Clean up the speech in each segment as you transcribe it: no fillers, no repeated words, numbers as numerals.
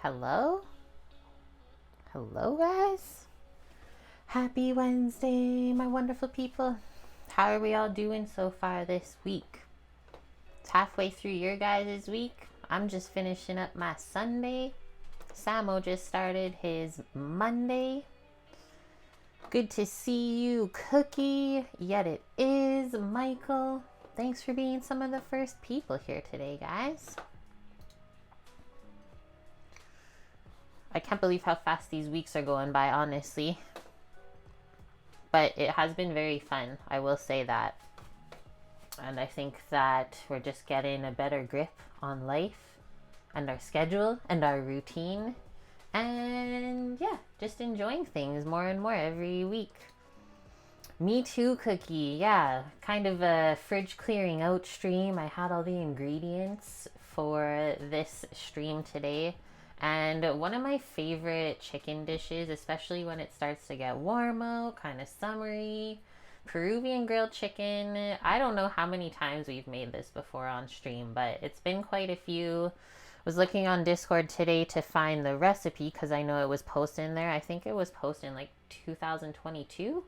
Hello? Hello, guys. Happy Wednesday, my wonderful people. How are we all doing so far this week? It's halfway through your guys' week. I'm just finishing up my Sunday. Samo just started his Monday. Good to see you, Cookie. Yet it is, Michael. Thanks for being some of the first people here today, guys. I can't believe how fast these weeks are going by, honestly. But it has been very fun, I will say that. And I think that we're just getting a better grip on life and our schedule and our routine. And yeah, just enjoying things more and more every week. Me too, Cookie. Yeah, kind of a fridge clearing out stream. I had all the ingredients for this stream today. And one of my favorite chicken dishes, especially when it starts to get warm out, kind of summery, Peruvian grilled chicken. I don't know how many times we've made this before on stream, but it's been quite a few. I was looking on Discord today to find the recipe because I know it was posted in there. I think it was posted in like 2022.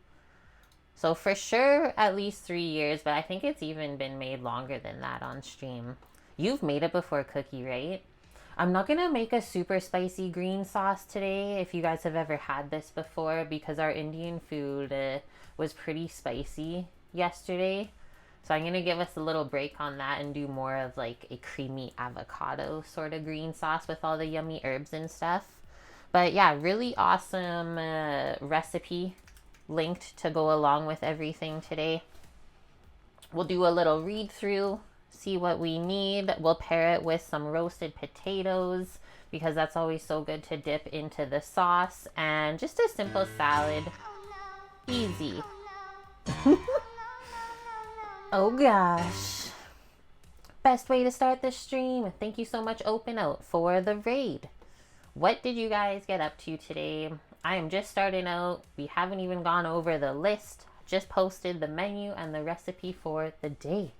So for sure, at least 3 years, but I think it's even been made longer than that on stream. You've made it before, Cookie, right? I'm not going to make a super spicy green sauce today if you guys have ever had this before because our Indian food was pretty spicy yesterday. So I'm going to give us a little break on that and do more of like a creamy avocado sort of green sauce with all the yummy herbs and stuff. But yeah, really awesome recipe linked to go along with everything today. We'll do a little read through, see what we need. We'll pair it with some roasted potatoes because that's always so good to dip into the sauce, and just a simple salad. Easy. Oh gosh. Best way to start the stream. Thank you so much, Open Out, for the raid. What did you guys get up to today? I am just starting out. We haven't even gone over the list. Just posted the menu and the recipe for the day.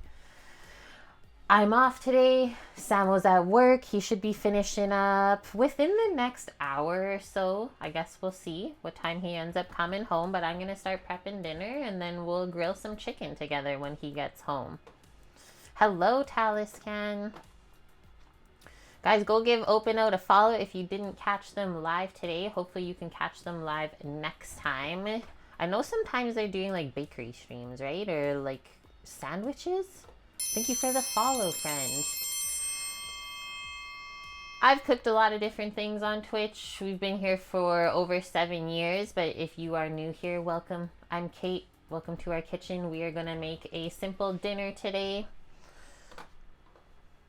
I'm off today. Sam was at work. He should be finishing up within the next hour or so. I guess we'll see what time he ends up coming home. But I'm going to start prepping dinner and then we'll grill some chicken together when he gets home. Hello, Taliscan. Guys, go give Open Out a follow if you didn't catch them live today. Hopefully you can catch them live next time. I know sometimes they're doing like bakery streams, right? Or like sandwiches. Thank you for the follow, friend. I've cooked a lot of different things on Twitch. We've been here for over 7 years, but if you are new here, welcome. I'm Kate. Welcome to our kitchen. We are going to make a simple dinner today.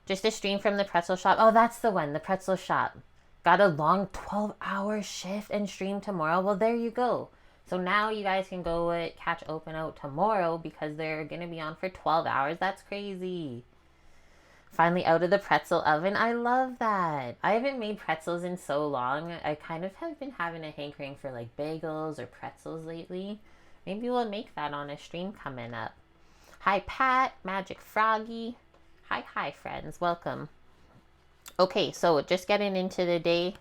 Just a stream from the pretzel shop. Oh, that's the one, the pretzel shop. Got a long 12-hour shift and stream tomorrow. Well, there you go. So now you guys can go catch Open Out tomorrow because they're going to be on for 12 hours. That's crazy. Finally out of the pretzel oven. I love that. I haven't made pretzels in so long. I kind of have been having a hankering for like bagels or pretzels lately. Maybe we'll make that on a stream coming up. Hi, Pat, Magic Froggy. Hi, friends. Welcome. Okay, so just getting into the day.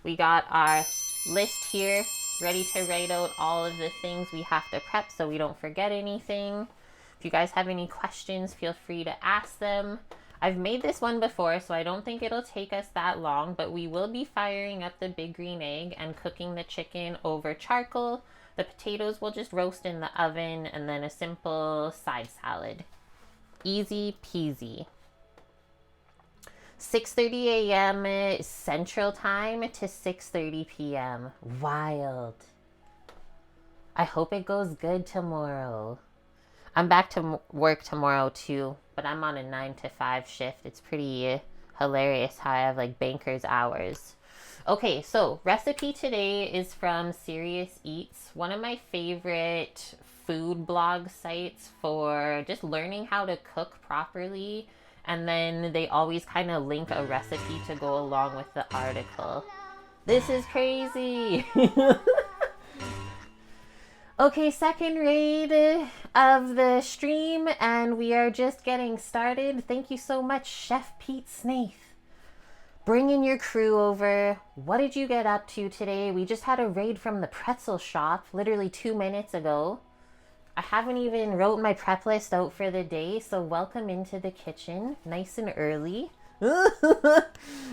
We got our list here ready to write out all of the things we have to prep so we don't forget anything. If you guys have any questions, feel free to ask them. I've made this one before, so I don't think it'll take us that long, but we will be firing up the big green egg and cooking the chicken over charcoal. The potatoes will just roast in the oven, and then a simple side salad. Easy peasy. 6:30 a.m. Central Time to 6:30 p.m. Wild. I hope it goes good tomorrow. I'm back to work tomorrow too, but I'm on a 9 to 5 shift. It's pretty hilarious how I have like banker's hours. Okay, so recipe today is from Serious Eats, one of my favorite food blog sites for just learning how to cook properly. And then they always kind of link a recipe to go along with the article. This is crazy. Okay, second raid of the stream, and we are just getting started. Thank you so much, Chef Pete Snaith. Bringing your crew over. What did you get up to today? We just had a raid from the pretzel shop literally 2 minutes ago. I haven't even wrote my prep list out for the day, so welcome into the kitchen, nice and early.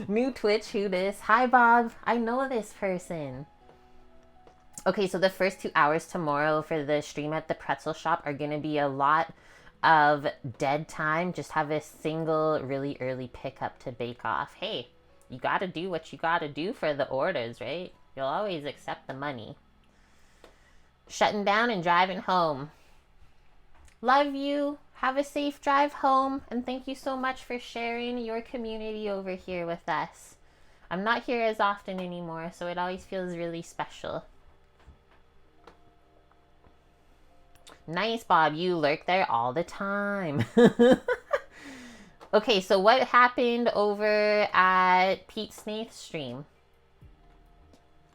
New Twitch, who this? Hi, Bob. I know this person. Okay, so the first 2 hours tomorrow for the stream at the pretzel shop are going to be a lot of dead time. Just have a single really early pickup to bake off. Hey, you got to do what you got to do for the orders, right? You'll always accept the money. Shutting down and driving home. Love you. Have a safe drive home. And thank you so much for sharing your community over here with us. I'm not here as often anymore, so it always feels really special. Nice, Bob. You lurk there all the time. Okay, so what happened over at Pete Snaith's stream?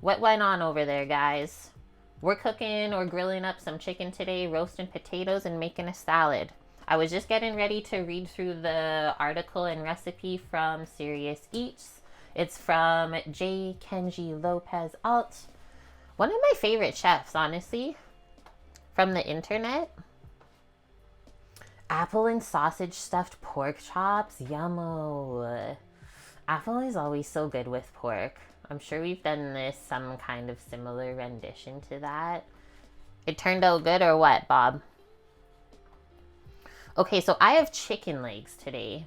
What went on over there, guys? We're cooking or grilling up some chicken today, roasting potatoes and making a salad. I was just getting ready to read through the article and recipe from Serious Eats. It's from J. Kenji Lopez Alt. One of my favorite chefs, honestly, from the internet. Apple and sausage stuffed pork chops. Yummo. Apple is always so good with pork. I'm sure we've done this, some kind of similar rendition to that. It turned out good or what, Bob? Okay, so I have chicken legs today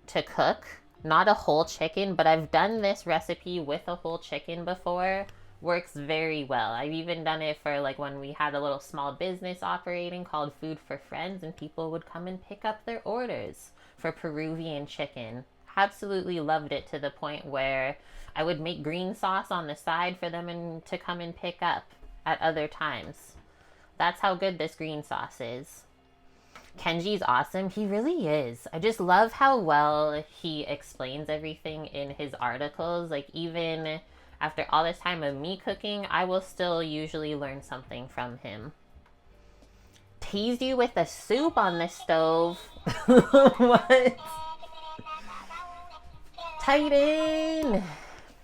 to cook. Not a whole chicken, but I've done this recipe with a whole chicken before. Works very well. I've even done it for like when we had a little small business operating called Food for Friends, and people would come and pick up their orders for Peruvian chicken. Absolutely loved it, to the point where I would make green sauce on the side for them to come and pick up at other times. That's how good this green sauce is. Kenji's awesome. He really is. I just love how well he explains everything in his articles. Like, even after all this time of me cooking, I will still usually learn something from him. Teased you with the soup on the stove. What? Titan!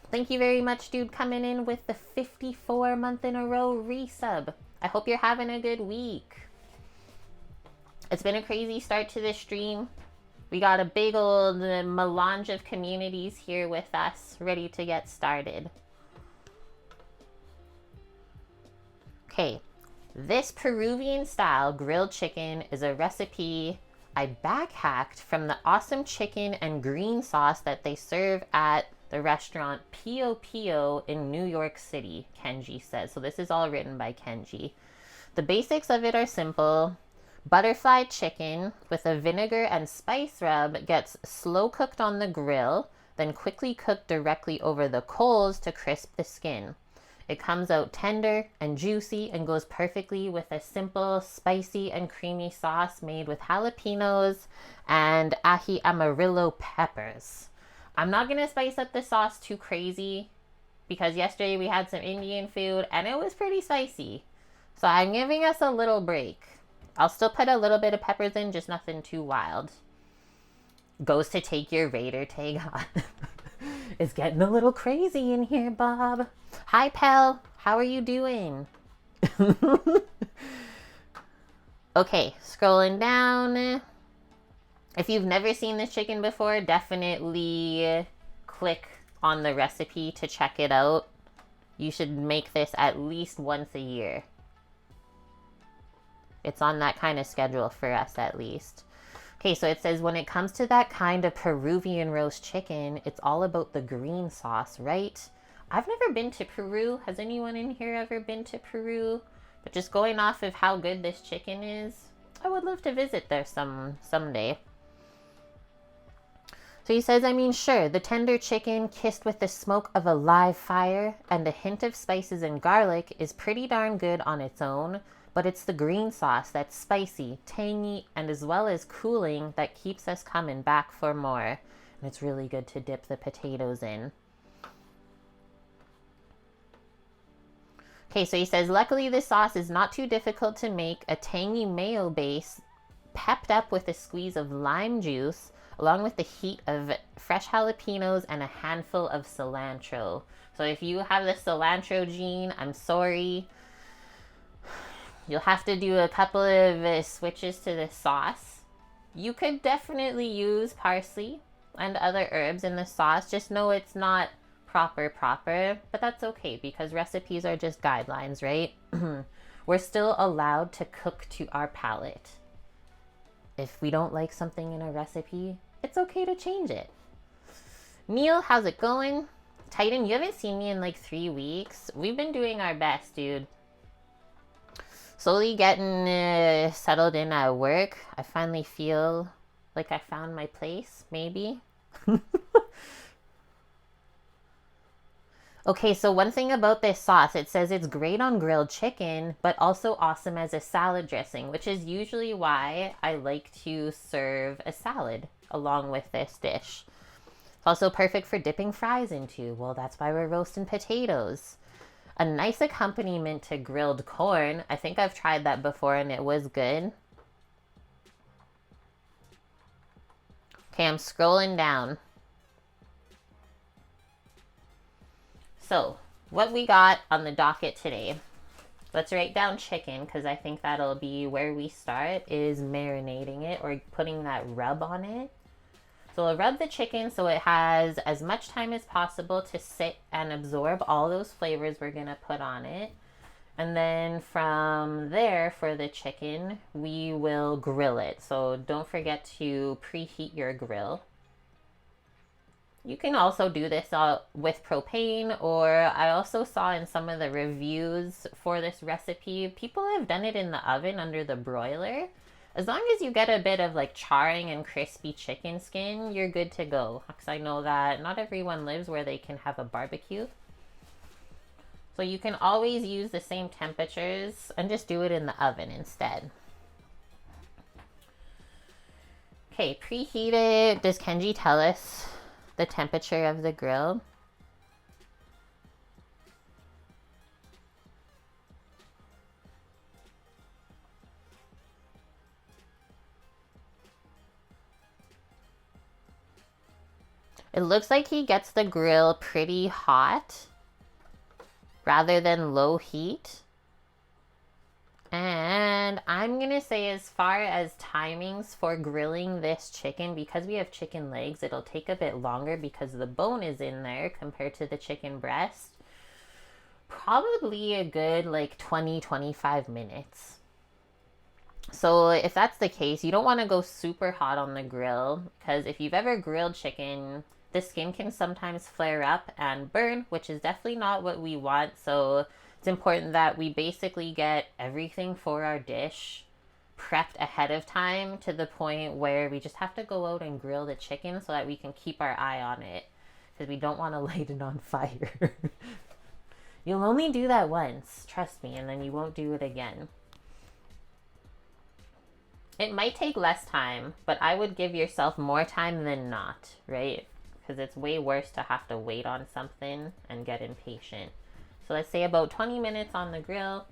Thank you very much, dude, coming in with the 54 month in a row resub. I hope you're having a good week. It's been a crazy start to the stream. We got a big old melange of communities here with us, ready to get started. Okay, this Peruvian style grilled chicken is a recipe I backhacked from the awesome chicken and green sauce that they serve at the restaurant Pio Pio in New York City, Kenji says. So this is all written by Kenji. The basics of it are simple. Butterfly chicken with a vinegar and spice rub gets slow cooked on the grill, then quickly cooked directly over the coals to crisp the skin. It comes out tender and juicy and goes perfectly with a simple, spicy and creamy sauce made with jalapenos and ají amarillo peppers. I'm not going to spice up the sauce too crazy because yesterday we had some Indian food and it was pretty spicy. So I'm giving us a little break. I'll still put a little bit of peppers in, just nothing too wild. Goes to take your Raider tag on. It's getting a little crazy in here, Bob. Hi, Pell. How are you doing? Okay, scrolling down. If you've never seen this chicken before, definitely click on the recipe to check it out. You should make this at least once a year. It's on that kind of schedule for us, at least. Okay, so it says when it comes to that kind of Peruvian roast chicken, it's all about the green sauce, right? I've never been to Peru. Has anyone in here ever been to Peru? But just going off of how good this chicken is, I would love to visit there someday. So he says, I mean, sure, the tender chicken kissed with the smoke of a live fire and a hint of spices and garlic is pretty darn good on its own. But it's the green sauce that's spicy, tangy, and as well as cooling that keeps us coming back for more. And it's really good to dip the potatoes in. Okay, so he says, luckily this sauce is not too difficult to make. A tangy mayo base pepped up with a squeeze of lime juice, along with the heat of fresh jalapenos and a handful of cilantro. So if you have the cilantro gene, I'm sorry. You'll have to do a couple of switches to the sauce. You could definitely use parsley and other herbs in the sauce. Just know it's not proper, but that's okay because recipes are just guidelines, right? We're still allowed to cook to our palate. If we don't like something in a recipe, it's okay to change it. Neil, how's it going? Titan, you haven't seen me in like 3 weeks. We've been doing our best, dude. Slowly getting settled in at work. I finally feel like I found my place, maybe. Okay, so one thing about this sauce, it says it's great on grilled chicken, but also awesome as a salad dressing, which is usually why I like to serve a salad along with this dish. It's also perfect for dipping fries into. Well, that's why we're roasting potatoes. A nice accompaniment to grilled corn. I think I've tried that before and it was good. Okay, I'm scrolling down. So, what we got on the docket today, let's write down chicken because I think that'll be where we start, is marinating it or putting that rub on it. So we'll rub the chicken so it has as much time as possible to sit and absorb all those flavors we're going to put on it. And then from there, for the chicken, we will grill it. So don't forget to preheat your grill. You can also do this with propane, or I also saw in some of the reviews for this recipe, people have done it in the oven under the broiler. As long as you get a bit of like charring and crispy chicken skin, you're good to go. Because I know that not everyone lives where they can have a barbecue. So you can always use the same temperatures and just do it in the oven instead. Okay, preheat it. Does Kenji tell us the temperature of the grill? It looks like he gets the grill pretty hot rather than low heat. And I'm going to say, as far as timings for grilling this chicken, because we have chicken legs, it'll take a bit longer because the bone is in there compared to the chicken breast. Probably a good like 20-25 minutes. So if that's the case, you don't want to go super hot on the grill, because if you've ever grilled chicken, the skin can sometimes flare up and burn, which is definitely not what we want. So it's important that we basically get everything for our dish prepped ahead of time to the point where we just have to go out and grill the chicken so that we can keep our eye on it, because we don't want to light it on fire. You'll only do that once, trust me, and then you won't do it again. It might take less time, but I would give yourself more time than not, right? Because it's way worse to have to wait on something and get impatient. So let's say about 20 minutes on the grill.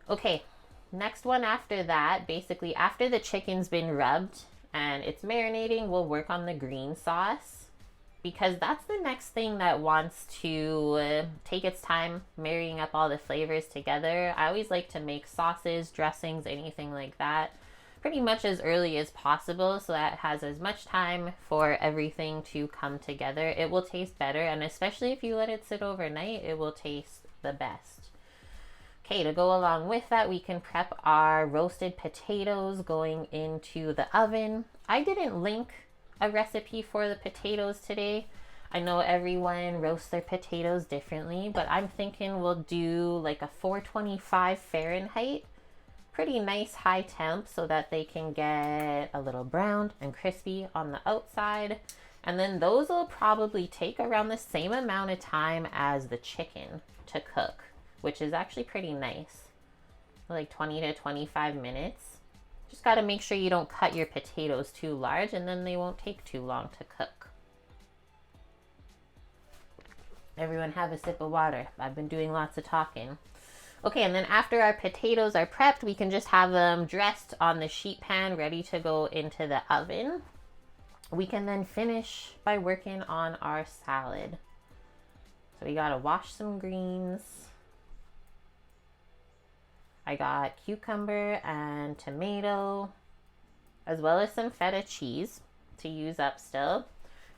Okay, next one after that, basically after the chicken's been rubbed and it's marinating, we'll work on the green sauce, because that's the next thing that wants to take its time marrying up all the flavors together. I always like to make sauces, dressings, anything like that pretty much as early as possible, so that it has as much time for everything to come together. It will taste better, and especially if you let it sit overnight, it will taste the best. Okay, to go along with that, we can prep our roasted potatoes going into the oven. I didn't link a recipe for the potatoes today. I know everyone roasts their potatoes differently, but I'm thinking we'll do like a 425 Fahrenheit. Pretty nice high temp so that they can get a little browned and crispy on the outside. And then those will probably take around the same amount of time as the chicken to cook, which is actually pretty nice. Like 20 to 25 minutes. Just got to make sure you don't cut your potatoes too large, and then they won't take too long to cook. Everyone have a sip of water. I've been doing lots of talking. Okay, and then after our potatoes are prepped, we can just have them dressed on the sheet pan, ready to go into the oven. we can then finish by working on our salad. So we gotta wash some greens. I got cucumber and tomato, as well as some feta cheese to use up still.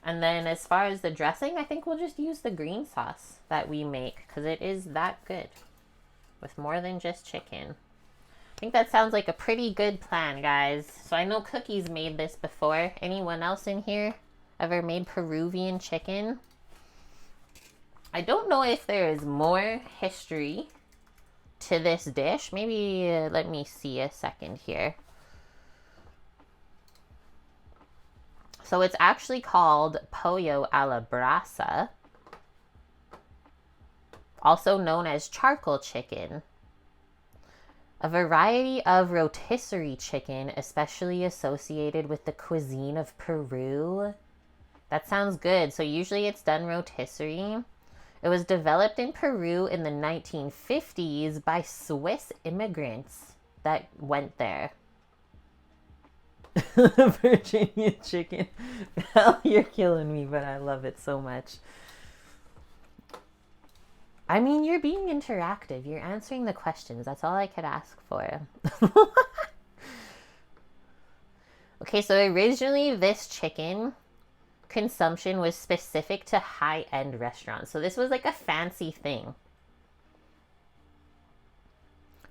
And then as far as the dressing, I think we'll just use the green sauce that we make because it is that good with more than just chicken. I think that sounds like a pretty good plan, guys. So I know Cookie's made this before. Anyone else in here ever made Peruvian chicken? I don't know if there is more history to this dish. Maybe let me see a second here. So it's actually called pollo a la brasa, also known as charcoal chicken, a variety of rotisserie chicken, especially associated with the cuisine of Peru. That sounds good. So usually it's done rotisserie. It was developed in Peru in the 1950s by Swiss immigrants that went there. Virginia chicken. Hell, you're killing me, but I love it so much. I mean, you're being interactive. You're answering the questions. That's all I could ask for. Okay, so originally this chicken consumption was specific to high-end restaurants. So this was like a fancy thing.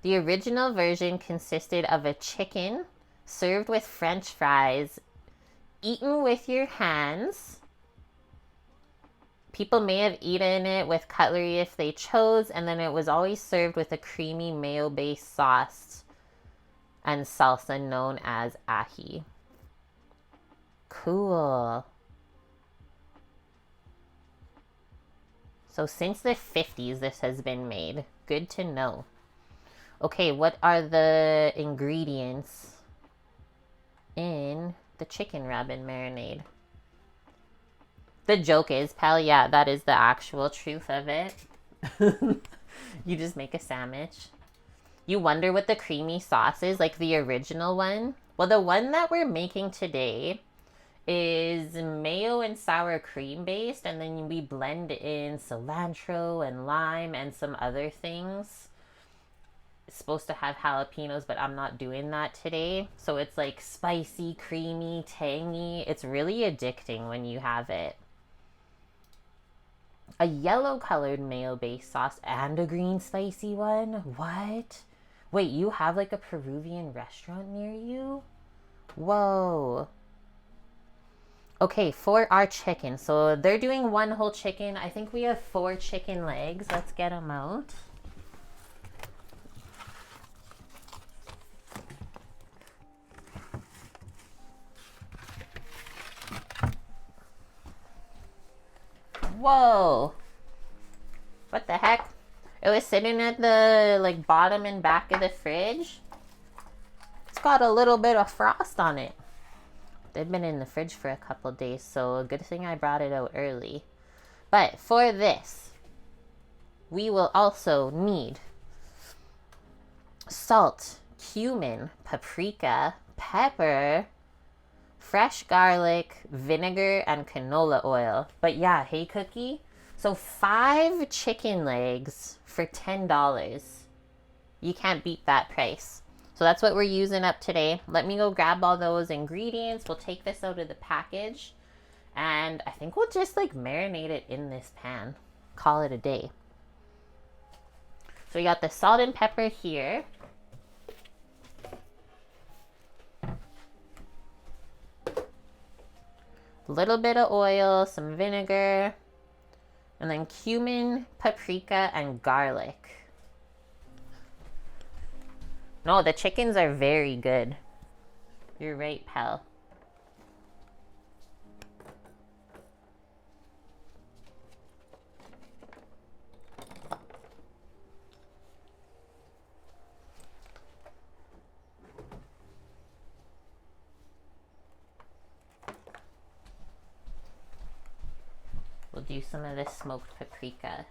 The original version consisted of a chicken served with French fries, eaten with your hands. People may have eaten it with cutlery if they chose, and then it was always served with a creamy mayo-based sauce and salsa known as ají. Cool. So since the 50s, this has been made. Good to know. Okay, what are the ingredients in the chicken rub and marinade? The joke is, pal, yeah, that is the actual truth of it. You just make a sandwich. You wonder what the creamy sauce is, like the original one? Well, the one that we're making today is mayo and sour cream based, and then we blend in cilantro and lime and some other things. It's supposed to have jalapenos, but I'm not doing that today. So it's like spicy, creamy, tangy. It's really addicting when you have it. A yellow colored mayo based sauce and a green spicy one? What? Wait, you have like a Peruvian restaurant near you? Whoa. Okay, for our chicken. So they're doing one whole chicken. I think we have 4 chicken legs. Let's get them out. Whoa. What the heck? It was sitting at the like bottom and back of the fridge. It's got a little bit of frost on it. They've been in the fridge for a couple days, so a good thing I brought it out early. But for this, we will also need salt, cumin, paprika, pepper, fresh garlic, vinegar, and canola oil. But yeah, hey Cookie, so 5 chicken legs for $10. You can't beat that price. So that's what we're using up today. Let me go grab all those ingredients. We'll take this out of the package. And I think we'll just like marinate it in this pan. Call it a day. So we got the salt and pepper here. A little bit of oil, some vinegar, and then cumin, paprika, and garlic. No, the chickens are very good. You're right, pal. We'll do some of this smoked paprika.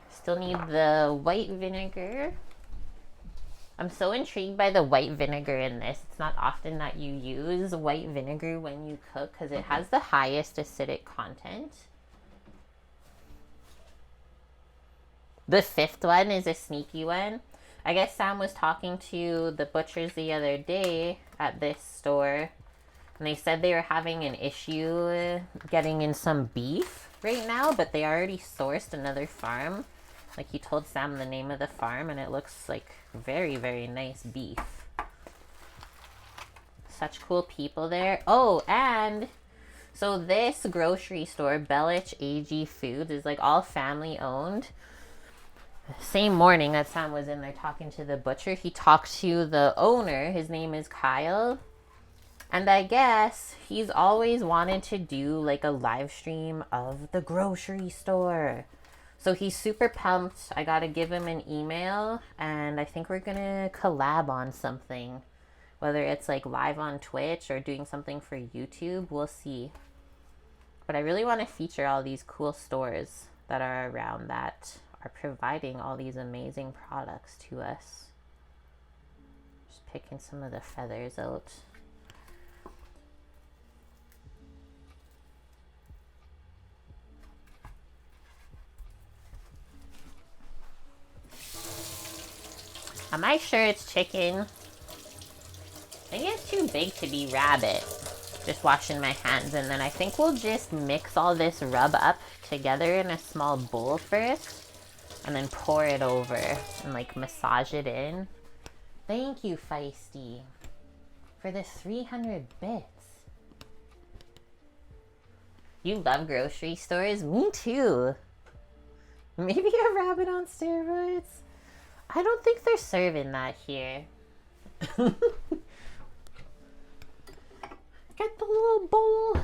Still need the white vinegar. I'm so intrigued by the white vinegar in this. It's not often that you use white vinegar when you cook because it has the highest acidic content. The fifth one is a sneaky one. I guess Sam was talking to the butchers the other day at this store, and they said they were having an issue getting in some beef right now, but they already sourced another farm. Like, he told Sam the name of the farm, and it looks like very, very nice beef. Such cool people there. Oh, and so this grocery store, Bellich AG Foods, is like all family owned. Same morning that Sam was in there talking to the butcher, he talked to the owner. His name is Kyle. And I guess he's always wanted to do like a live stream of the grocery store. So he's super pumped. I gotta give him an email, and I think we're gonna collab on something. Whether it's like live on Twitch or doing something for YouTube, we'll see. But I really want to feature all these cool stores that are around that are providing all these amazing products to us. Just picking some of the feathers out. Am I sure it's chicken? I think it's too big to be rabbit. Just washing my hands, and then I think we'll just mix all this rub up together in a small bowl first, and then pour it over and like massage it in. Thank you, Feisty, for the 300 bits. You love grocery stores? Me too. Maybe a rabbit on steroids? I don't think they're serving that here. Get the little bowl.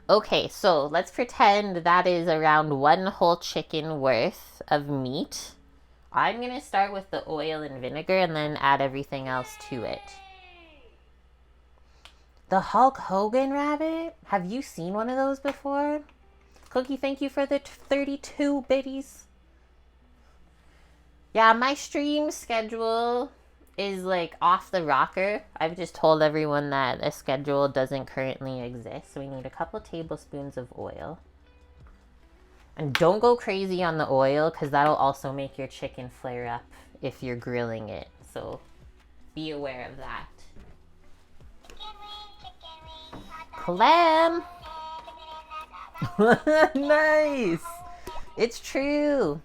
Okay, so let's pretend that is around one whole chicken worth of meat. I'm going to start with the oil and vinegar and then add everything else to it. The Hulk Hogan rabbit? Have you seen one of those before? Cookie, thank you for the 32 biddies. Yeah, my stream schedule is like off the rocker. I've just told everyone that a schedule doesn't currently exist. So we need a couple tablespoons of oil. And don't go crazy on the oil because that'll also make your chicken flare up if you're grilling it. So be aware of that. Clem! Nice! It's true.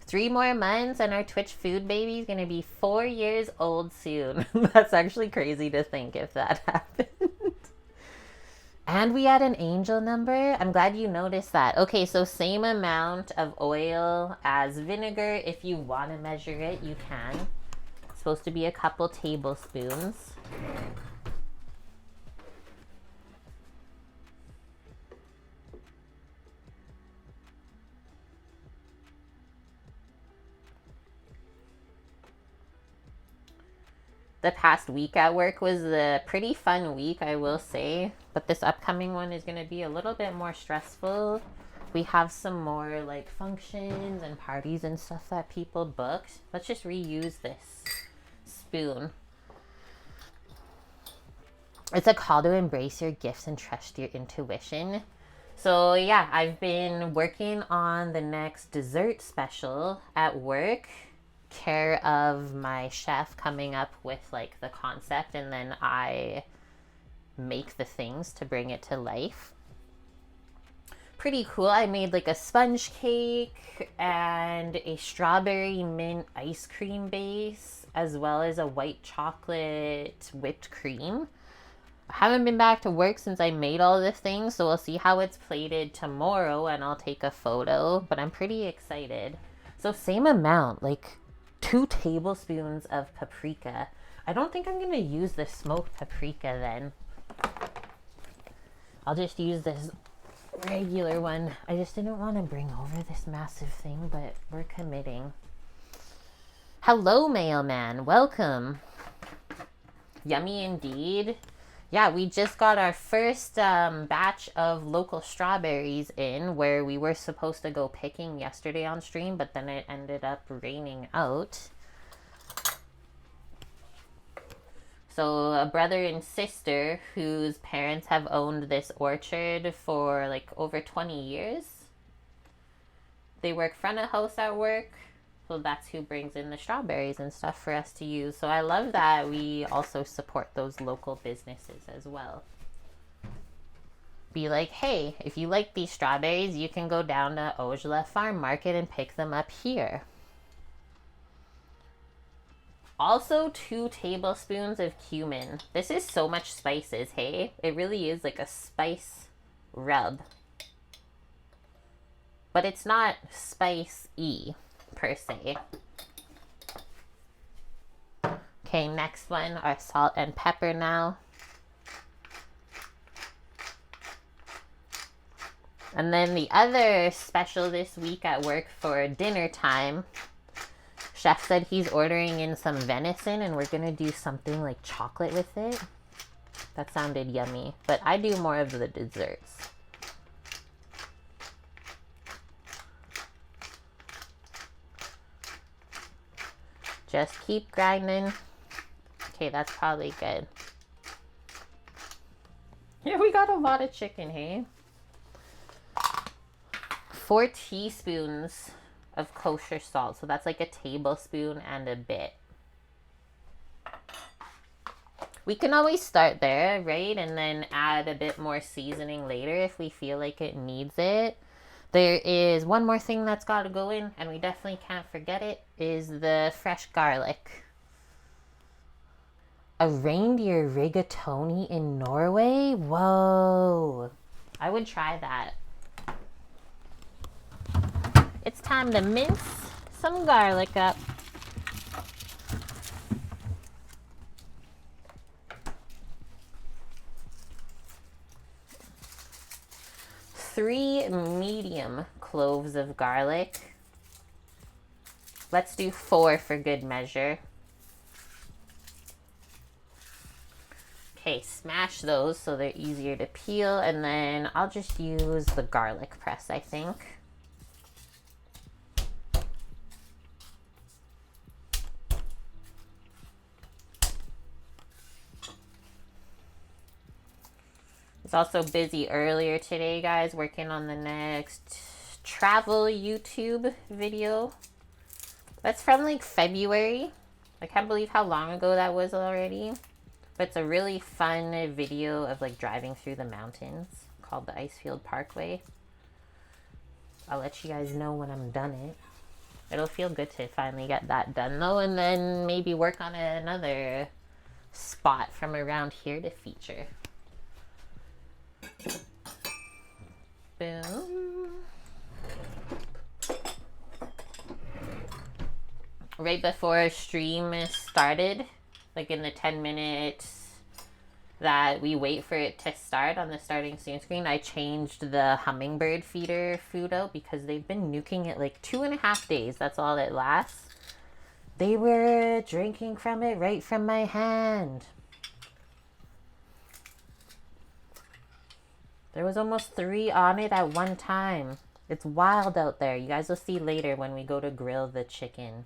3 more months and our Twitch food baby is going to be 4 years old soon. That's actually crazy to think if that happened. And we had an angel number. I'm glad you noticed that. Okay, so same amount of oil as vinegar. If you want to measure it, you can. It's supposed to be a couple tablespoons. The past week at work was a pretty fun week, I will say. But this upcoming one is going to be a little bit more stressful. We have some more like functions and parties and stuff that people booked. Let's just reuse this spoon. It's a call to embrace your gifts and trust your intuition. So yeah, I've been working on the next dessert special at work. Care of my chef coming up with like the concept, and then I make the things to bring it to life. Pretty cool. I made like a sponge cake and a strawberry mint ice cream base, as well as a white chocolate whipped cream. I haven't been back to work since I made all this thing, so we'll see how it's plated tomorrow and I'll take a photo, but I'm pretty excited. So same amount, like 2 tablespoons of paprika. I don't think I'm going to use the smoked paprika then. I'll just use this regular one. I just didn't want to bring over this massive thing, but we're committing. Hello, mailman. Welcome. Yummy indeed. Yeah, we just got our first batch of local strawberries in, where we were supposed to go picking yesterday on stream, but then it ended up raining out. So a brother and sister whose parents have owned this orchard for like over 20 years. They work front of house at work. So that's who brings in the strawberries and stuff for us to use. So I love that we also support those local businesses as well. Be like, hey, if you like these strawberries, you can go down to Ojala Farm Market and pick them up here. Also 2 tablespoons of cumin. This is so much spices, hey? It really is like a spice rub. But it's not spice-y per se. Okay, next one, our salt and pepper now. And then the other special this week at work for dinner time, Chef said he's ordering in some venison and we're gonna do something like chocolate with it. That sounded yummy, but I do more of the desserts. Just keep grinding. Okay, that's probably good. Yeah, we got a lot of chicken, hey? 4 teaspoons of kosher salt. So that's like a tablespoon and a bit. We can always start there, right? And then add a bit more seasoning later if we feel like it needs it. There is one more thing that's got to go in, and we definitely can't forget it, is the fresh garlic. A reindeer rigatoni in Norway? Whoa. I would try that. It's time to mince some garlic up. Three medium cloves of garlic. Let's do 4 for good measure. Okay, smash those so they're easier to peel, and then I'll just use the garlic press, I think. I was also busy earlier today, guys, working on the next travel YouTube video. That's from like February. I can't believe how long ago that was already. But it's a really fun video of like driving through the mountains called the Icefield Parkway. I'll let you guys know when I'm done it. It'll feel good to finally get that done though, and then maybe work on another spot from around here to feature. Boom. Right before stream started, like in the 10 minutes that we wait for it to start on the starting soon screen, I changed the hummingbird feeder food out because they've been nuking it like 2.5 days. That's all it lasts. They were drinking from it right from my hand. There was almost 3 on it at one time. It's wild out there. You guys will see later when we go to grill the chicken.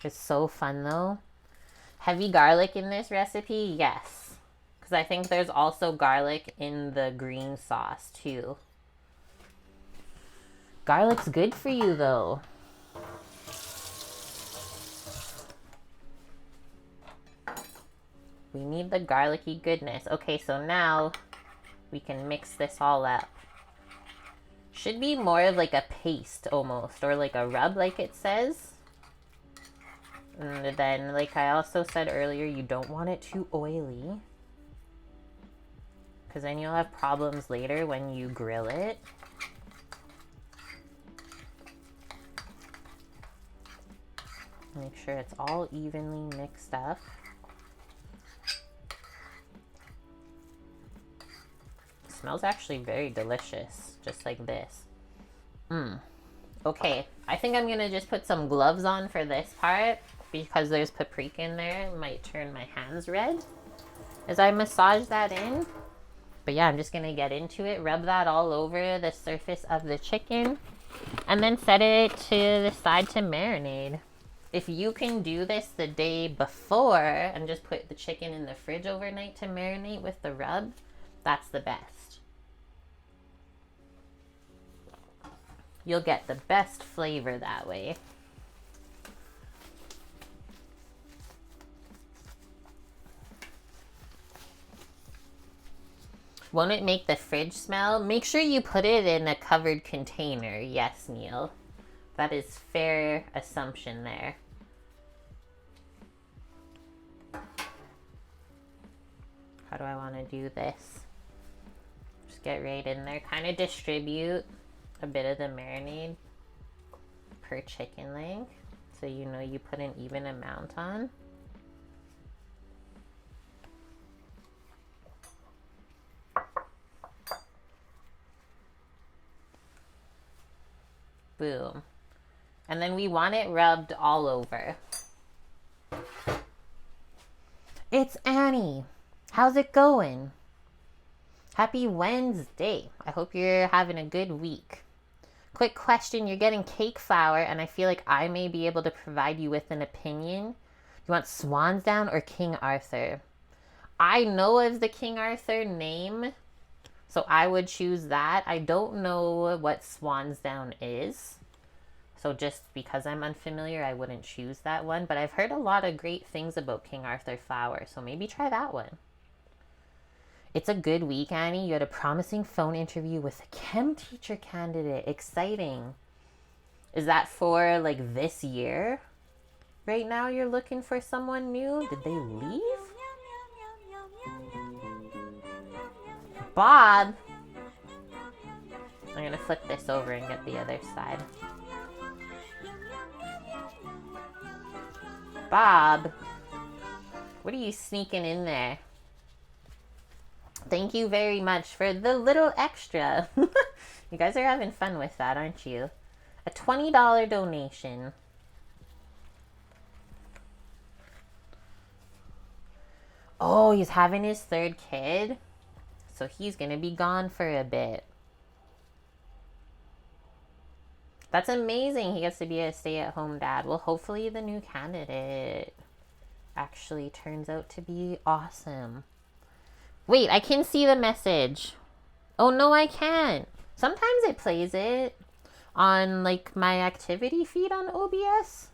It's so fun though. Heavy garlic in this recipe? Yes. Because I think there's also garlic in the green sauce too. Garlic's good for you though. We need the garlicky goodness. Okay, so now we can mix this all up. Should be more of like a paste almost, or like a rub like it says. And then, like I also said earlier, you don't want it too oily, because then you'll have problems later when you grill it. Make sure it's all evenly mixed up. Smells actually very delicious, just like this. Okay, I think I'm gonna just put some gloves on for this part because there's paprika in there. It might turn my hands red as I massage that in. But yeah, I'm just gonna get into it, rub that all over the surface of the chicken, and then set it to the side to marinate. If you can do this the day before and just put the chicken in the fridge overnight to marinate with the rub, that's the best. You'll get the best flavor that way. Won't it make the fridge smell? Make sure you put it in a covered container. Yes, Neil. That is fair assumption there. How do I want to do this? Just get right in there. Kind of distribute a bit of the marinade per chicken leg, so you know you put an even amount on. Boom. And then we want it rubbed all over. It's Annie. How's it going? Happy Wednesday. I hope you're having a good week. Quick question. You're getting cake flour, and I feel like I may be able to provide you with an opinion. You want Swansdown or King Arthur? I know of the King Arthur name, so I would choose that. I don't know what Swansdown is. So just because I'm unfamiliar, I wouldn't choose that one. But I've heard a lot of great things about King Arthur flour, so maybe try that one. It's a good week, Annie. You had a promising phone interview with a chem teacher candidate. Exciting. Is that for like this year? Right now you're looking for someone new? Did they leave? Bob! I'm going to flip this over and get the other side. Bob, what are you sneaking in there? Thank you very much for the little extra. You guys are having fun with that, aren't you? A $20 donation. Oh, he's having his third kid. So he's going to be gone for a bit. That's amazing. He gets to be a stay-at-home dad. Well, hopefully the new candidate actually turns out to be awesome. Wait, I can see the message. Oh, no, I can't. Sometimes it plays it on, like, my activity feed on OBS.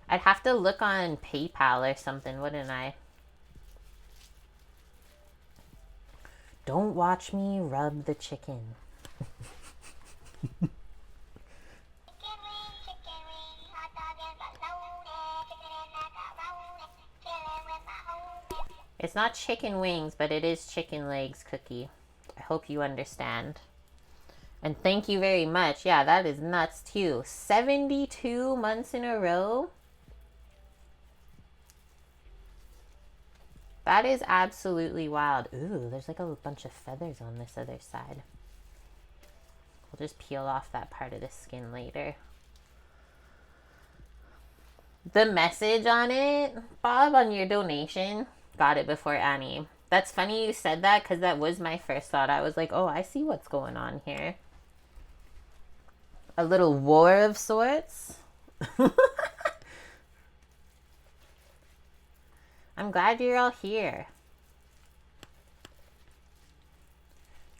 I'd have to look on PayPal or something, wouldn't I? Don't watch me rub the chicken. It's not chicken wings, but it is chicken legs, Cookie. I hope you understand. And thank you very much. Yeah, that is nuts too. 72 months in a row. That is absolutely wild. Ooh, there's like a bunch of feathers on this other side. We'll just peel off that part of the skin later. The message on it, Bob, on your donation. Got it before Annie. That's funny you said that, because that was my first thought. I was like, oh, I see what's going on here. A little war of sorts. I'm glad you're all here.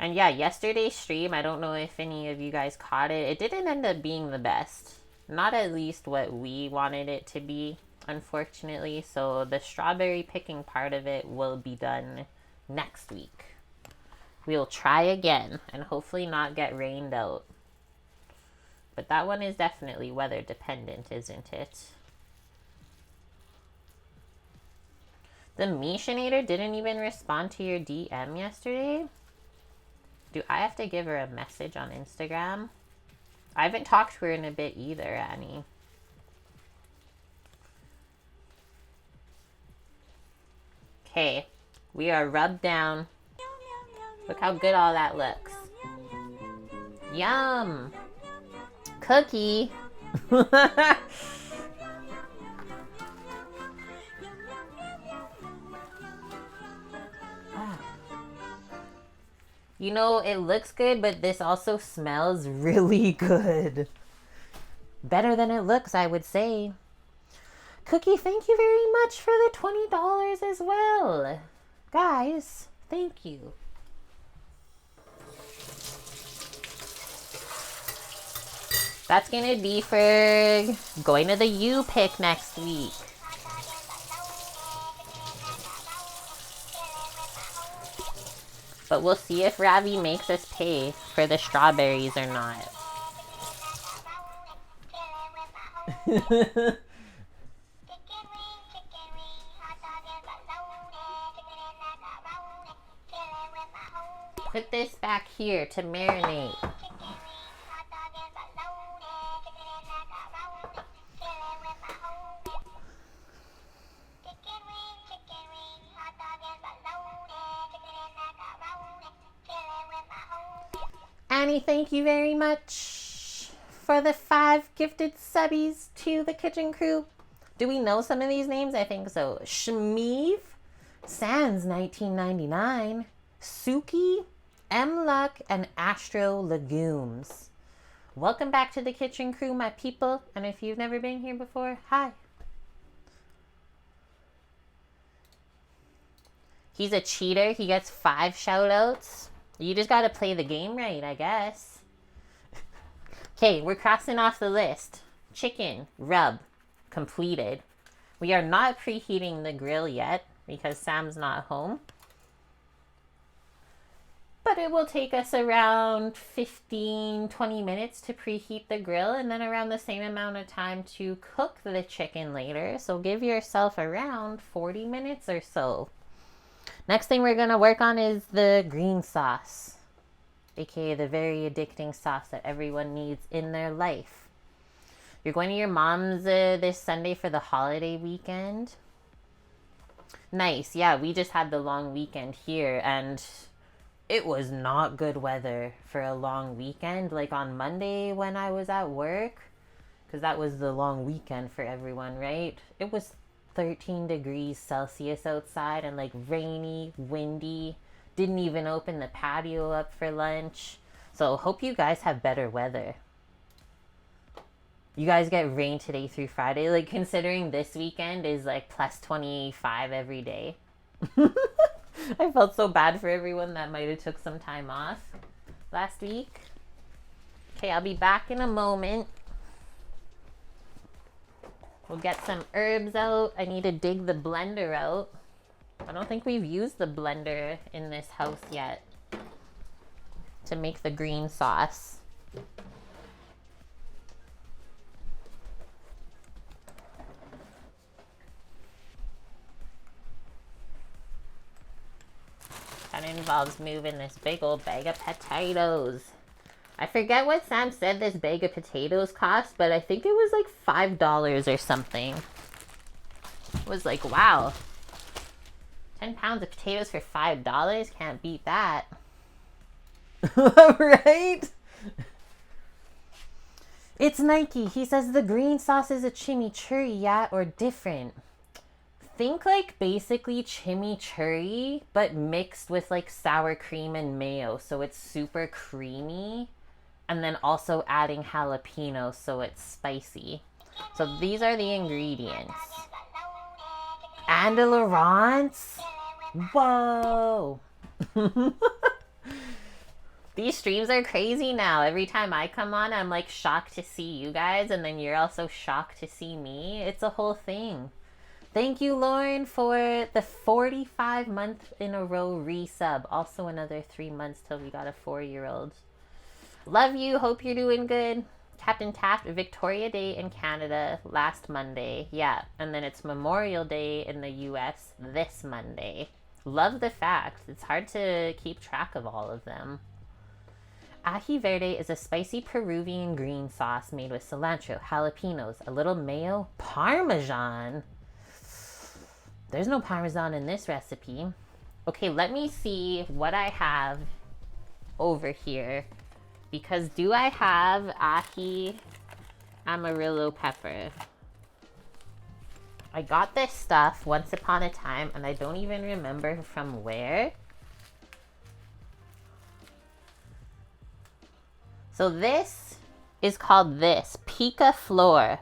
And yeah, yesterday's stream, I don't know if any of you guys caught it. It didn't end up being the best. Not at least what we wanted it to be, unfortunately. So the strawberry picking part of it will be done next week. We'll try again and hopefully not get rained out. But that one is definitely weather dependent, isn't it? The Mishinator didn't even respond to your DM yesterday. Do I have to give her a message on Instagram? I haven't talked to her in a bit either, Annie. Okay, we are rubbed down. Look how good all that looks. Yum! Cookie! You know, it looks good, but this also smells really good. Better than it looks, I would say. Cookie, thank you very much for the $20 as well. Guys, thank you. That's gonna be for going to the U pick next week. But we'll see if Ravi makes us pay for the strawberries or not. Put this back here to marinate. Annie, thank you very much for the 5 gifted subbies to the kitchen crew. Do we know some of these names? I think so. Shmeev, Sans 1999, Suki, M Luck, and Astro Legumes. Welcome back to the kitchen crew, my people. And if you've never been here before, hi. He's a cheater. He gets 5 shout outs. You just gotta play the game right, I guess. Okay, we're crossing off the list. Chicken, rub, completed. We are not preheating the grill yet because Sam's not home. But it will take us around 15-20 minutes to preheat the grill and then around the same amount of time to cook the chicken later. So give yourself around 40 minutes or so. Next thing we're going to work on is the green sauce, aka the very addicting sauce that everyone needs in their life. You're going to your mom's this Sunday for the holiday weekend. Nice. Yeah, we just had the long weekend here and it was not good weather for a long weekend. Like on Monday when I was at work, because that was the long weekend for everyone, right? It was 13 degrees Celsius outside and like rainy, windy. Didn't even open the patio up for lunch. So hope you guys have better weather. You guys get rain today through Friday. Like considering this weekend is like plus 25 every day. I felt so bad for everyone that might have took some time off last week. Okay, I'll be back in a moment. We'll get some herbs out. I need to dig the blender out. I don't think we've used the blender in this house yet to make the green sauce. That involves moving this big old bag of potatoes. I forget what Sam said this bag of potatoes cost, but I think it was like $5 or something. It was like, wow. 10 pounds of potatoes for $5? Can't beat that. Right? It's Nike. He says the green sauce is a chimichurri, yeah, or different. Think like basically chimichurri, but mixed with like sour cream and mayo. So it's super creamy. And then also adding jalapeno so it's spicy. So these are the ingredients. And a Laurence. Whoa. These streams are crazy now. Every time I come on, I'm like shocked to see you guys. And then you're also shocked to see me. It's a whole thing. Thank you, Lauren, for the 45 month in a row resub. Also another 3 months till we got a 4-year-old. Love you. Hope you're doing good. Captain Taft, Victoria Day in Canada last Monday. Yeah. And then it's Memorial Day in the US this Monday. Love the facts. It's hard to keep track of all of them. Ají verde is a spicy Peruvian green sauce made with cilantro, jalapenos, a little mayo, parmesan. There's no parmesan in this recipe. Okay, let me see what I have over here. Because do I have ají amarillo pepper? I got this stuff once upon a time and I don't even remember from where. So this is called this, Pica Flor.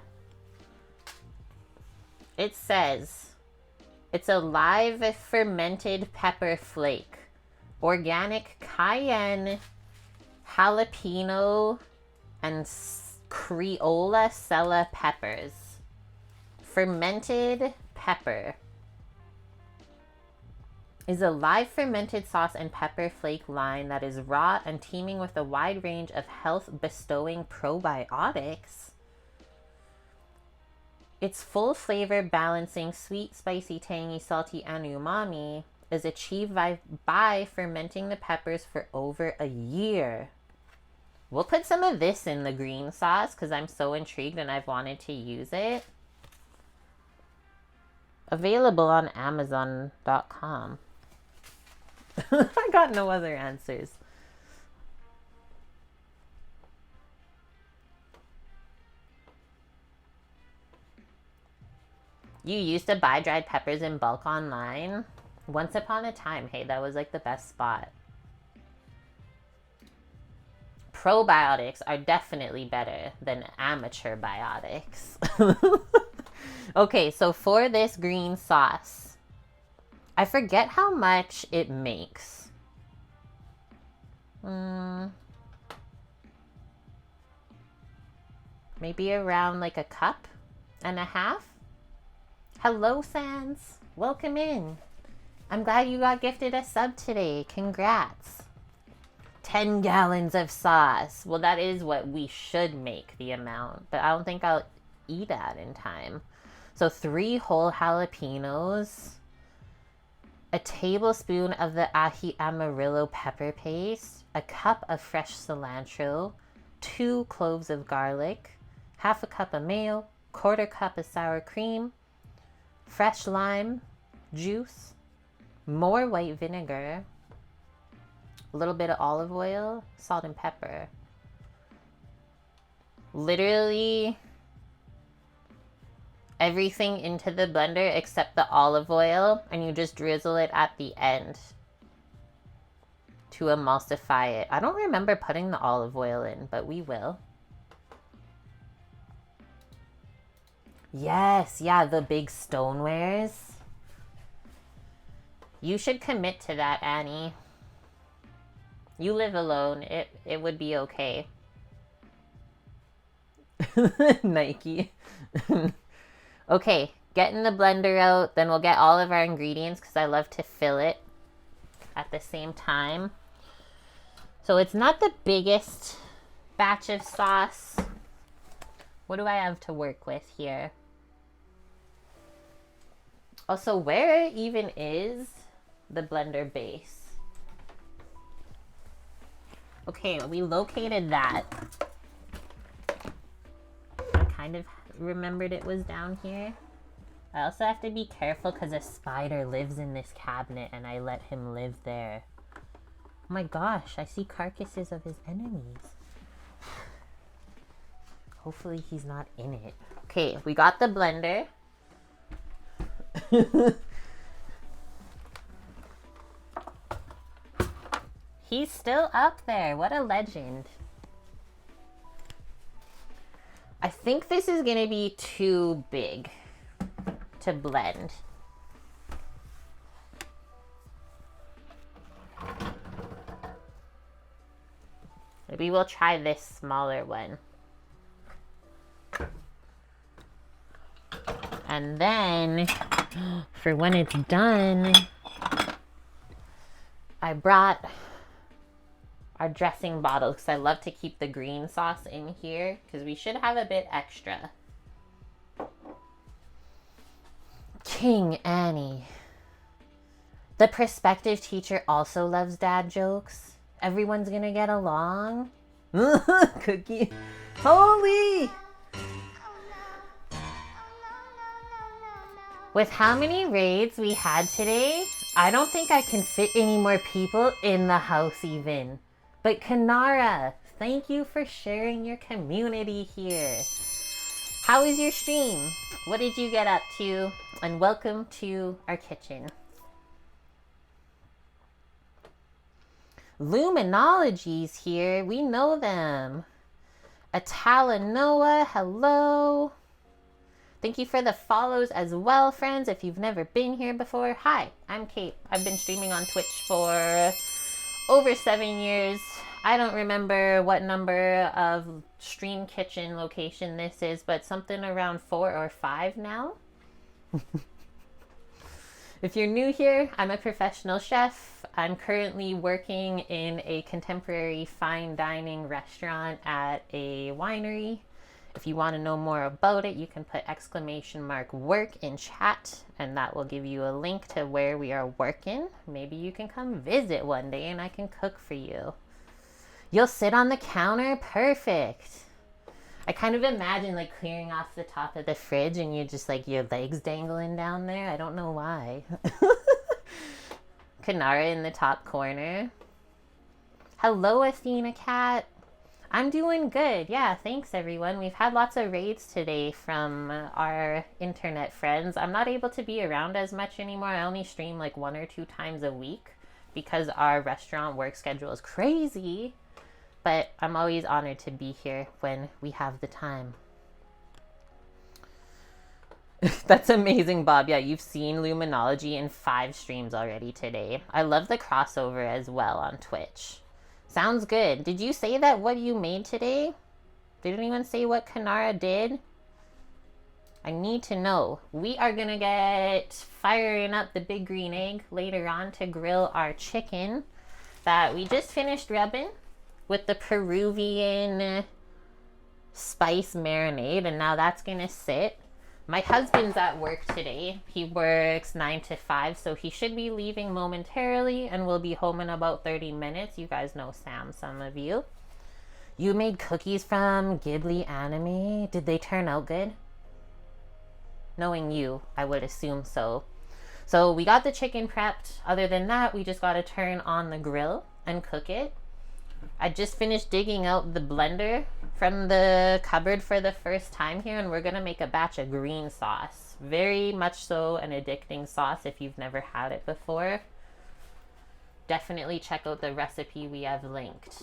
It says it's a live fermented pepper flake, organic cayenne, jalapeno, and Criolla Sella peppers. Fermented pepper is a live fermented sauce and pepper flake line that is raw and teeming with a wide range of health-bestowing probiotics. Its full flavor balancing sweet, spicy, tangy, salty, and umami is achieved by fermenting the peppers for over a year. We'll put some of this in the green sauce because I'm so intrigued and I've wanted to use it. Available on Amazon.com. I got no other answers. You used to buy dried peppers in bulk online? Once upon a time, hey, that was like the best spot. Probiotics are definitely better than amateur biotics. Okay, so for this green sauce, I forget how much it makes. Maybe around like a cup and a half. Hello, Sans. Welcome in. I'm glad you got gifted a sub today. Congrats. 10 gallons of sauce. Well, that is what we should make the amount, but I don't think I'll eat that in time. So 3 whole jalapenos, a tablespoon of the ají amarillo pepper paste, a cup of fresh cilantro, 2 cloves of garlic, half a cup of mayo, 1/4 cup of sour cream, fresh lime juice, more white vinegar, a little bit of olive oil, salt and pepper. Literally everything into the blender except the olive oil, and you just drizzle it at the end to emulsify it. I don't remember putting the olive oil in, but we will. Yes, yeah, the big stonewares. You should commit to that, Annie. You live alone. It would be okay. Nike. Okay, getting the blender out. Then we'll get all of our ingredients because I love to fill it at the same time. So it's not the biggest batch of sauce. What do I have to work with here? Also, where even is the blender base? Okay, we located that. I kind of remembered it was down here. I also have to be careful because a spider lives in this cabinet and I let him live there. Oh my gosh, I see carcasses of his enemies. Hopefully he's not in it. Okay, we got the blender. He's still up there. What a legend. I think this is going to be too big to blend. Maybe we'll try this smaller one. And then, for when it's done, I brought our dressing bottle because I love to keep the green sauce in here because we should have a bit extra. King Annie. The prospective teacher also loves dad jokes. Everyone's gonna get along. Cookie. Holy! With how many raids we had today, I don't think I can fit any more people in the house even. But Kanara, thank you for sharing your community here. How was your stream? What did you get up to? And welcome to our kitchen. Luminology's here. We know them. Atalanoa, hello. Thank you for the follows as well, friends. If you've never been here before, hi, I'm Kate. I've been streaming on Twitch for over 7 years. I don't remember what number of Stream Kitchen location this is, but something around 4 or 5 now. If you're new here, I'm a professional chef. I'm currently working in a contemporary fine dining restaurant at a winery. If you want to know more about it, you can put !work in chat, and that will give you a link to where we are working. Maybe you can come visit one day and I can cook for you. You'll sit on the counter? Perfect. I kind of imagine like clearing off the top of the fridge and you just like your legs dangling down there. I don't know why. Kanara in the top corner. Hello, Athena Cat. I'm doing good. Yeah, thanks everyone. We've had lots of raids today from our internet friends. I'm not able to be around as much anymore. I only stream like 1 or 2 times a week because our restaurant work schedule is crazy. But I'm always honored to be here when we have the time. That's amazing, Bob. Yeah, you've seen Luminology in 5 streams already today. I love the crossover as well on Twitch. Sounds good. Did you say that what you made today? Did anyone say what Kanara did? I need to know. We are going to get firing up the big green egg later on to grill our chicken that we just finished rubbing with the Peruvian spice marinade, and now that's gonna sit. My husband's at work today. He works 9 to 5, so he should be leaving momentarily and will be home in about 30 minutes. You guys know Sam, some of you. You made cookies from Ghibli anime. Did they turn out good? Knowing you, I would assume so. So we got the chicken prepped. Other than that, we just gotta turn on the grill and cook it. I just finished digging out the blender from the cupboard for the first time here, and we're going to make a batch of green sauce. Very much so an addicting sauce if you've never had it before. Definitely check out the recipe we have linked.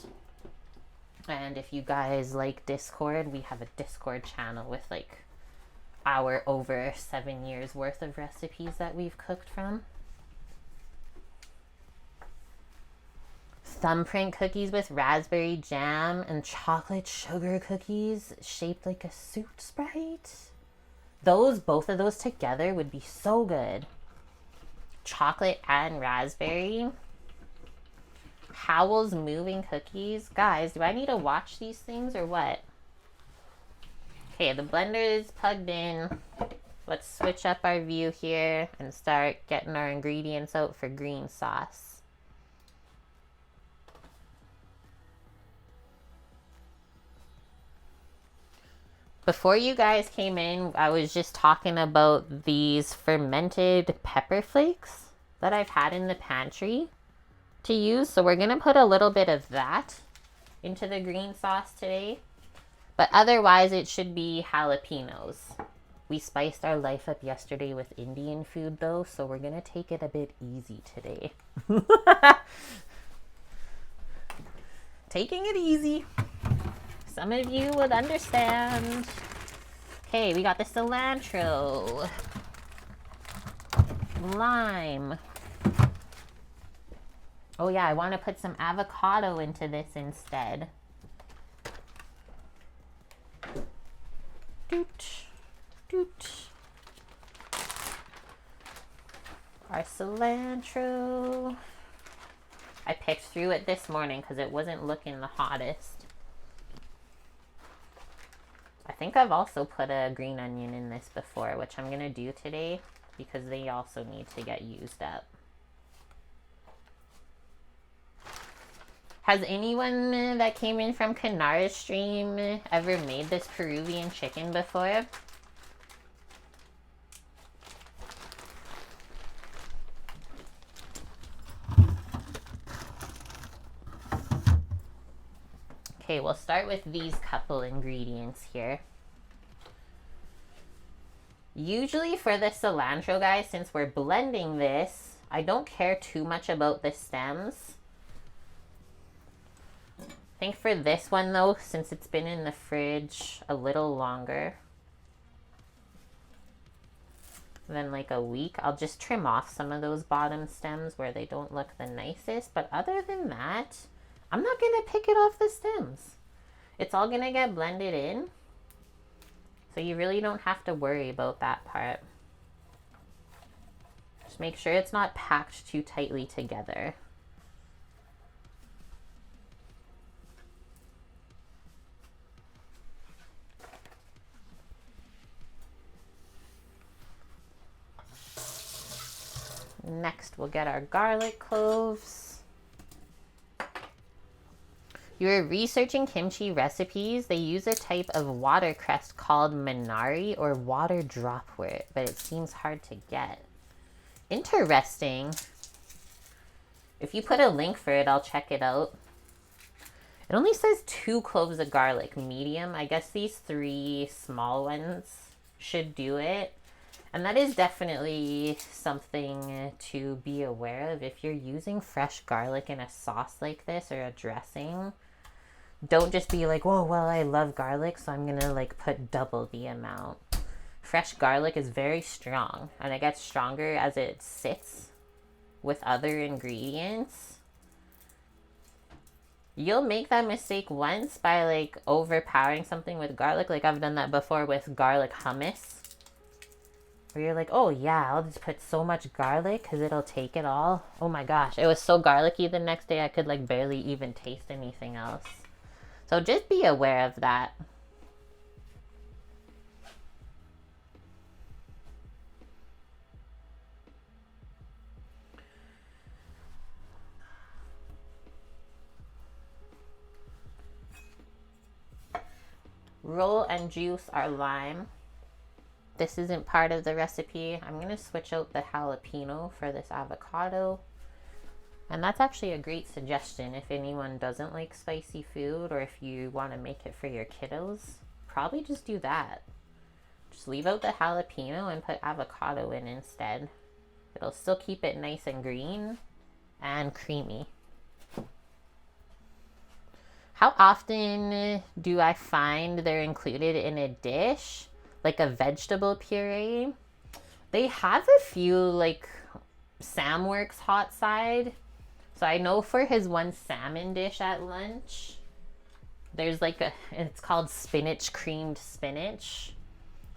And if you guys like Discord, we have a Discord channel with like our over 7 years worth of recipes that we've cooked from. Thumbprint cookies with raspberry jam and chocolate sugar cookies shaped like a suit sprite. Both of those together would be so good. Chocolate and raspberry. Howl's moving cookies. Guys, do I need to watch these things or what? Okay, the blender is plugged in. Let's switch up our view here and start getting our ingredients out for green sauce. Before you guys came in, I was just talking about these fermented pepper flakes that I've had in the pantry to use. So we're going to put a little bit of that into the green sauce today. But otherwise, it should be jalapenos. We spiced our life up yesterday with Indian food, though, so we're going to take it a bit easy today. Taking it easy. Some of you would understand. Okay, we got the cilantro. Lime. Oh yeah, I want to put some avocado into this instead. Doot, doot. Our cilantro. I picked through it this morning because it wasn't looking the hottest. I think I've also put a green onion in this before, which I'm going to do today because they also need to get used up. Has anyone that came in from Kanara's stream ever made this Peruvian chicken before? Okay, we'll start with these couple ingredients here. Usually for the cilantro, guys, since we're blending this, I don't care too much about the stems. think for this one though, since it's been in the fridge a little longer than like a week, I'll just trim off some of those bottom stems where they don't look the nicest. But other than that, I'm not gonna pick it off the stems. It's all gonna get blended in. So you really don't have to worry about that part. Just make sure it's not packed too tightly together. Next, we'll get our garlic cloves. You're researching kimchi recipes. They use a type of watercress called minari or water dropwort, but it seems hard to get. Interesting. If you put a link for it, I'll check it out. It only says 2 cloves of garlic, medium. I guess these 3 small ones should do it. And that is definitely something to be aware of. If you're using fresh garlic in a sauce like this or a dressing, don't just be like, oh, well, I love garlic, so I'm gonna like put double the amount. Fresh garlic is very strong, and it gets stronger as it sits with other ingredients. You'll make that mistake once by like overpowering something with garlic. Like I've done that before with garlic hummus. Where you're like, oh yeah, I'll just put so much garlic because it'll take it all. Oh my gosh, it was so garlicky the next day I could like barely even taste anything else. So just be aware of that. Roll and juice our lime. This isn't part of the recipe. I'm going to switch out the jalapeno for this avocado. And that's actually a great suggestion if anyone doesn't like spicy food, or if you want to make it for your kiddos. Probably just do that. Just leave out the jalapeno and put avocado in instead. It'll still keep it nice and green and creamy. How often do I find they're included in a dish? Like a vegetable puree? They have a few, like Sam works hot side. So I know for his one salmon dish at lunch, there's like it's called spinach creamed spinach.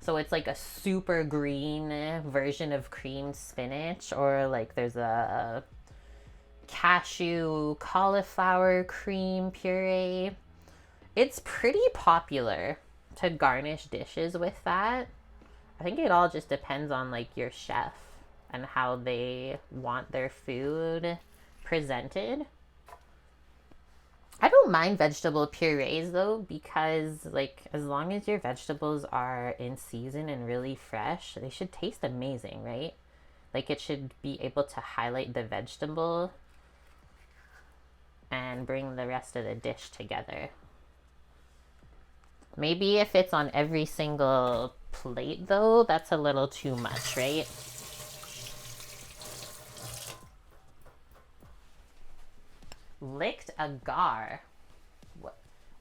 So it's like a super green version of creamed spinach, or like there's a cashew cauliflower cream puree. It's pretty popular to garnish dishes with that. I think it all just depends on like your chef and how they want their food presented. I don't mind vegetable purees though, because like as long as your vegetables are in season and really fresh, they should taste amazing, right? Like it should be able to highlight the vegetable and bring the rest of the dish together. Maybe if it's on every single plate though, that's a little too much, right? Licked agar.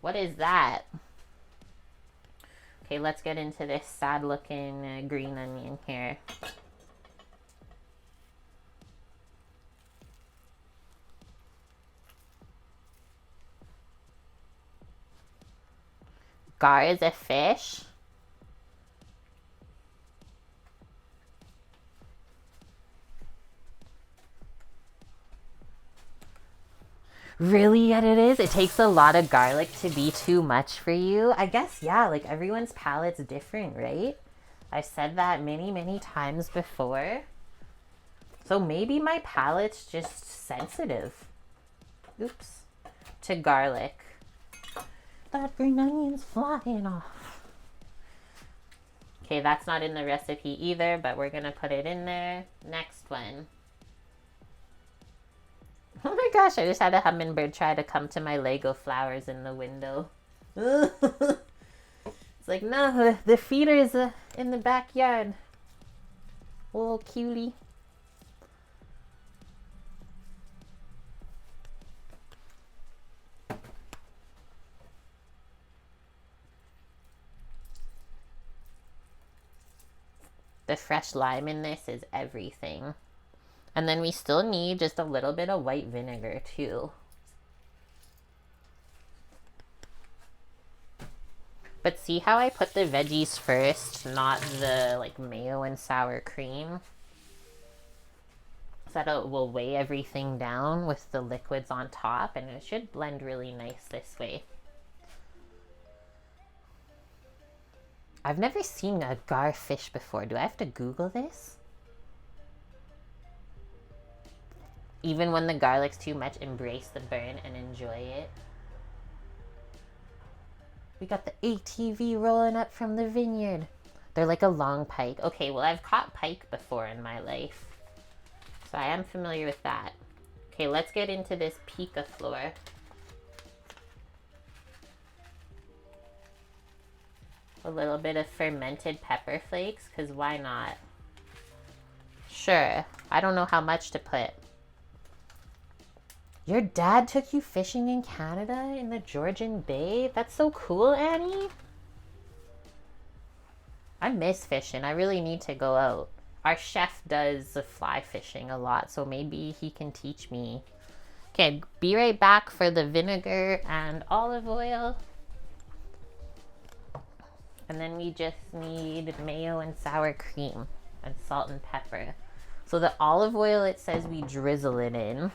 What is that? Okay, let's get into this sad looking green onion here. Gar is a fish. Really, yet it is? It takes a lot of garlic to be too much for you? I guess, yeah, like everyone's palate's different, right? I've said that many, many times before. So maybe my palate's just sensitive. Oops. To garlic. That green onion's flying off. Okay, that's not in the recipe either, but we're gonna put it in there. Next one. Oh my gosh, I just had a hummingbird try to come to my Lego flowers in the window. It's like, no, the feeder's in the backyard. Little cutie. The fresh lime in this is everything. And then we still need just a little bit of white vinegar too. But see how I put the veggies first, not the like mayo and sour cream? So that it will weigh everything down with the liquids on top, and it should blend really nice this way. I've never seen a gar fish before. Do I have to Google this? Even when the garlic's too much, embrace the burn and enjoy it. We got the ATV rolling up from the vineyard. They're like a long pike. Okay, well, I've caught pike before in my life, so I am familiar with that. Okay, let's get into this picaflor. A little bit of fermented pepper flakes, because why not? Sure. I don't know how much to put. Your dad took you fishing in Canada in the Georgian Bay? That's so cool, Annie. I miss fishing. I really need to go out. Our chef does the fly fishing a lot, so maybe he can teach me. Okay, be right back for the vinegar and olive oil. And then we just need mayo and sour cream and salt and pepper. So the olive oil, it says we drizzle it in.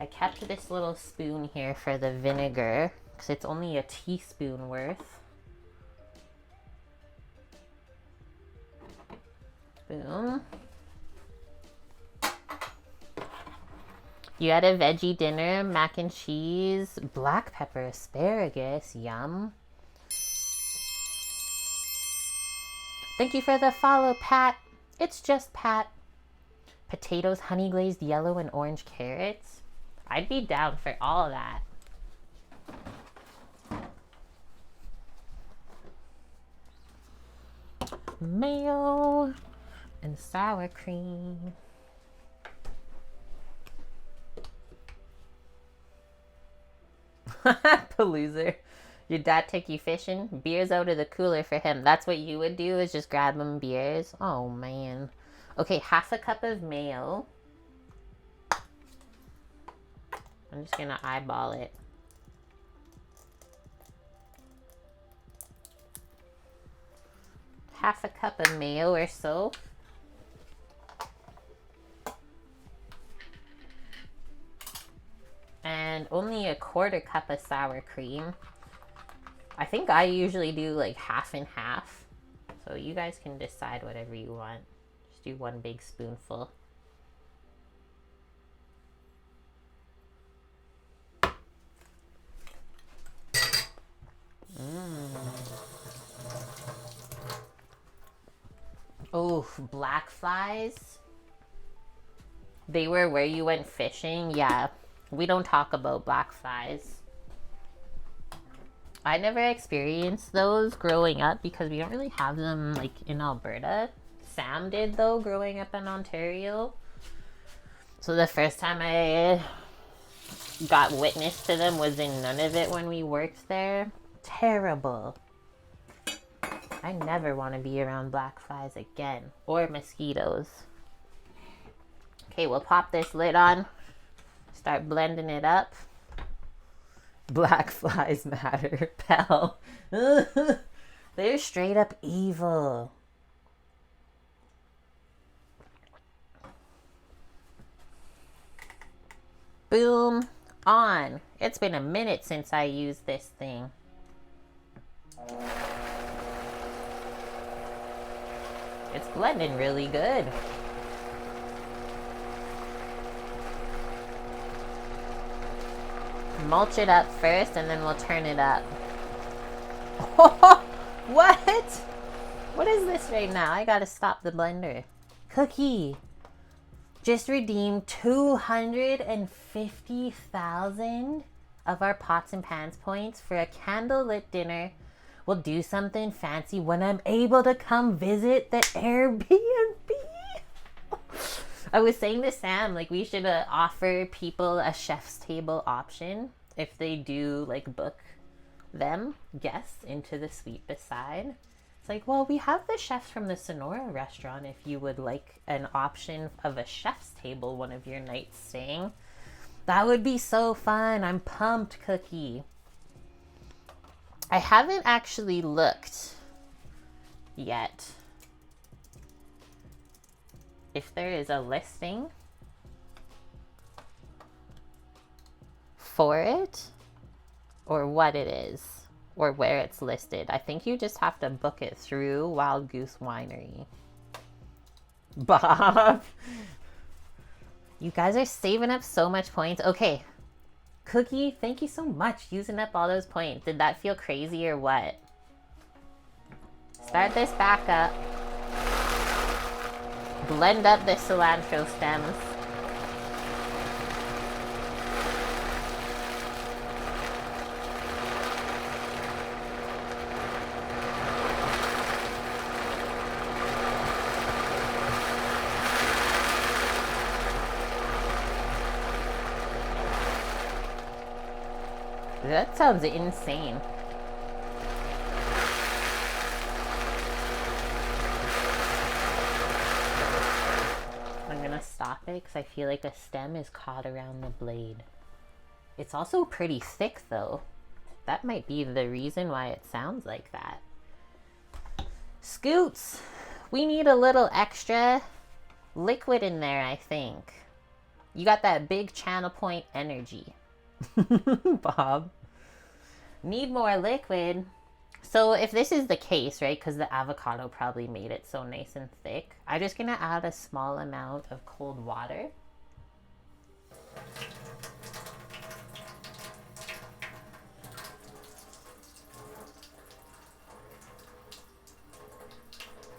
I kept this little spoon here for the vinegar because it's only a teaspoon worth. Boom. You had a veggie dinner, mac and cheese, black pepper asparagus, yum. Thank you for the follow, Pat. It's just Pat. Potatoes, honey glazed yellow and orange carrots. I'd be down for all of that. Mayo and sour cream. Paloozer. Your dad took you fishing? Beers out of the cooler for him. That's what you would do, is just grab him beers? Oh, man. Okay, half a cup of mayo. I'm just going to eyeball it. Half a cup of mayo or so. And only a quarter cup of sour cream. I think I usually do like half and half. So you guys can decide whatever you want. Just do one big spoonful. Oh, black flies. They were where you went fishing? Yeah, we don't talk about black flies. I never experienced those growing up because we don't really have them like in Alberta. Sam did though, growing up in Ontario. So the first time I got witness to them was in Nunavut when we worked there. Terrible. I never want to be around black flies again, or mosquitoes. Okay, we'll pop this lid on, start blending it up. Black flies matter, pal. They're straight up evil. Boom, on. It's been a minute since I used this thing. It's blending really good. Mulch it up first and then we'll turn it up. What? What is this right now? I gotta stop the blender. Cookie. Just redeemed 250,000 of our pots and pans points for a candlelit dinner. We'll do something fancy when I'm able to come visit the Airbnb. I was saying to Sam, like, we should offer people a chef's table option if they do, like, book them guests into the suite beside. It's like, well, we have the chefs from the Sonora restaurant if you would like an option of a chef's table one of your nights staying. That would be so fun. I'm pumped, Cookie. I haven't actually looked yet if there is a listing for it or what it is or where it's listed. I think you just have to book it through Wild Goose Winery. Bob, you guys are saving up so much points. Okay, Cookie, thank you so much using up all those points. Did that feel crazy or what? Start this back up. Blend up the cilantro stems. That sounds insane. I'm gonna stop it because I feel like a stem is caught around the blade. It's also pretty thick though. That might be the reason why it sounds like that. Scoots, we need a little extra liquid in there, I think. You got that big channel point energy. Bob. Need more liquid. So if this is the case, right, because the avocado probably made it so nice and thick, I'm just gonna add a small amount of cold water.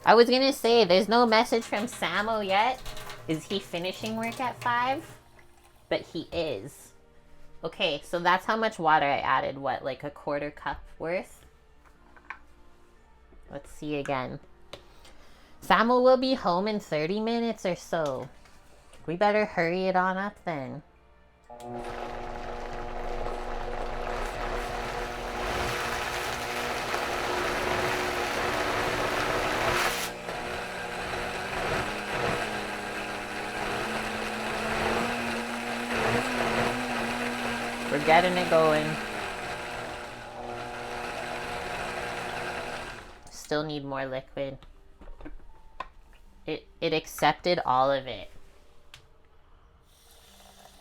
I was gonna say, there's no message from Samo yet. Is he finishing work at 5? But he is. Okay, so that's how much water I added. What, like a 1/4 cup worth? Let's see again. Samuel will be home in 30 minutes or so. We better hurry it on up then. We're getting it going. Still need more liquid. It accepted all of it.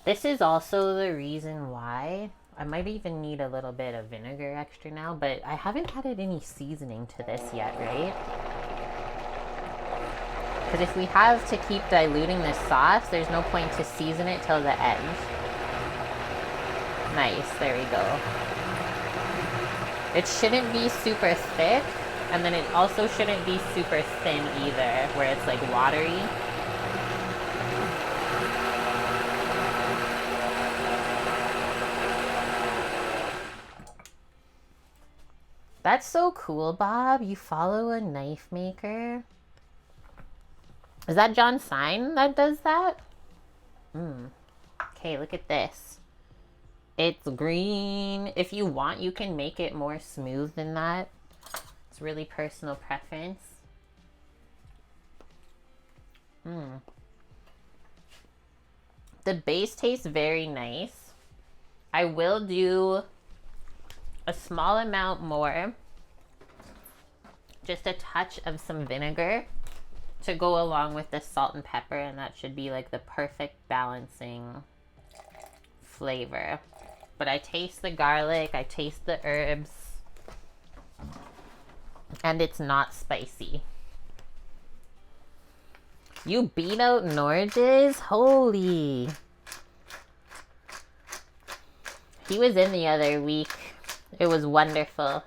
This is also the reason why I might even need a little bit of vinegar extra now, but I haven't added any seasoning to this yet, right? Because if we have to keep diluting this sauce, there's no point to season it till the end. Nice, there we go. It shouldn't be super thick, and then it also shouldn't be super thin either, where it's like watery. That's so cool, Bob. You follow a knife maker. Is that John Sign that does that? Okay, look at this. It's green. If you want, you can make it more smooth than that. It's really personal preference. The base tastes very nice. I will do a small amount more. Just a touch of some vinegar to go along with the salt and pepper, and that should be like the perfect balancing flavor. But I taste the garlic, I taste the herbs, and it's not spicy. You beat out Norges? Holy. He was in the other week. It was wonderful.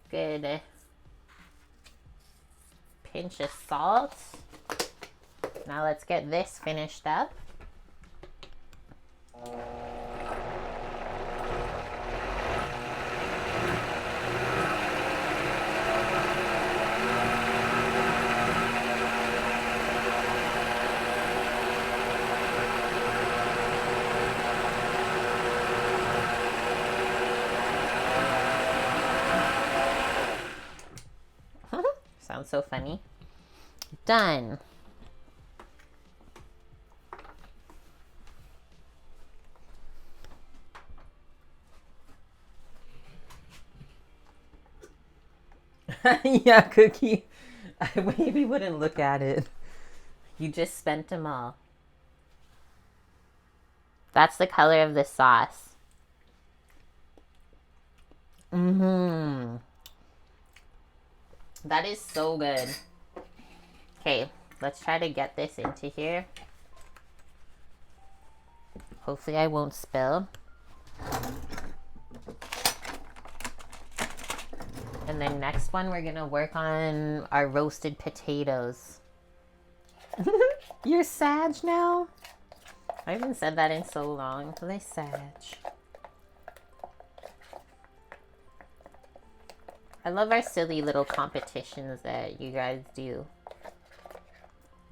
Good. Pinch of salt. Now let's get this finished up. sounds so funny. Done. Yeah, Cookie. I maybe wouldn't look at it. You just spent them all. That's the color of the sauce. That is so good. Okay, let's try to get this into here. Hopefully I won't spill. And then next one, we're gonna work on our roasted potatoes. You're Sag now? I haven't said that in so long. They Sag. I love our silly little competitions that you guys do.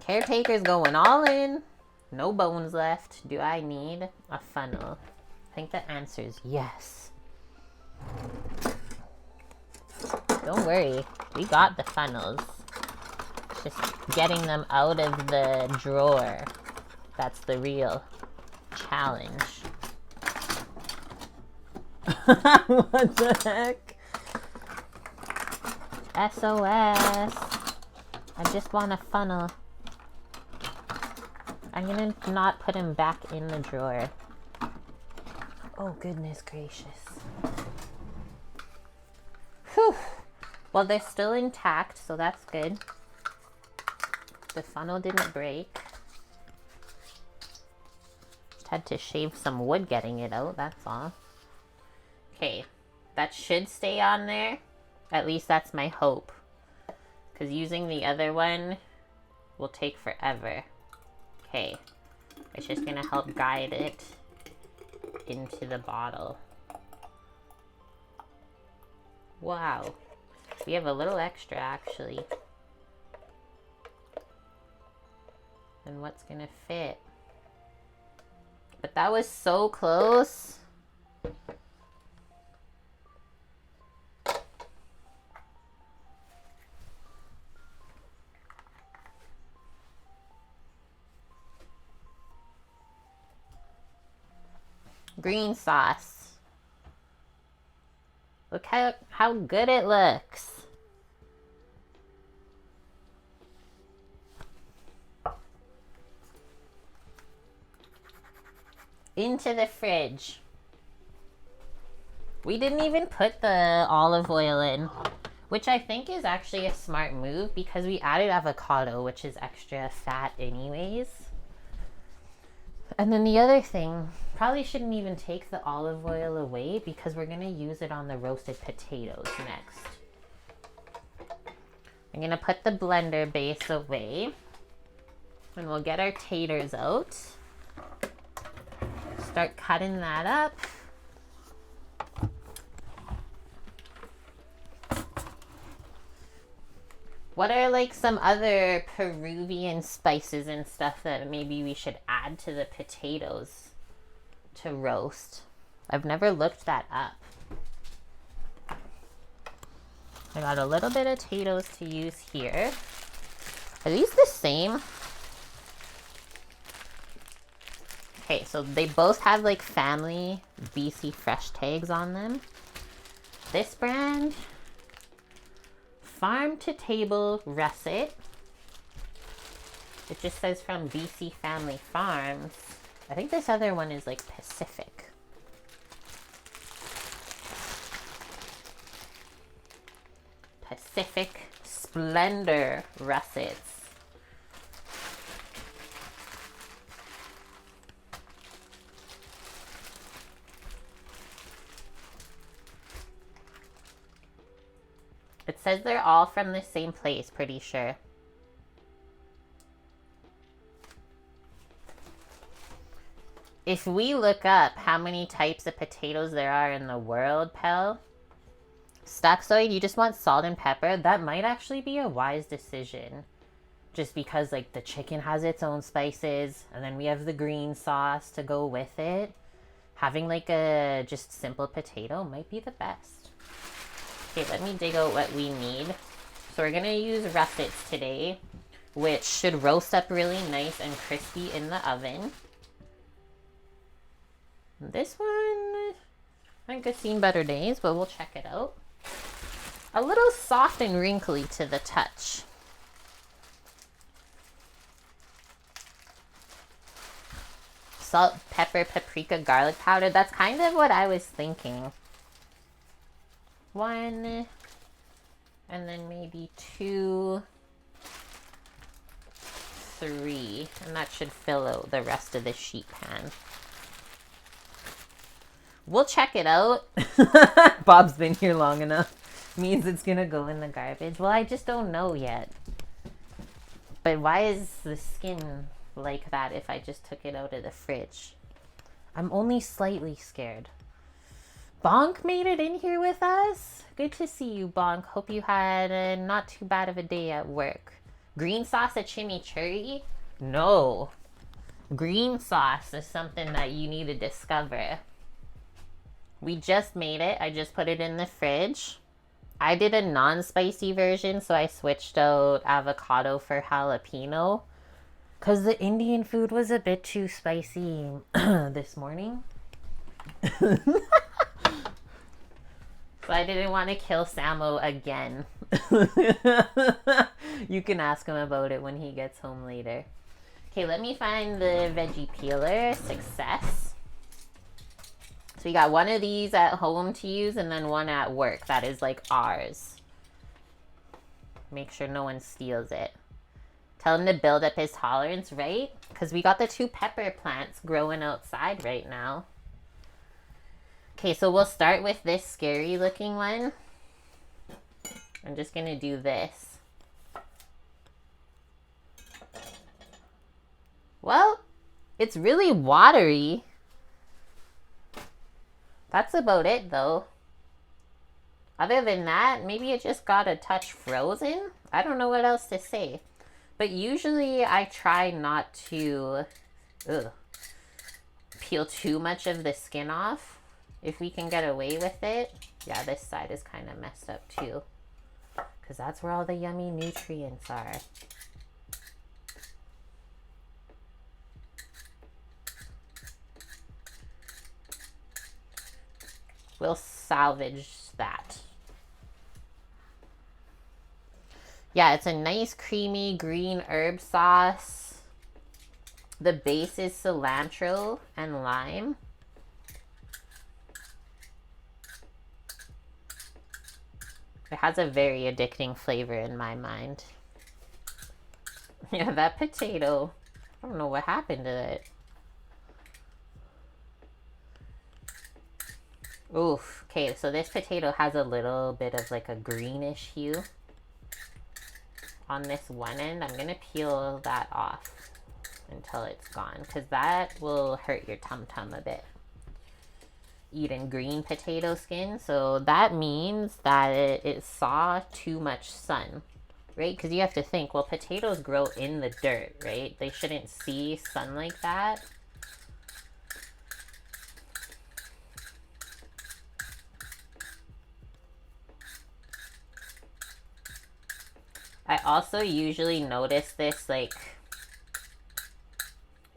Caretaker's going all in. No bones left. Do I need a funnel? I think the answer is yes. Don't worry. We got the funnels. It's just getting them out of the drawer. That's the real challenge. What the heck? SOS. I just want a funnel. I'm gonna not put him back in the drawer. Oh, goodness gracious. Whew. Well, they're still intact, so that's good. The funnel didn't break. Just had to shave some wood getting it out, that's all. Okay, that should stay on there. At least that's my hope. Because using the other one will take forever. Okay, it's just gonna help guide it into the bottle. Wow, we have a little extra actually. And what's gonna fit? But that was so close. Green sauce. Look how good it looks. Into the fridge. We didn't even put the olive oil in, which I think is actually a smart move because we added avocado, which is extra fat anyways. And then the other thing, probably shouldn't even take the olive oil away because we're gonna use it on the roasted potatoes next. I'm gonna put the blender base away and we'll get our taters out. Start cutting that up. What are like some other Peruvian spices and stuff that maybe we should add to the potatoes to roast? I've never looked that up. I got a little bit of potatoes to use here. Are these the same? Okay, so they both have like family BC Fresh tags on them. This brand, Farm to Table Russet. It just says from BC Family Farms. I think this other one is like Pacific. Pacific Splendor Russets. It says they're all from the same place, pretty sure. If we look up how many types of potatoes there are in the world, Pell, Staxoid, you just want salt and pepper, that might actually be a wise decision. Just because like the chicken has its own spices, and then we have the green sauce to go with it. Having like a just simple potato might be the best. Okay, let me dig out what we need So we're going to use russets today, which should roast up really nice and crispy in the oven. This one, I think I've seen better days, but we'll check it out. A little soft and wrinkly to the touch. Salt, pepper, paprika, garlic powder. That's kind of what I was thinking. 1, and then maybe 2, 3, and that should fill out the rest of the sheet pan. We'll check it out. Bob's been here long enough. Means it's gonna go in the garbage. Well, I just don't know yet. But why is the skin like that if I just took it out of the fridge? I'm only slightly scared. Bonk made it in here with us. Good to see you, Bonk. Hope you had not too bad of a day at work. Green sauce at chimichurri? No. Green sauce is something that you need to discover. We just made it. I just put it in the fridge. I did a non-spicy version, so I switched out avocado for jalapeno because the Indian food was a bit too spicy this morning. So I didn't want to kill Samo again. You can ask him about it when he gets home later. Okay, let me find the veggie peeler. Success. So you got one of these at home to use and then one at work. That is like ours. Make sure no one steals it. Tell him to build up his tolerance, right? Because we got the 2 pepper plants growing outside right now. Okay, so we'll start with this scary looking one. I'm just going to do this. Well, it's really watery. That's about it though. Other than that, maybe it just got a touch frozen. I don't know what else to say. But usually I try not to peel too much of the skin off. If we can get away with it. Yeah, this side is kind of messed up too. Because that's where all the yummy nutrients are. We'll salvage that. Yeah, it's a nice creamy green herb sauce. The base is cilantro and lime. It has a very addicting flavor in my mind. Yeah, that potato, I don't know what happened to it. Oof. Okay, so this potato has a little bit of like a greenish hue on this one end. I'm gonna peel that off until it's gone because that will hurt your tum-tum a bit. Eating green potato skin, so that means that it saw too much sun, right? Because you have to think, well, potatoes grow in the dirt, right? They shouldn't see sun like that. I also usually notice this like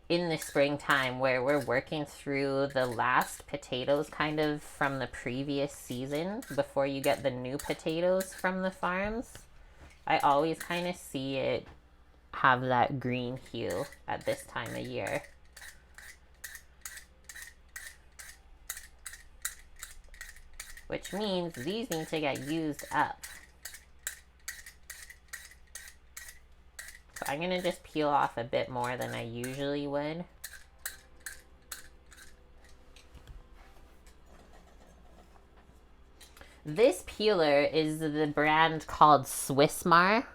in the springtime where we're working through the last potatoes kind of from the previous season before you get the new potatoes from the farms. I always kind of see it have that green hue at this time of year. Which means these need to get used up. So I'm going to just peel off a bit more than I usually would. This peeler is the brand called Swissmar.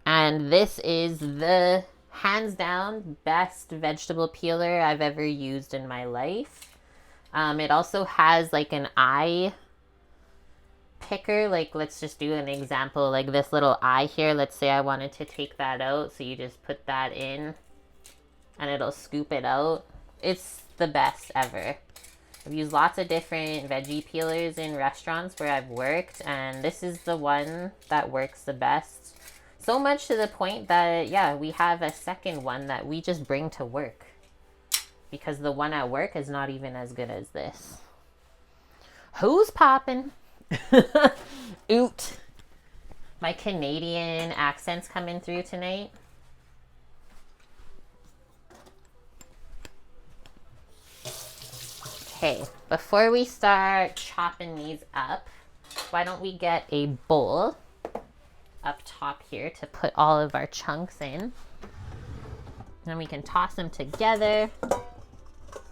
And this is the hands down best vegetable peeler I've ever used in my life. It also has like an eye picker. Like, let's just do an example, like this little eye here. Let's say I wanted to take that out, so you just put that in and it'll scoop it out. It's the best ever. I've used lots of different veggie peelers in restaurants where I've worked, and this is the one that works the best. So much to the point that, yeah, we have a second one that we just bring to work because the one at work is not even as good as this. Who's popping? Oot. My Canadian accent's coming through tonight. Okay, before we start chopping these up, why don't we get a bowl up top here to put all of our chunks in. Then we can toss them together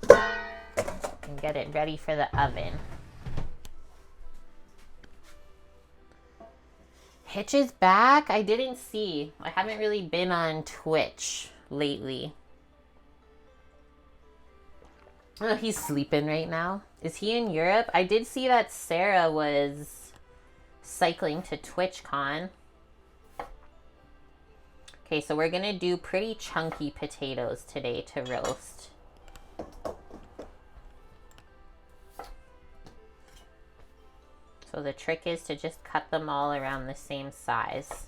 and get it ready for the oven. Hitch is back? I didn't see. I haven't really been on Twitch lately. Oh, he's sleeping right now. Is he in Europe? I did see that Sarah was cycling to TwitchCon. Okay, so we're gonna do pretty chunky potatoes today to roast. So the trick is to just cut them all around the same size.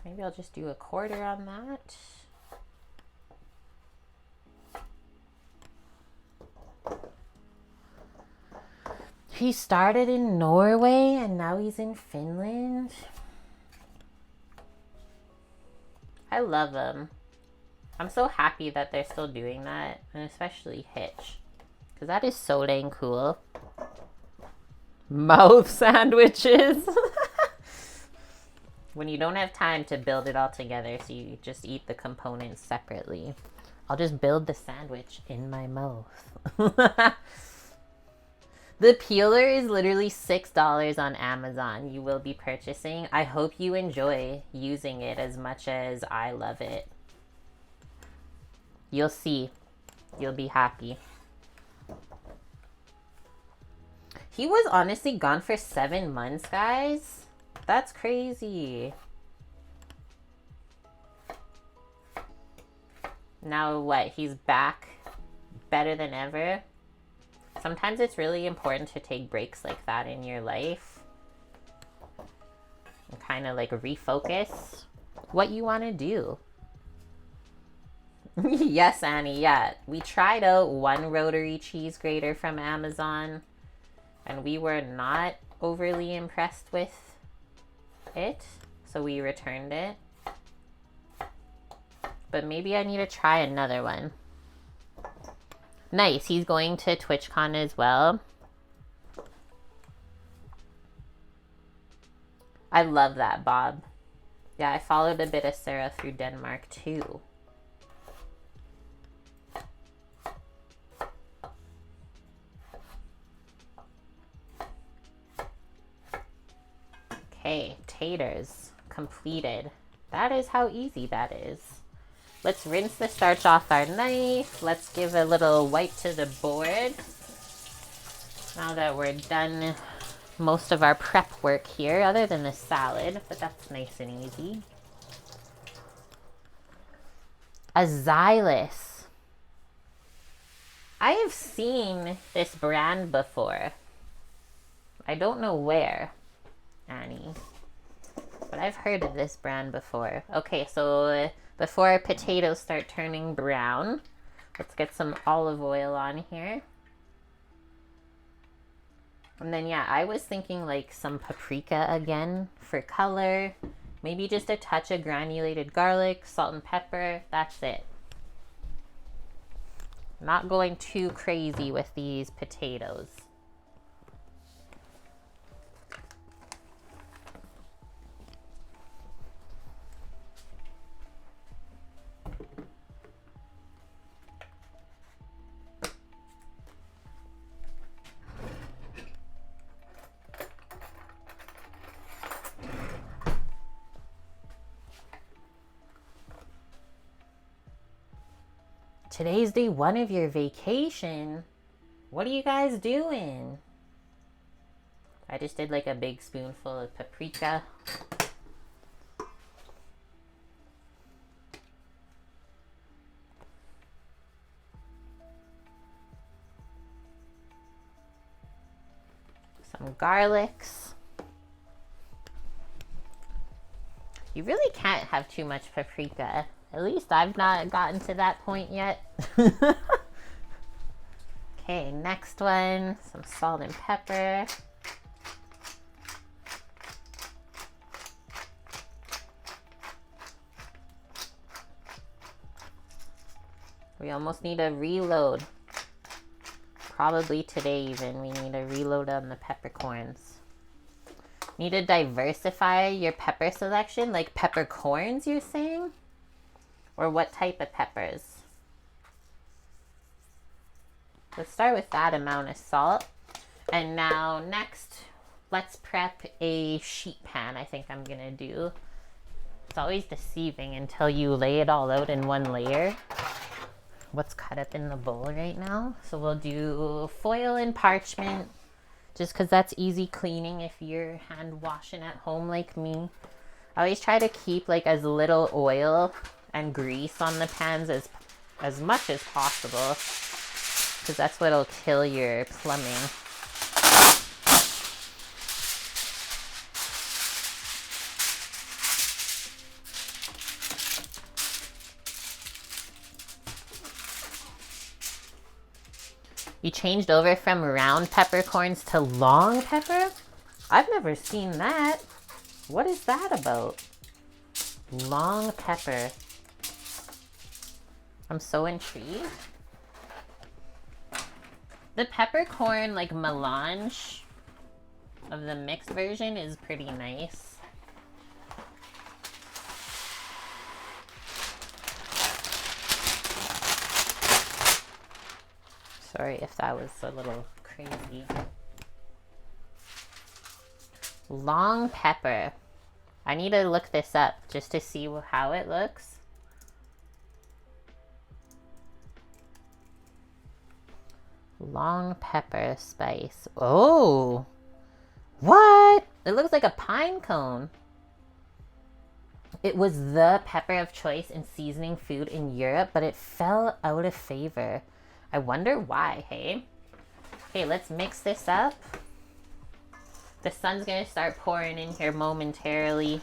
Maybe I'll just do 1/4 on that. He started in Norway and now he's in Finland. I love them. I'm so happy that they're still doing that, and especially Hitch, because that is so dang cool. Mouth sandwiches. When you don't have time to build it all together, so you just eat the components separately. I'll just build the sandwich in my mouth. The peeler is literally $6 on Amazon. You will be purchasing. I hope you enjoy using it as much as I love it. You'll see. You'll be happy. He was honestly gone for 7 months, guys. That's crazy. Now what? He's back better than ever. Sometimes it's really important to take breaks like that in your life and kind of like refocus what you want to do. Yes, Annie, yeah. We tried out one rotary cheese grater from Amazon and we were not overly impressed with it, so we returned it. But maybe I need to try another one. Nice, he's going to TwitchCon as well. I love that, Bob. Yeah, I followed a bit of Sarah through Denmark too. Okay, taters completed. That is how easy that is. Let's rinse the starch off our knife. Let's give a little wipe to the board. Now that we're done most of our prep work here, other than the salad, but that's nice and easy. A Xylus. I have seen this brand before. I don't know where, Annie, but I've heard of this brand before. Okay, so before our potatoes start turning brown, let's get some olive oil on here. And then, yeah, I was thinking like some paprika again for color. Maybe just a touch of granulated garlic, salt and pepper. That's it. Not going too crazy with these potatoes. Today's day one of your vacation. What are you guys doing? I just did like a big spoonful of paprika. Some garlics. You really can't have too much paprika. At least I've not gotten to that point yet. Okay, next one, some salt and pepper. We almost need a reload. Probably today even, we need a reload on the peppercorns. Need to diversify your pepper selection, like peppercorns you're saying? Or what type of peppers? Let's start with that amount of salt. And now next, let's prep a sheet pan. I think I'm gonna do. It's always deceiving until you lay it all out in one layer. What's cut up in the bowl right now. So we'll do foil and parchment, just because that's easy cleaning if you're hand washing at home like me. I always try to keep like as little oil and grease on the pans as much as possible, because that's what'll kill your plumbing. You changed over from round peppercorns to long pepper? I've never seen that. What is that about? Long pepper. I'm so intrigued. The peppercorn, like, melange of the mixed version is pretty nice. Sorry if that was a little crazy. Long pepper. I need to look this up just to see how it looks. Long pepper spice. Oh! What? It looks like a pine cone. It was the pepper of choice in seasoning food in Europe, but it fell out of favor. I wonder why, hey? Okay, let's mix this up. The sun's gonna start pouring in here momentarily.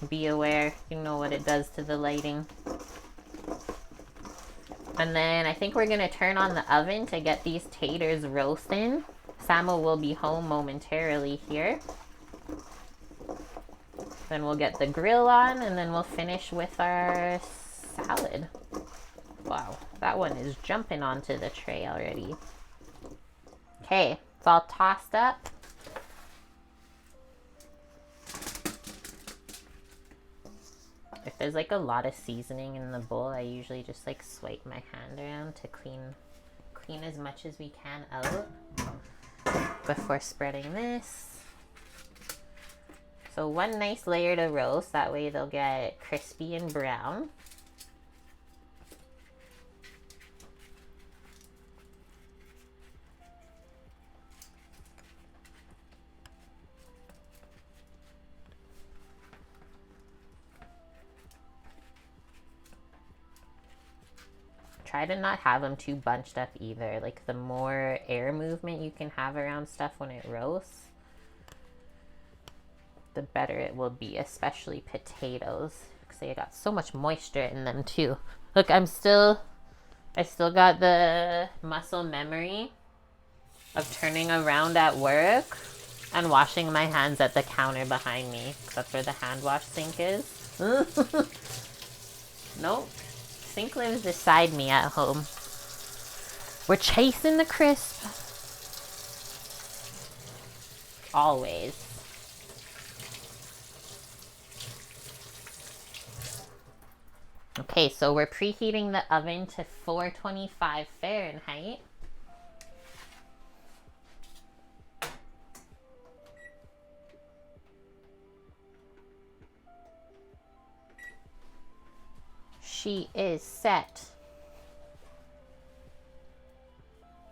Be aware, you know what it does to the lighting. And then I think we're gonna turn on the oven to get these taters roasting. Samo will be home momentarily here. Then we'll get the grill on and then we'll finish with our salad. Wow, that one is jumping onto the tray already. Okay, it's all tossed up. If there's like a lot of seasoning in the bowl, I usually just like swipe my hand around to clean as much as we can out before spreading this. So one nice layer to roast, that way they'll get crispy and brown. Try to not have them too bunched up either. Like the more air movement you can have around stuff when it roasts, the better it will be, especially potatoes. Because they got so much moisture in them too. Look, I still got the muscle memory of turning around at work and washing my hands at the counter behind me. That's where the hand wash sink is. Nope. Sink lives beside me at home. We're chasing the crisp. Always. Okay, so we're preheating the oven to 425 Fahrenheit. She is set.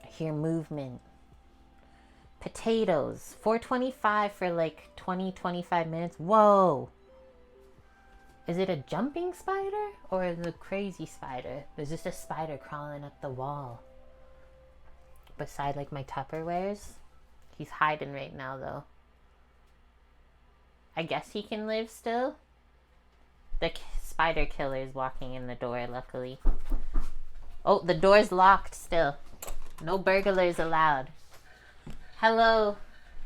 I hear movement. Potatoes. 425 for like 20-25 minutes. Whoa. Is it a jumping spider or is it a crazy spider? There's just a spider crawling up the wall beside like my Tupperwares. He's hiding right now, though. I guess he can live still. The spider killer is walking in the door, luckily. Oh, the door's locked still. No burglars allowed. Hello.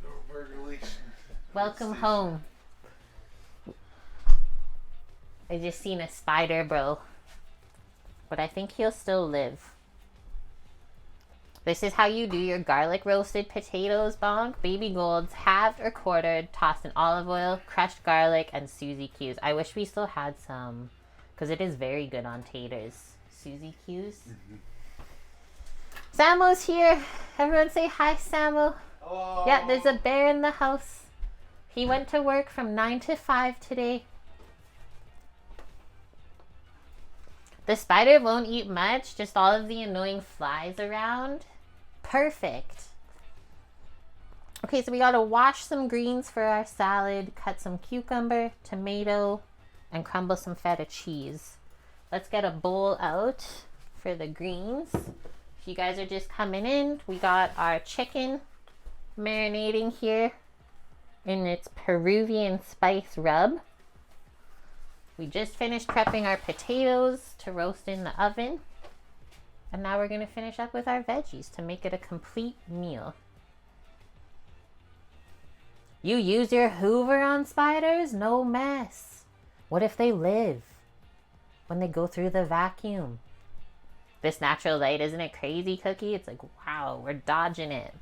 No burglars. Welcome home. I just seen a spider, bro. But I think he'll still live. This is how you do your garlic roasted potatoes, bonk. Baby golds, halved or quartered, tossed in olive oil, crushed garlic, and Suzy Q's. I wish we still had some, because it is very good on taters. Suzy Q's. Samo's here. Everyone say hi, Samo. Hello. Yeah, there's a bear in the house. He went to work from 9 to 5 today. The spider won't eat much, just all of the annoying flies around. Perfect. Okay, so we gotta wash some greens for our salad, cut some cucumber, tomato, and crumble some feta cheese. Let's get a bowl out for the greens. If you guys are just coming in, we got our chicken marinating here in its Peruvian spice rub. We just finished prepping our potatoes to roast in the oven. And now we're gonna finish up with our veggies to make it a complete meal. You use your Hoover on spiders? No mess. What if they live when they go through the vacuum? This natural light, isn't it crazy, Cookie? It's like, wow, we're dodging it.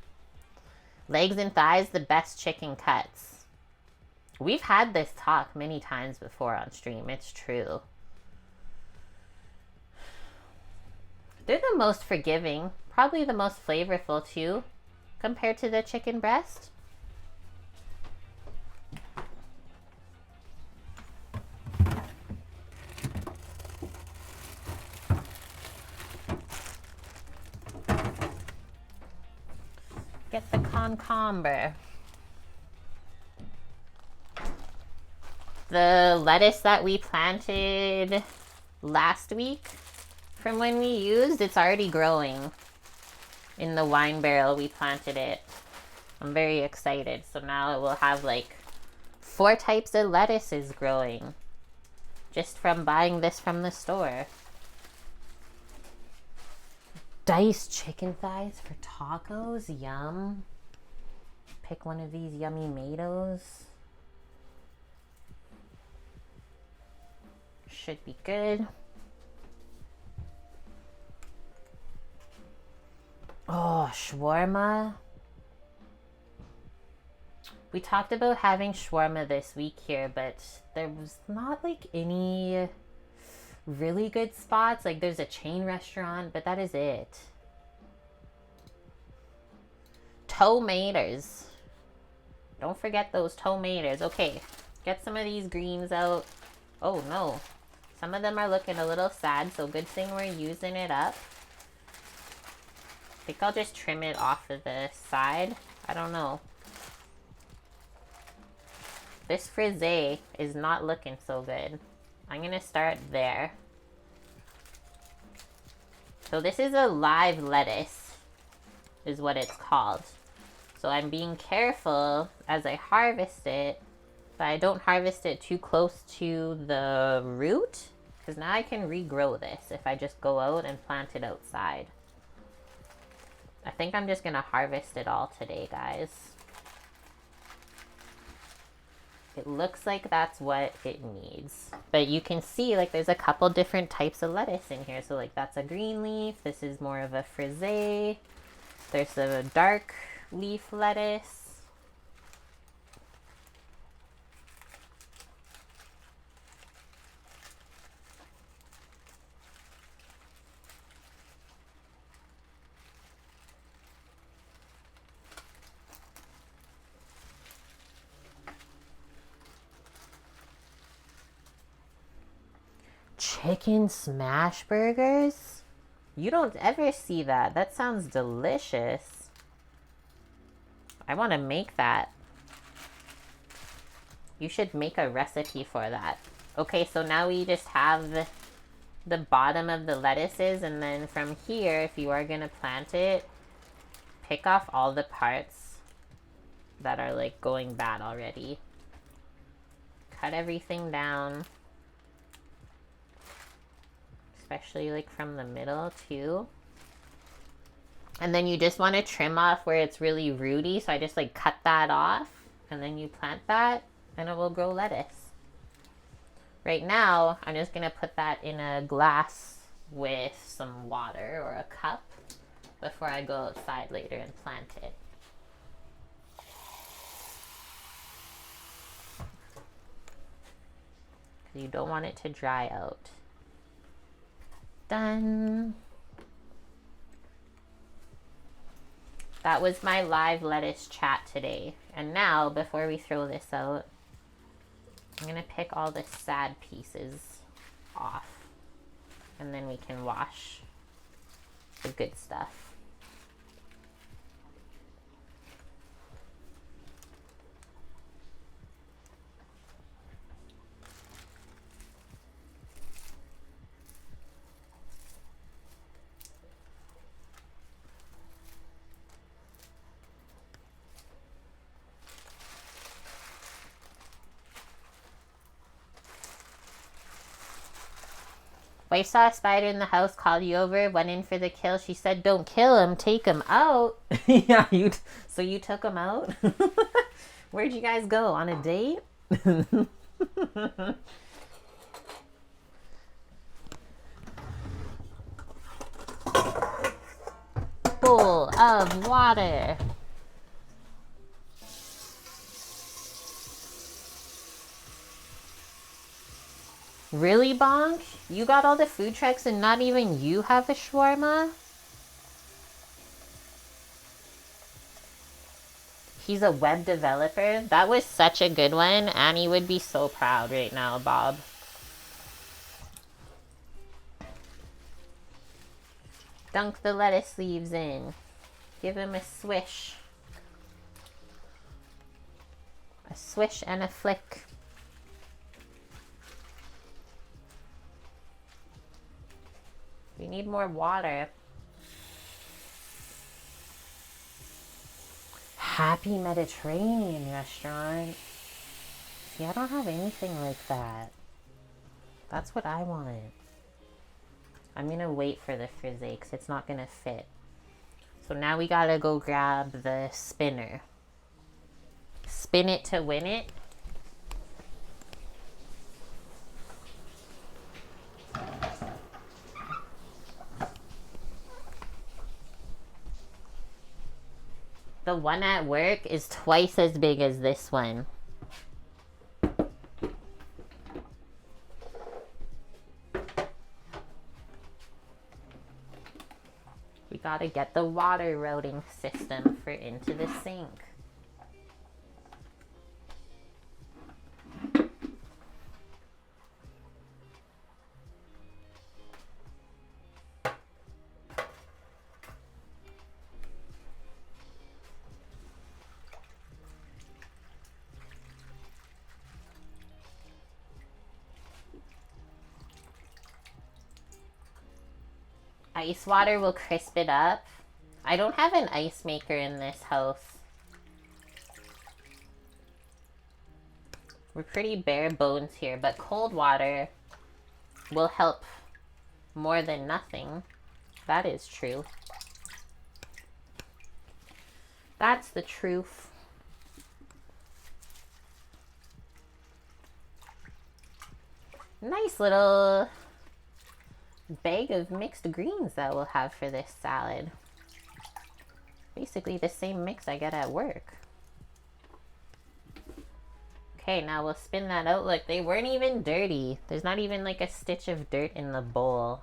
Legs and thighs, the best chicken cuts. We've had this talk many times before on stream. It's true. They're the most forgiving, probably the most flavorful too, compared to the chicken breast. Get the concombre. The lettuce that we planted last week, from when we used, it's already growing in the wine barrel we planted it. I'm very excited. So now it will have like 4 types of lettuces growing just from buying this from the store. Diced chicken thighs for tacos, yum. Pick one of these yummy tomatoes. Should be good. Oh, shawarma. We talked about having shawarma this week here, but there was not like any really good spots. Like there's a chain restaurant, but that is it. Tomatoes. Don't forget those tomatoes. Okay, get some of these greens out. Oh no. Some of them are looking a little sad, so good thing we're using it up. I think I'll just trim it off of the side. I don't know. This frisee is not looking so good. I'm gonna start there. So this is a live lettuce, is what it's called. So I'm being careful as I harvest it, but I don't harvest it too close to the root, because now I can regrow this if I just go out and plant it outside. I think I'm just gonna harvest it all today, guys. It looks like that's what it needs. But you can see like there's a couple different types of lettuce in here. So like that's a green leaf. This is more of a frisee. There's a dark leaf lettuce. Chicken smash burgers? You don't ever see that. That sounds delicious. I want to make that. You should make a recipe for that. Okay, so now we just have the bottom of the lettuces, and then from here, if you are going to plant it, pick off all the parts that are like going bad already. Cut everything down, especially like from the middle too. And then you just want to trim off where it's really rooty, so I just like cut that off, and then you plant that and it will grow lettuce. Right now I'm just gonna put that in a glass with some water or a cup before I go outside later and plant it. You don't want it to dry out. Done. That was my live lettuce chat today. And now, before we throw this out, I'm gonna pick all the sad pieces off. And then we can wash the good stuff. Wife saw a spider in the house, called you over, went in for the kill. She said, don't kill him, take him out. Yeah, so you took him out? Where'd you guys go? On a date? Full of water. Really, Bonk? You got all the food trucks and not even you have a shawarma? He's a web developer? That was such a good one. Annie would be so proud right now, Bob. Dunk the lettuce leaves in. Give him a swish. A swish and a flick. We need more water. Happy Mediterranean restaurant. See, I don't have anything like that. That's what I want. I'm gonna wait for the frisée because it's not gonna fit. So now we gotta go grab the spinner. Spin it to win it. The one at work is twice as big as this one. We gotta get the water routing system for into the sink. Ice water will crisp it up. I don't have an ice maker in this house. We're pretty bare bones here, but cold water will help more than nothing. That is true. That's the truth. Nice little bag of mixed greens that we'll have for this salad. Basically the same mix I get at work. Okay, now we'll spin that out. Look, they weren't even dirty. There's not even like a stitch of dirt in the bowl.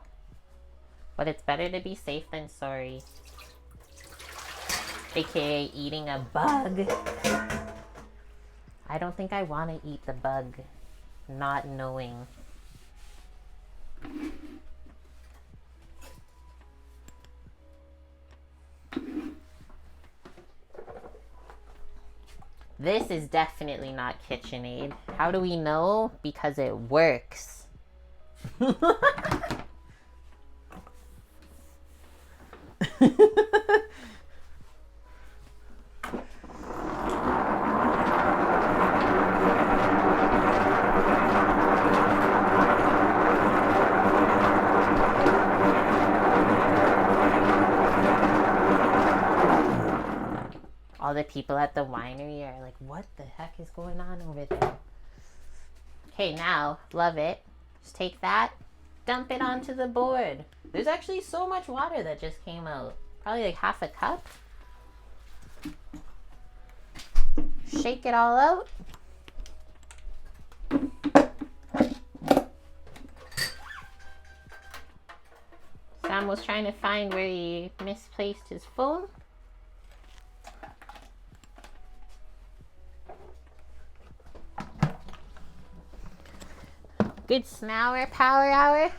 But it's better to be safe than sorry. AKA eating a bug. I don't think I want to eat the bug, not knowing. This is definitely not KitchenAid. How do we know? Because it works. All the people at the winery are like, what the heck is going on over there? Okay, now, love it. Just take that, dump it onto the board. There's actually so much water that just came out. Probably like half a cup. Shake it all out. Sam was trying to find where he misplaced his phone. Good smour power hour.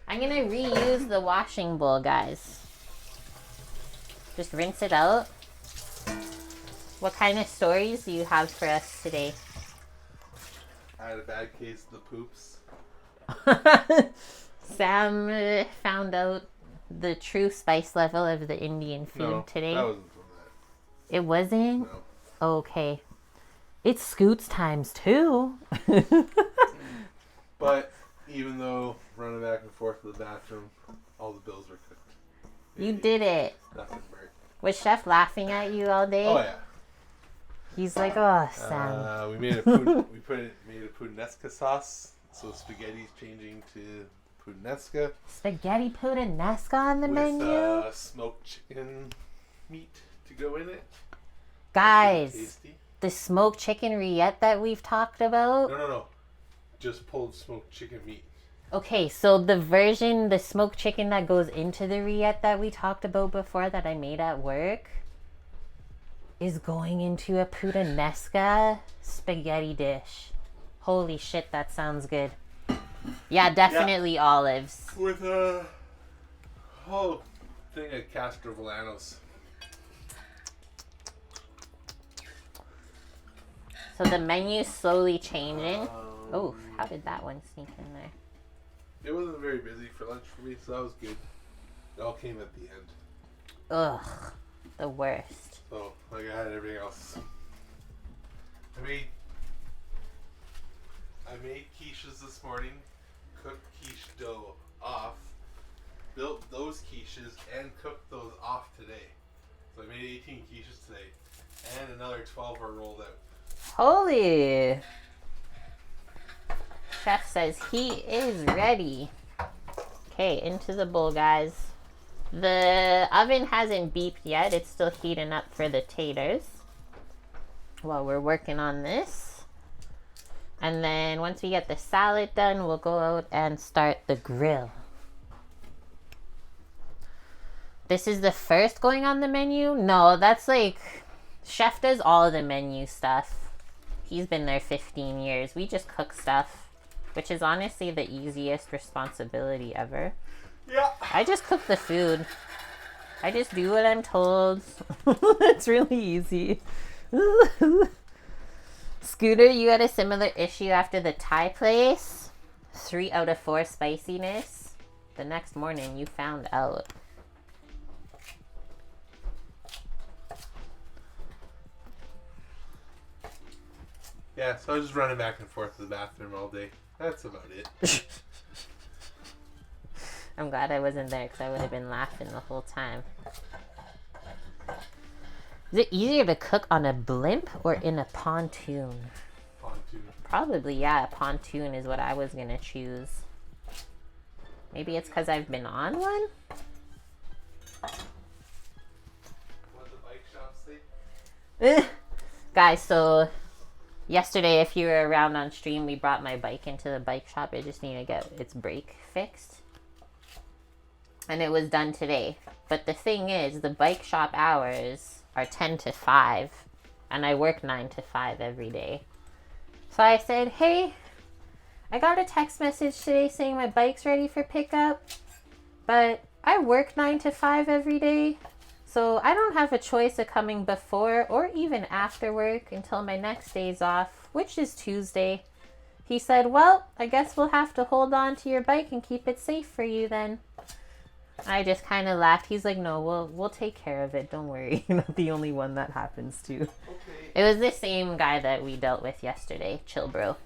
I'm gonna reuse the washing bowl, guys. Just rinse it out. What kind of stories do you have for us today? I had a bad case of the poops. Sam found out the true spice level of the Indian food today. That wasn't from that. It wasn't? No. Okay. It's Scoots times 2. But even though running back and forth to the bathroom, all the bills were cooked. You did it. Nothing burnt. Was Chef laughing at you all day? Oh yeah. He's like, oh, Sam. We made a puttanesca sauce, so spaghetti's changing to puttanesca. Spaghetti puttanesca on the menu? With smoked chicken meat to go in it. Guys, the smoked chicken rillette that we've talked about? No. Just pulled smoked chicken meat. Okay, so the smoked chicken that goes into the rillette that we talked about before that I made at work is going into a puttanesca spaghetti dish. Holy shit, that sounds good. Yeah, definitely olives. With a whole thing of Castrovolanos. So the menu's slowly changing. Oh, how did that one sneak in there? It wasn't very busy for lunch for me, so that was good. It all came at the end. Ugh, the worst. So, like I had everything else. I made quiches this morning, cooked quiche dough off, built those quiches, and cooked those off today. So I made 18 quiches today, and another 12 are rolled out. Holy! Chef says he is ready. Okay, into the bowl, guys. The oven hasn't beeped yet. It's still heating up for the taters while we're working on this. And then once we get the salad done, we'll go out and start the grill. This is the first going on the menu? No, that's like... Chef does all the menu stuff. He's been there 15 years. We just cook stuff, which is honestly the easiest responsibility ever. Yeah. I just cook the food. I just do what I'm told. It's really easy. Scooter, you had a similar issue after the Thai place. 3 out of 4 spiciness. The next morning you found out. Yeah, so I was just running back and forth to the bathroom all day. That's about it. I'm glad I wasn't there because I would have been laughing the whole time. Is it easier to cook on a blimp or in a pontoon? Pontoon. Probably, yeah, a pontoon is what I was going to choose. Maybe it's because I've been on one? What the bike shop say? Guys, so yesterday, if you were around on stream, we brought my bike into the bike shop. I just need to get its brake fixed. And it was done today. But the thing is, the bike shop hours are 10 to 5. And I work 9 to 5 every day. So I said, hey, I got a text message today saying my bike's ready for pickup. But I work 9 to 5 every day. So I don't have a choice of coming before or even after work until my next day's off, which is Tuesday. He said, well, I guess we'll have to hold on to your bike and keep it safe for you then. I just kind of laughed. He's like, no, we'll take care of it. Don't worry. You're not the only one that happens to. Okay. It was the same guy that we dealt with yesterday. Chill, bro.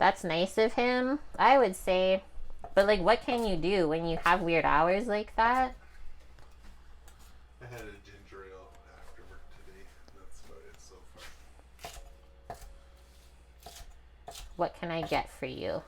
That's nice of him, I would say. But like, what can you do when you have weird hours like that? I had a ginger ale after work today. That's about it so far. What can I get for you?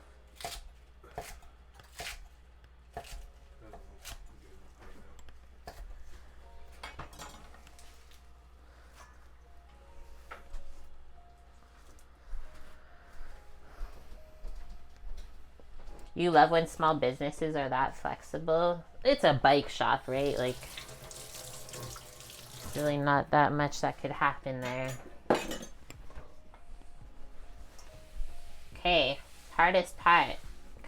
You love when small businesses are that flexible. It's a bike shop, right? Like, really not that much that could happen there. Okay, hardest part.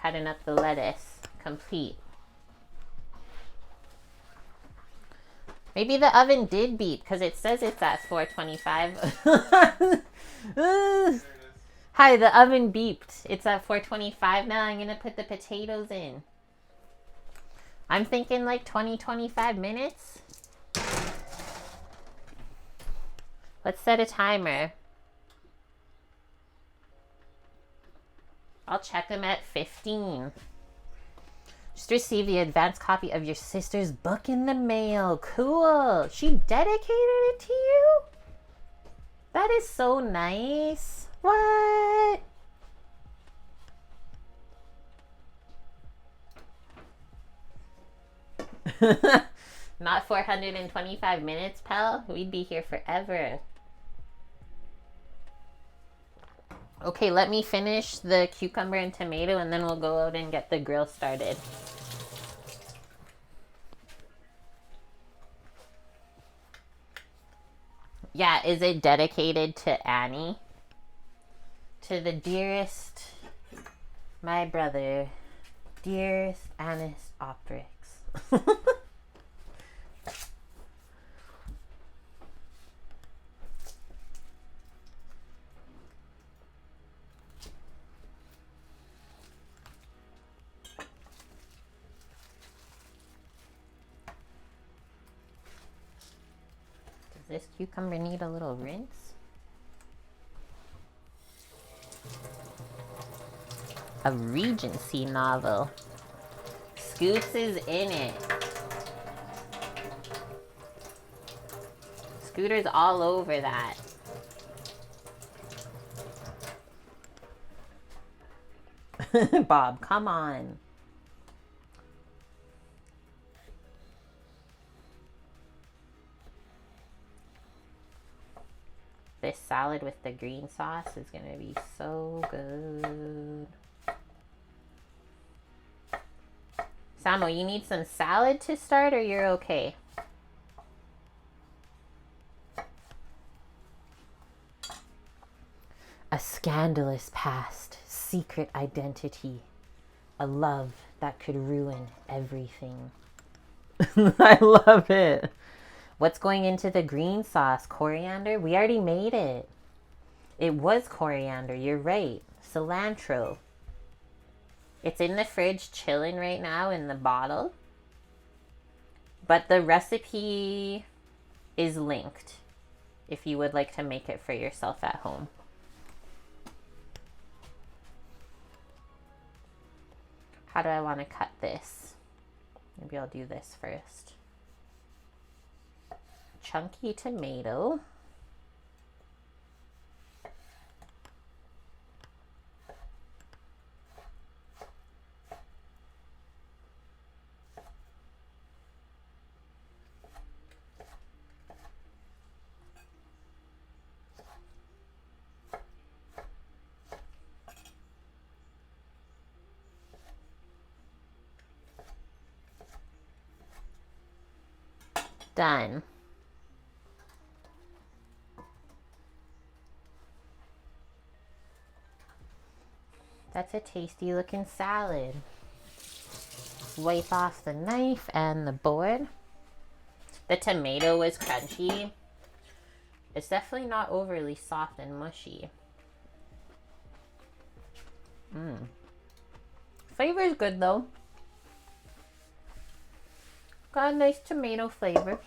Cutting up the lettuce. Complete. Maybe the oven did beep because it says it's at 425. Hi, the oven beeped. It's at 425 now. I'm going to put the potatoes in. I'm thinking like 20-25 minutes. Let's set a timer. I'll check them at 15. Just received the advance copy of your sister's book in the mail. Cool. She dedicated it to you? That is so nice. What? Not 425 minutes, pal. We'd be here forever. Okay, let me finish the cucumber and tomato and then we'll go out and get the grill started. Yeah, is it dedicated to Annie? To the dearest, my brother, dearest Annis Oprix. Does this cucumber need a little rinse? A Regency novel. Scoots is in it. Scooter's all over that. Bob, come on. This salad with the green sauce is gonna be so good. Samo, you need some salad to start or you're okay? A scandalous past, secret identity, a love that could ruin everything. I love it. What's going into the green sauce? Coriander? We already made it. It was coriander, you're right. Cilantro. It's in the fridge chilling right now in the bottle. But the recipe is linked if you would like to make it for yourself at home. How do I want to cut this? Maybe I'll do this first. Chunky tomato. Done. That's a tasty looking salad. Wipe off the knife and the board. The tomato was crunchy. It's definitely not overly soft and mushy. Flavor is good though. Got a nice tomato flavor.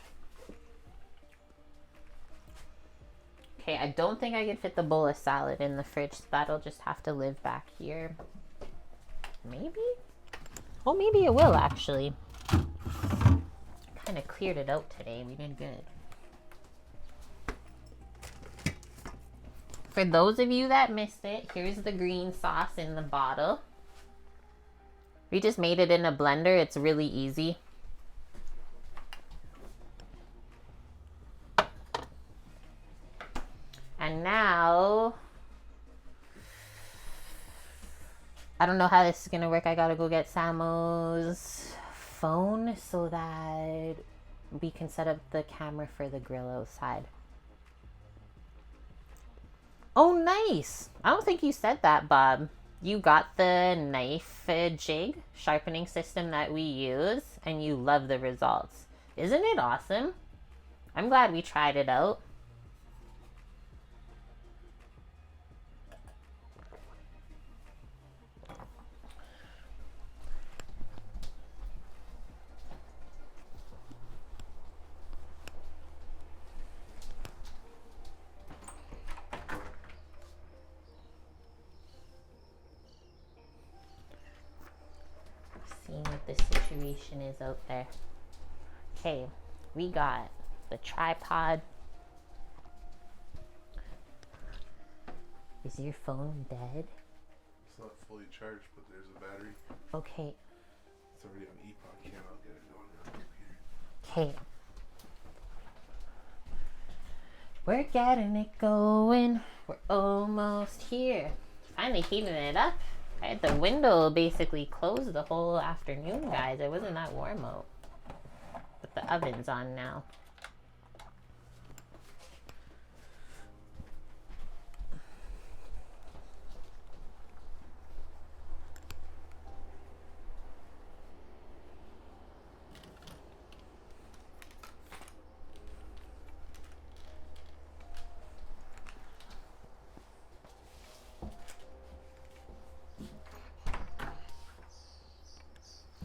Okay, I don't think I can fit the bowl of salad in the fridge. So that'll just have to live back here. Maybe? Oh, maybe it will actually. Kind of cleared it out today. We did good. For those of you that missed it, here's the green sauce in the bottle. We just made it in a blender. It's really easy. And now, I don't know how this is going to work. I got to go get Samo's phone so that we can set up the camera for the grill outside. Oh, nice. I don't think you said that, Bob. You got the knife jig sharpening system that we use, and you love the results. Isn't it awesome? I'm glad we tried it out. Seeing what the situation is out there. Okay, we got the tripod. Is your phone dead? It's not fully charged, but there's a battery. Okay. It's already on EPOD cam. I'll get it going on the computer. Okay. We're getting it going. We're almost here. Finally heating it up. I had the window basically closed the whole afternoon, guys. It wasn't that warm out. But the oven's on now.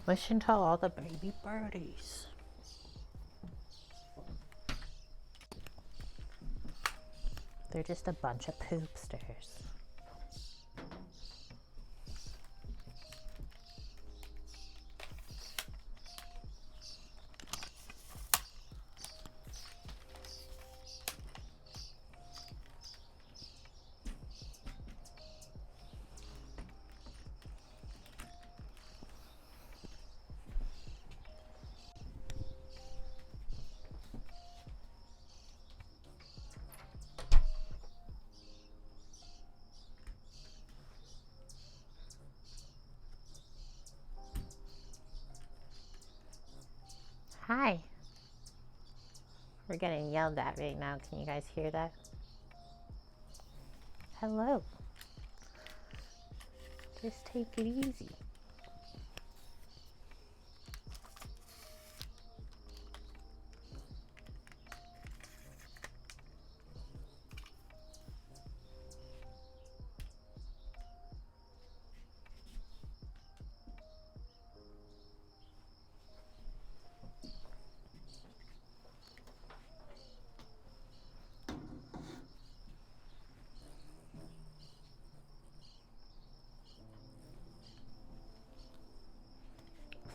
Listen to all the baby birdies. They're just a bunch of poopsters. Hi. We're getting yelled at right now. Can you guys hear that? Hello. Just take it easy.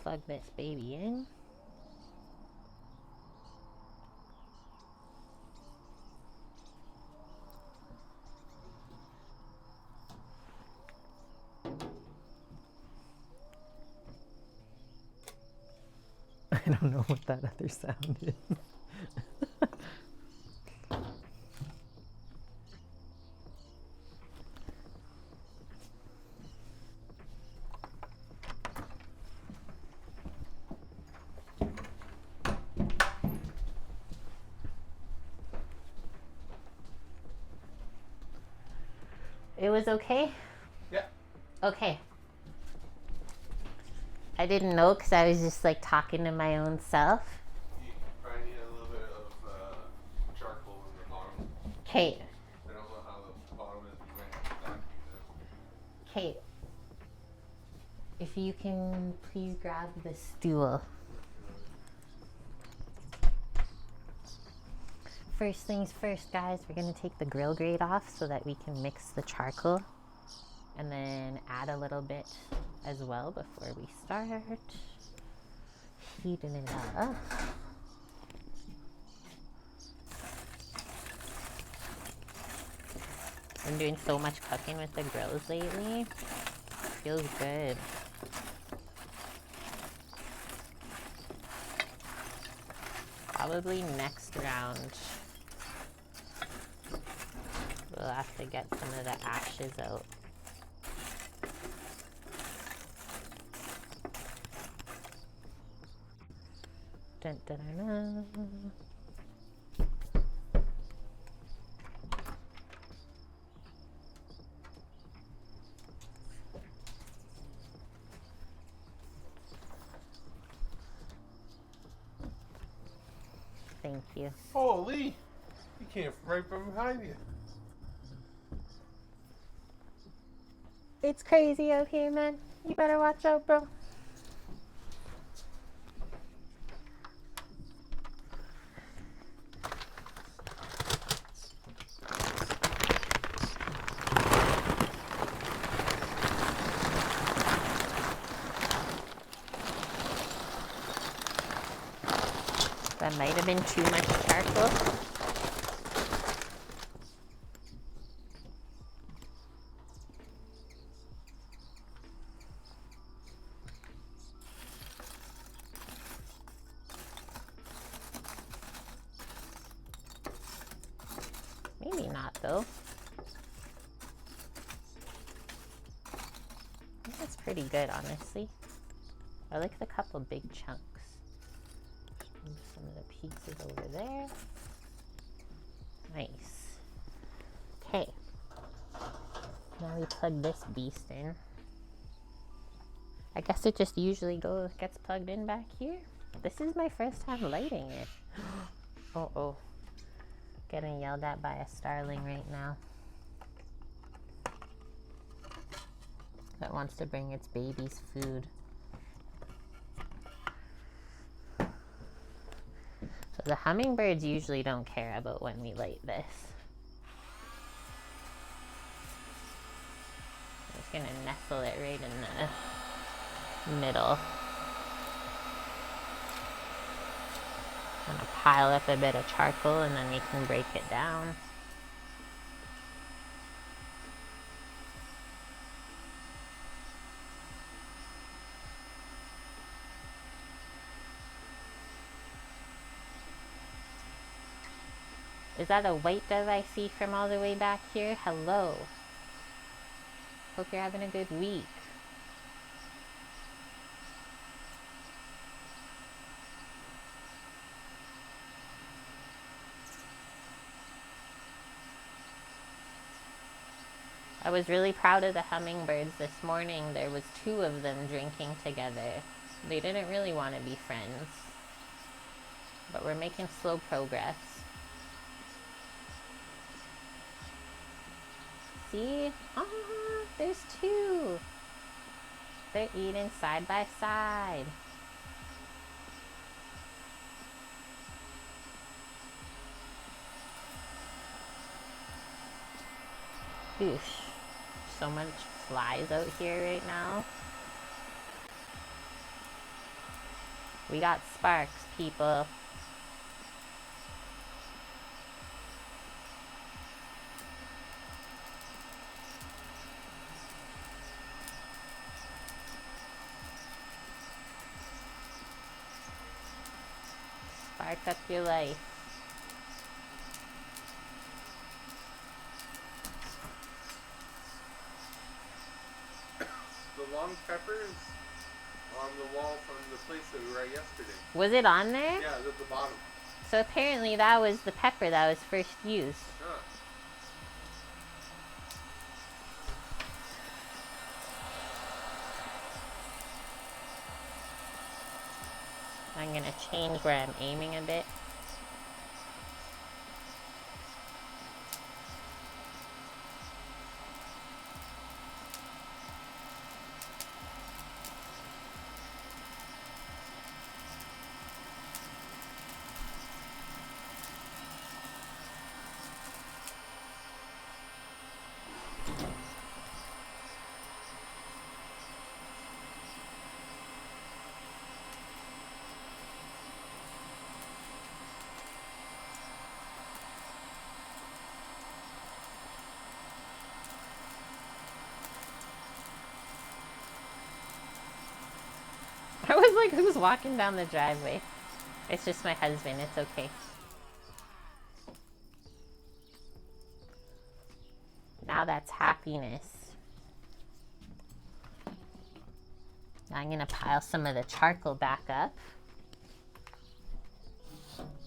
Plug this baby in. I don't know what that other sound is. It was okay? Yeah. Okay. I didn't know because I was just like talking to my own self. You probably need a little bit of charcoal in the bottom. Kate. I don't know how the bottom is. You might have to vacuum this. Kate. If you can please grab the stool. First things first, guys, we're gonna take the grill grate off so that we can mix the charcoal and then add a little bit as well before we start heating it up. I'm doing so much cooking with the grills lately. Feels good. Probably next round we'll have to get some of the ashes out. Dun, dun, dun, dun. Thank you. Oh, Lee, he came right from behind you. It's crazy out here, man. You better watch out, bro. That might have been too much charcoal. Maybe not, though. I think that's pretty good, honestly. I like the couple big chunks. Move some of the pieces over there. Nice. Okay. Now we plug this beast in. I guess it just usually gets plugged in back here. This is my first time lighting it. Oh. Getting yelled at by a starling right now. That wants to bring its babies food. So the hummingbirds usually don't care about when we light this. I'm just gonna nestle it right in the middle. I'm gonna pile up a bit of charcoal and then we can break it down. Is that a white dove I see from all the way back here? Hello. Hope you're having a good week. I was really proud of the hummingbirds this morning. There was 2 of them drinking together. They didn't really want to be friends, but we're making slow progress. See? There's 2. They're eating side by side. Oosh. So much flies out here right now. We got sparks, people. Spark up your life. The long peppers on the wall from the place that we were at yesterday. Was it on there? Yeah, it's at the bottom. So apparently that was the pepper that was first used. Huh. I'm gonna change where I'm aiming a bit. I was like, who's walking down the driveway? It's just my husband. It's okay. Now that's happiness. Now I'm going to pile some of the charcoal back up.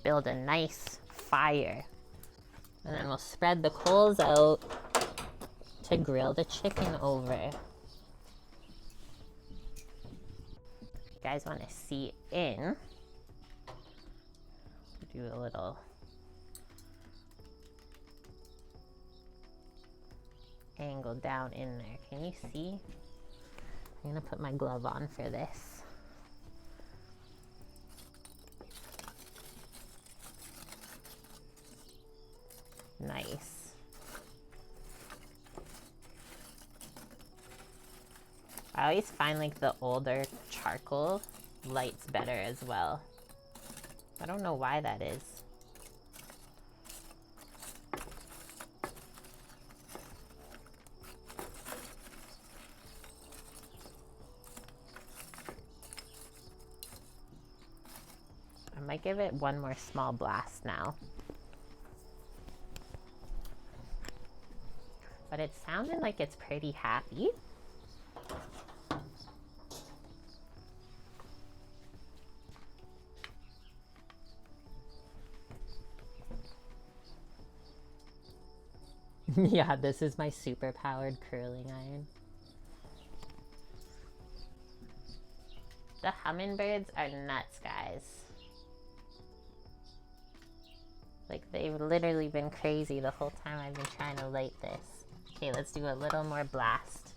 Build a nice fire. And then we'll spread the coals out to grill the chicken over. If you guys want to see in, do a little angle down in there. Can you see? I'm gonna put my glove on for this. Nice. I always find like the older charcoal lights better as well. I don't know why that is. I might give it one more small blast now. But it sounded like it's pretty happy. Yeah, this is my super powered curling iron. The hummingbirds are nuts, guys. Like, they've literally been crazy the whole time I've been trying to light this. Okay, let's do a little more blast.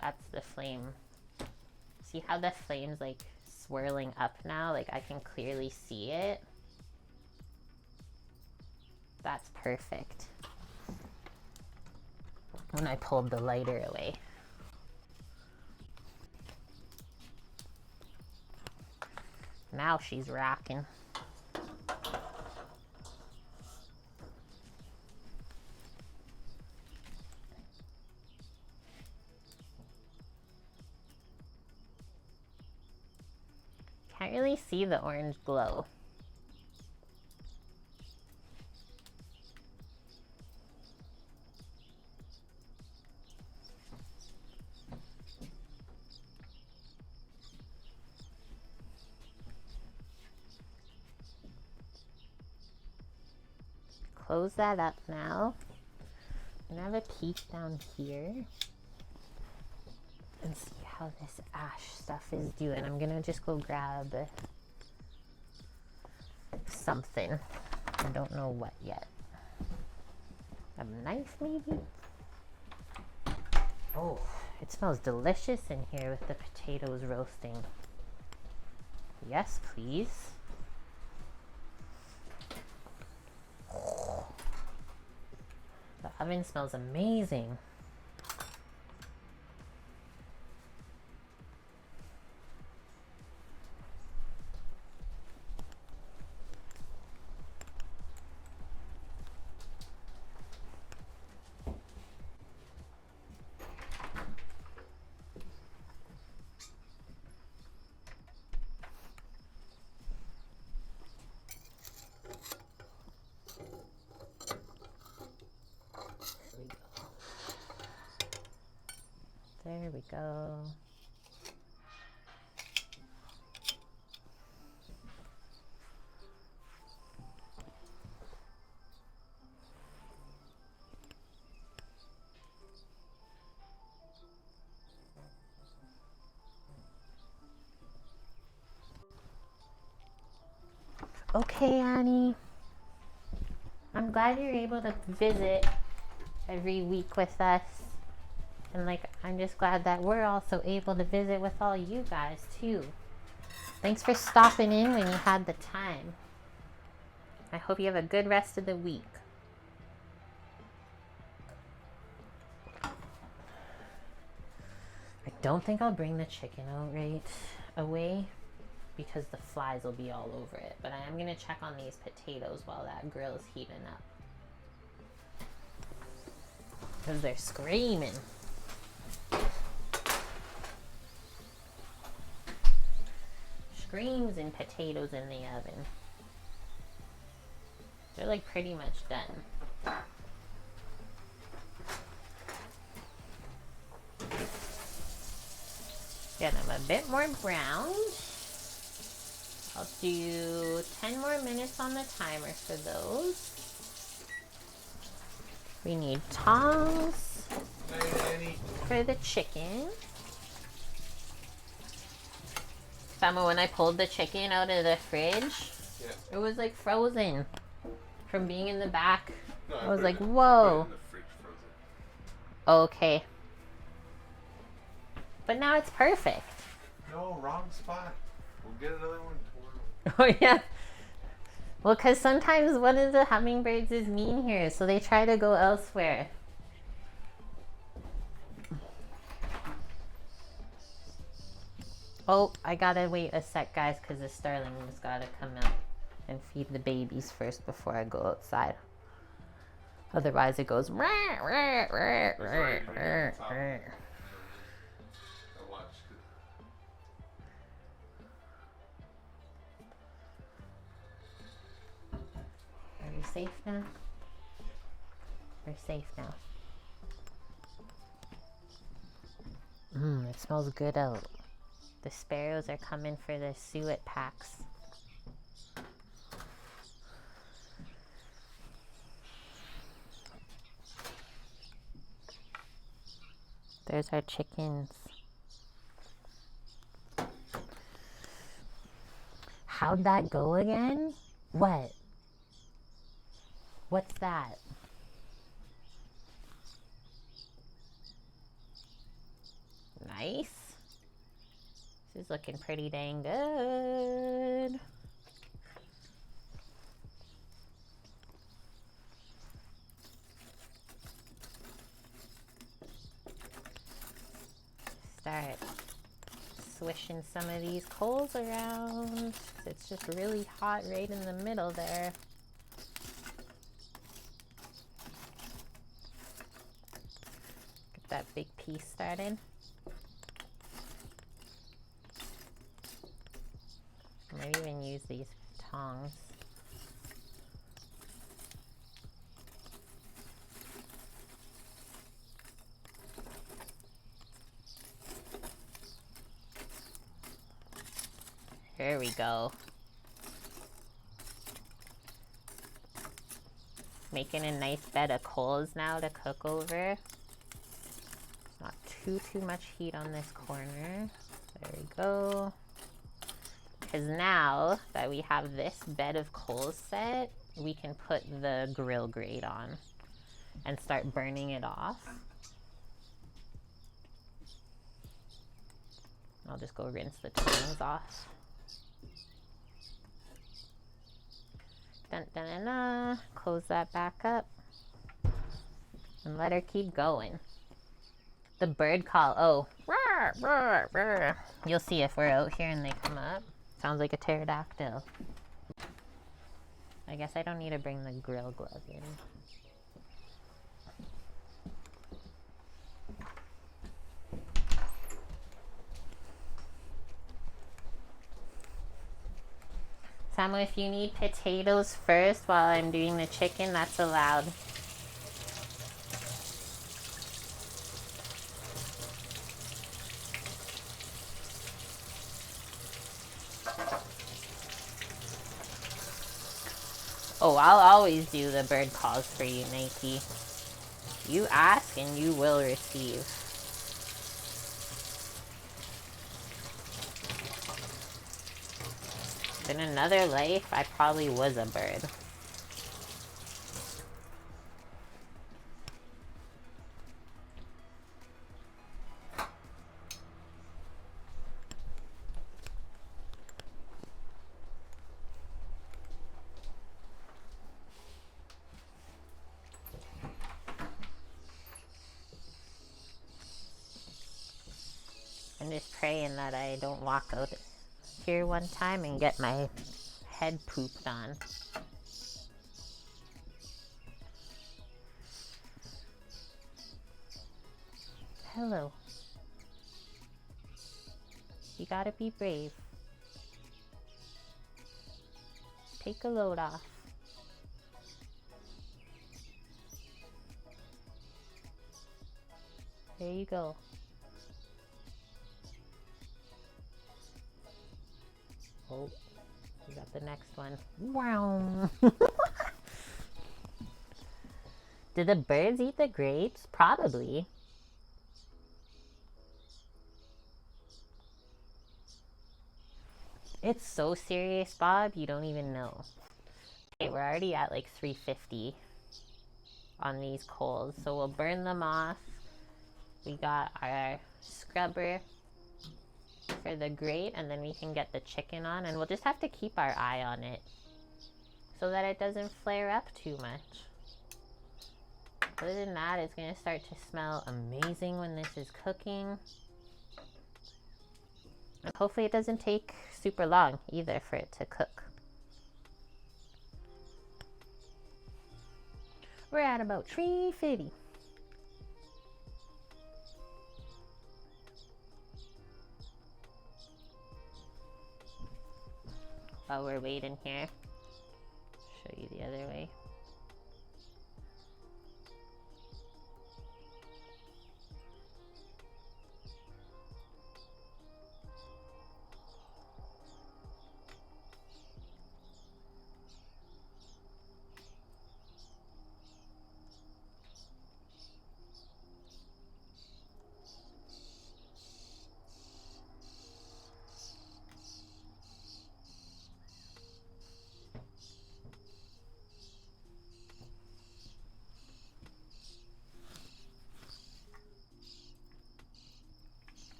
That's the flame. See how the flame's like swirling up now? Like I can clearly see it. That's perfect. When I pulled the lighter away. Now she's rocking. Can't really see the orange glow. Close that up now. I'm gonna have a peek down here and see how this ash stuff is doing. I'm gonna just go grab something. I don't know what yet. A knife maybe? Oh, it smells delicious in here with the potatoes roasting. Yes, please. The oven smells amazing. There we go. Okay, Annie. I'm glad you're able to visit every week with us. And like, I'm just glad that we're also able to visit with all you guys too. Thanks for stopping in when you had the time. I hope you have a good rest of the week. I don't think I'll bring the chicken out right away because the flies will be all over it. But I am going to check on these potatoes while that grill is heating up. Because they're screaming. Screams and potatoes in the oven. They're like pretty much done. Get them a bit more browned. I'll do 10 more minutes on the timer for those. We need tongs for the chicken. Sama, when I pulled the chicken out of the fridge, it was like frozen from being in the back. No, I was like, whoa. in the fridge frozen. Okay. But now it's perfect. No, wrong spot. We'll get another one tomorrow. Oh, yeah. Well, because sometimes one of the hummingbirds is mean here, so they try to go elsewhere. Oh, I gotta wait a sec, guys, because the starling's gotta come out and feed the babies first before I go outside. Otherwise, it goes. Rah, rah, rah, rah, rah, rah. Are we safe now? We're safe now. It smells good out. The sparrows are coming for the suet packs. There's our chickens. How'd that go again? What? What's that? Nice. This is looking pretty dang good. Start swishing some of these coals around. It's just really hot right in the middle there. Get that big piece started. I might even use these tongs. There we go. Making a nice bed of coals now to cook over. Not too much heat on this corner. There we go. Because now that we have this bed of coals set, we can put the grill grate on and start burning it off. I'll just go rinse the tongs off. Dun, dun, dun, dun. Close that back up and let her keep going. The bird call, oh, roar, roar, roar. You'll see if we're out here and they come up. Sounds like a pterodactyl. I guess I don't need to bring the grill glove in. Samu, if you need potatoes first while I'm doing the chicken, that's allowed. Oh, I'll always do the bird calls for you, Nike. You ask and you will receive. In another life, I probably was a bird. don't walk out here one time and get my head pooped on. Hello. You gotta be brave. Take a load off. There you go. Oh, we got the next one. Wow. Did the birds eat the grapes? Probably. It's so serious, Bob, you don't even know. Okay, we're already at like 350 on these coals, so we'll burn them off. We got our scrubber for the grate, and then we can get the chicken on, and we'll just have to keep our eye on it so that it doesn't flare up too much. Other than that, it's going to start to smell amazing when this is cooking. And hopefully it doesn't take super long either for it to cook. We're at about 350. While we're waiting here, show you the other way.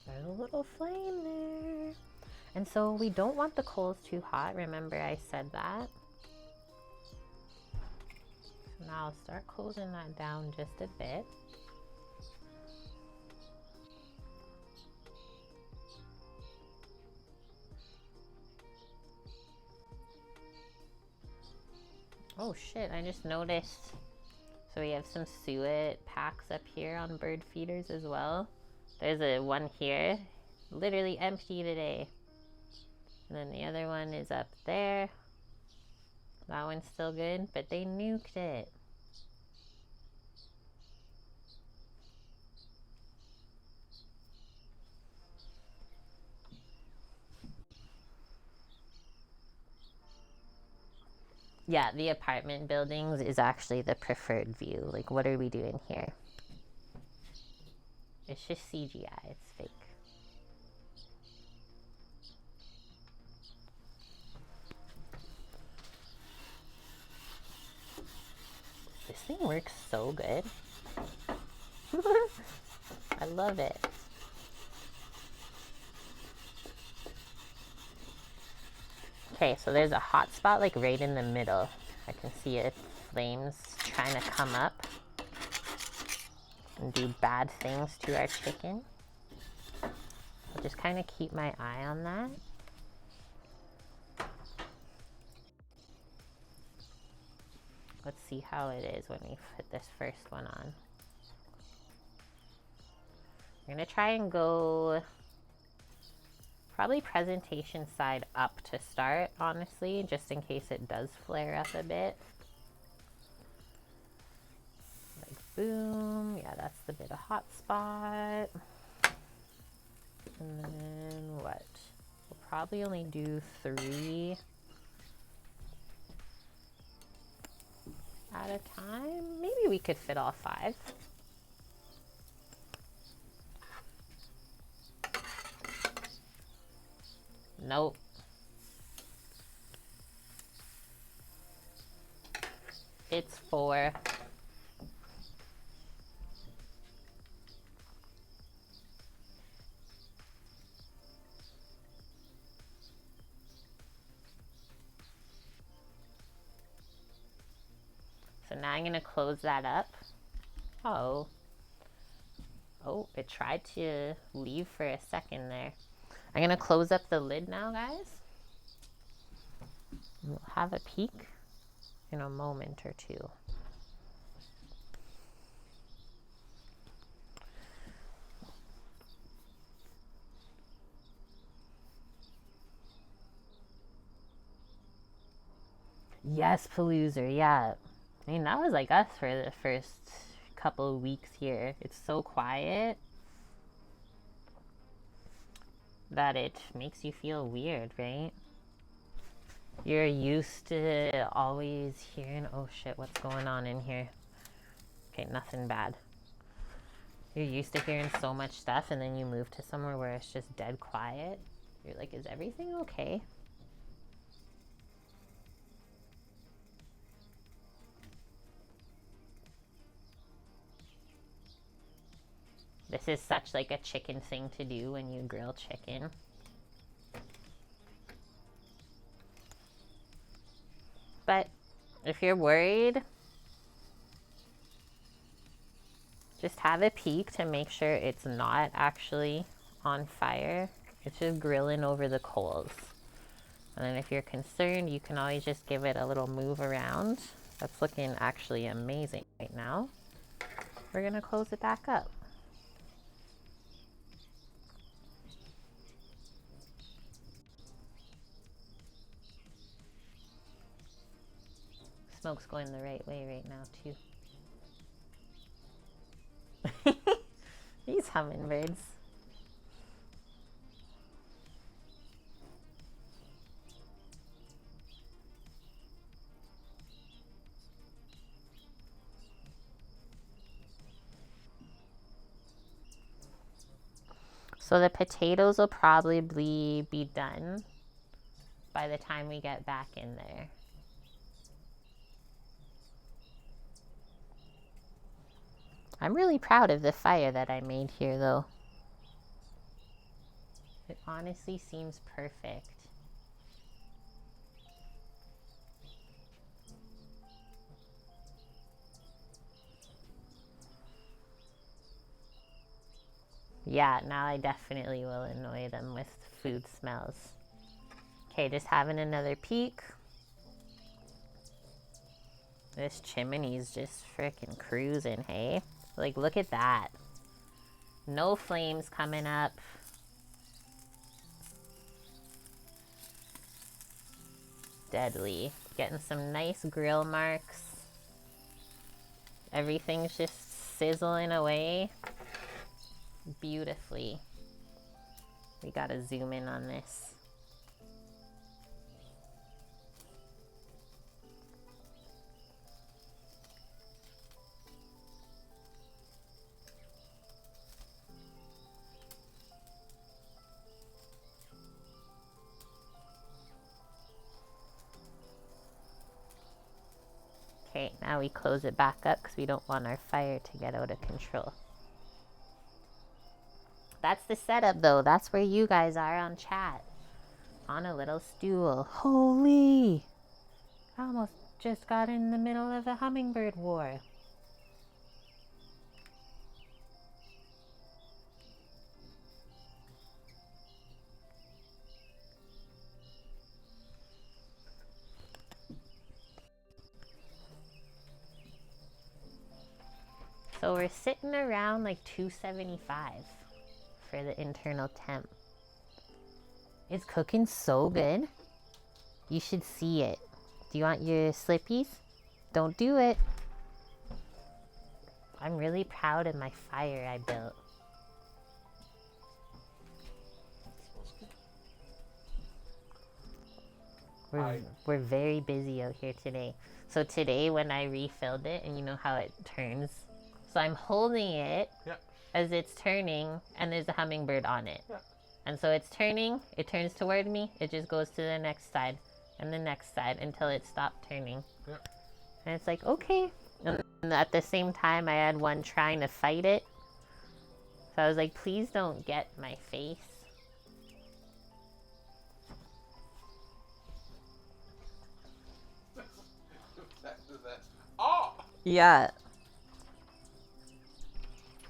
There's a little flame there. And so we don't want the coals too hot. Remember I said that? So now I'll start closing that down just a bit. Oh shit, I just noticed. So we have some suet packs up here on bird feeders as well. There's a one here, literally empty today. And then the other one is up there. That one's still good, but they nuked it. Yeah, the apartment buildings is actually the preferred view. Like, what are we doing here? It's just CGI, it's fake. This thing works so good. I love it. Okay, so there's a hot spot like right in the middle. I can see it, flames trying to come up and do bad things to our chicken. I'll just kind of keep my eye on that. Let's see how it is when we put this first one on. I'm gonna try and go probably presentation side up to start, honestly, just in case it does flare up a bit. Like boom, yeah, that's the bit of hot spot. And then what? We'll probably only do 3 at a time. Maybe we could fit all 5. Nope. It's 4. So now I'm going to close that up. Oh. Oh, it tried to leave for a second there. I'm gonna close up the lid now, guys. We'll have a peek in a moment or two. Yes, Paloozer, yeah. I mean, that was like us for the first couple of weeks here. It's so quiet that it makes you feel weird, right? You're used to always hearing, oh shit, what's going on in here? Okay, nothing bad. You're used to hearing so much stuff, and then you move to somewhere where it's just dead quiet. You're like, is everything okay? This is such like a chicken thing to do when you grill chicken. But if you're worried, just have a peek to make sure it's not actually on fire. It's just grilling over the coals. And then if you're concerned, you can always just give it a little move around. That's looking actually amazing right now. We're gonna close it back up. Smoke's going the right way right now too. These hummingbirds. So the potatoes will probably be done by the time we get back in there. I'm really proud of the fire that I made here though. It honestly seems perfect. Yeah, now I definitely will annoy them with food smells. Okay, just having another peek. This chimney's just freaking cruising, hey? Like, look at that. No flames coming up. Deadly. Getting some nice grill marks. Everything's just sizzling away beautifully. We gotta zoom in on this. Okay, now we close it back up because we don't want our fire to get out of control. That's the setup though. That's where you guys are on chat. On a little stool. Holy! I almost just got in the middle of a hummingbird war. So we're sitting around like 275 for the internal temp. It's cooking so good. You should see it. Do you want your slippies? Don't do it. I'm really proud of my fire I built. We're very busy out here today. So today when I refilled it, and you know how it turns, so I'm holding it as it's turning, and there's a hummingbird on it. And so it's turning, it turns toward me, it just goes to the next side and the next side until it stopped turning. And it's like, okay. And at the same time, I had one trying to fight it. So I was like, please don't get my face. Oh! Yeah.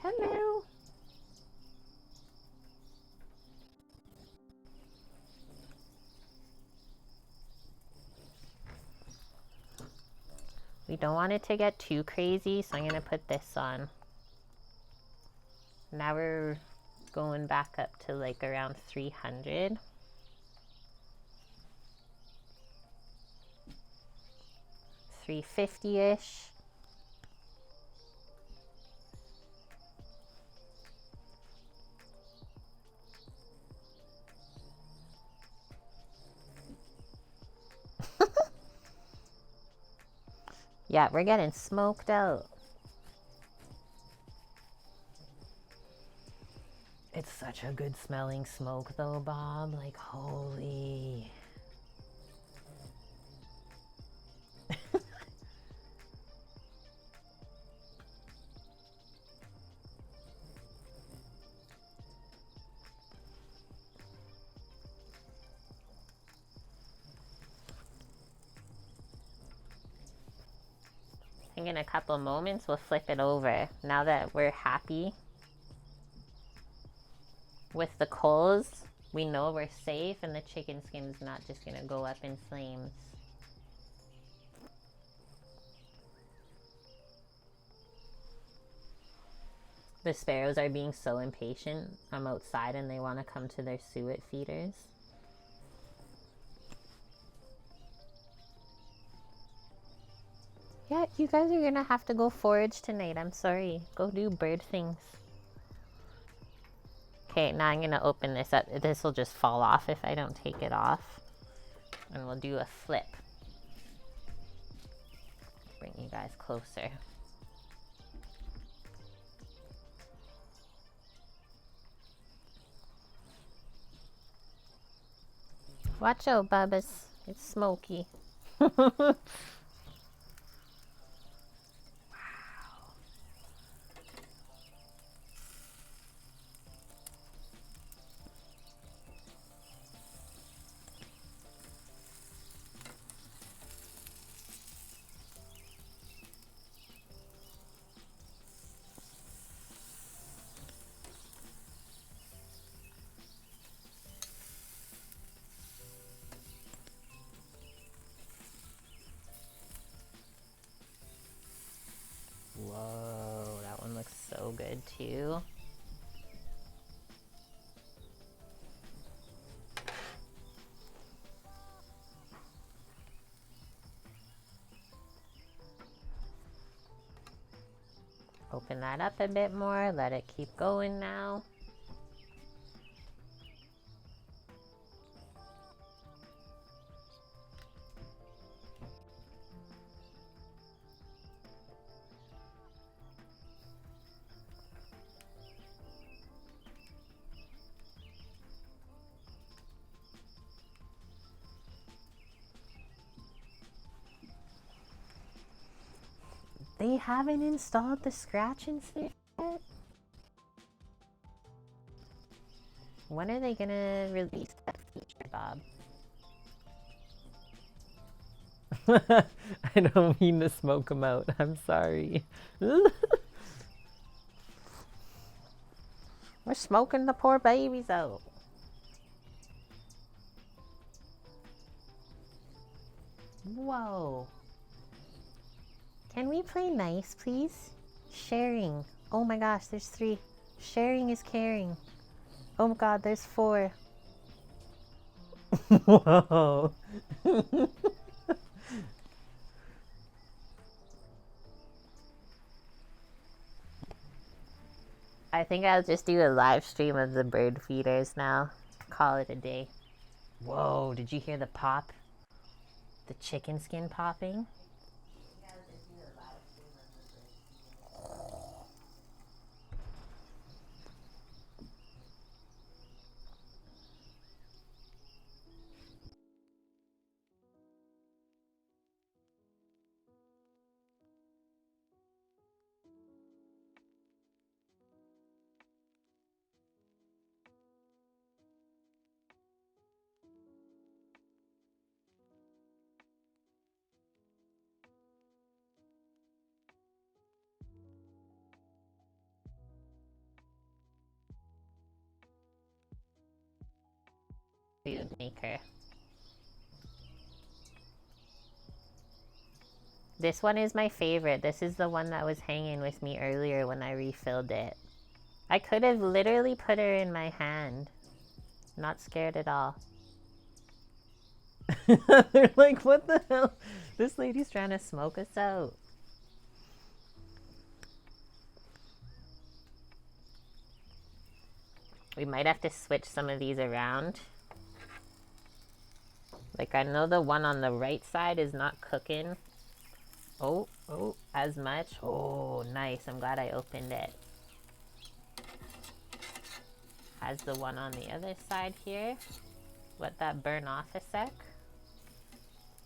Hello. We don't want it to get too crazy, so I'm gonna put this on. Now we're going back up to like around 300. $350-ish. Yeah, we're getting smoked out. It's such a good smelling smoke though, Bob. Like, holy. I think in a couple moments we'll flip it over. Now that we're happy with the coals, we know we're safe and the chicken skin's not just gonna go up in flames. The sparrows are being so impatient. I'm outside and they want to come to their suet feeders. Yeah, you guys are gonna have to go forage tonight. I'm sorry. Go do bird things. Okay, now I'm gonna open this up. This will just fall off if I don't take it off. And we'll do a flip. Bring you guys closer. Watch out, Bubba's. It's smoky. Whoa, that one looks so good too. Open that up a bit more, let it keep going now. They haven't installed the scratch and sniff yet? When are they gonna release that feature, Bob? I don't mean to smoke them out. I'm sorry. We're smoking the poor babies out. Whoa. Can we play nice, please? Sharing. Oh my gosh, there's 3. Sharing is caring. Oh my god, there's 4. Whoa. I think I'll just do a live stream of the bird feeders now. Call it a day. Whoa, did you hear the pop? The chicken skin popping? Food maker. This one is my favorite. This is the one that was hanging with me earlier when I refilled it. I could have literally put her in my hand. Not scared at all. They're like, what the hell? This lady's trying to smoke us out. We might have to switch some of these around. Like, I know the one on the right side is not cooking. Oh, as much. Oh, nice. I'm glad I opened it. Has the one on the other side here. Let that burn off a sec.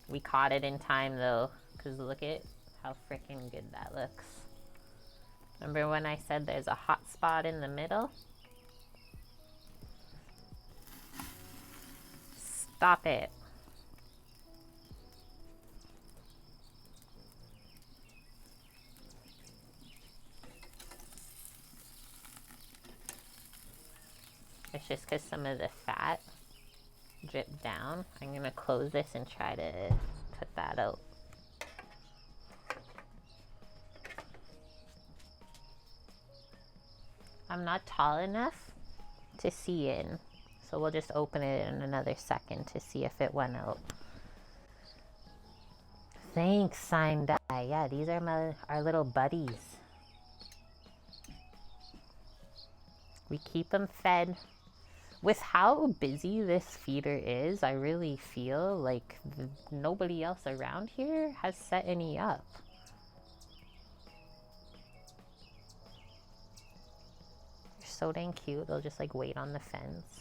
We caught it in time though, because look at how freaking good that looks. Remember when I said there's a hot spot in the middle? Stop it. It's just because some of the fat dripped down. I'm going to close this and try to put that out. I'm not tall enough to see in, so we'll just open it in another second to see if it went out. Thanks, Sign Die. Yeah, these are our little buddies. We keep them fed. With how busy this feeder is, I really feel like nobody else around here has set any up. They're so dang cute. They'll just like wait on the fence.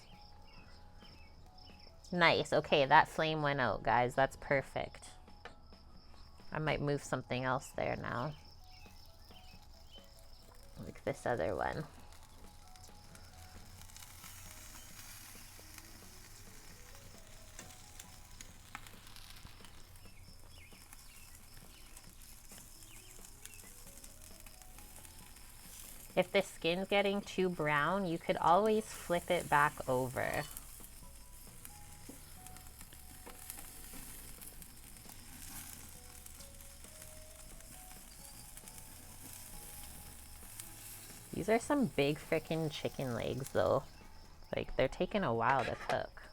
Nice. Okay, that flame went out, guys. That's perfect. I might move something else there now. Like this other one. If the skin's getting too brown, you could always flip it back over. These are some big frickin' chicken legs though. Like, they're taking a while to cook.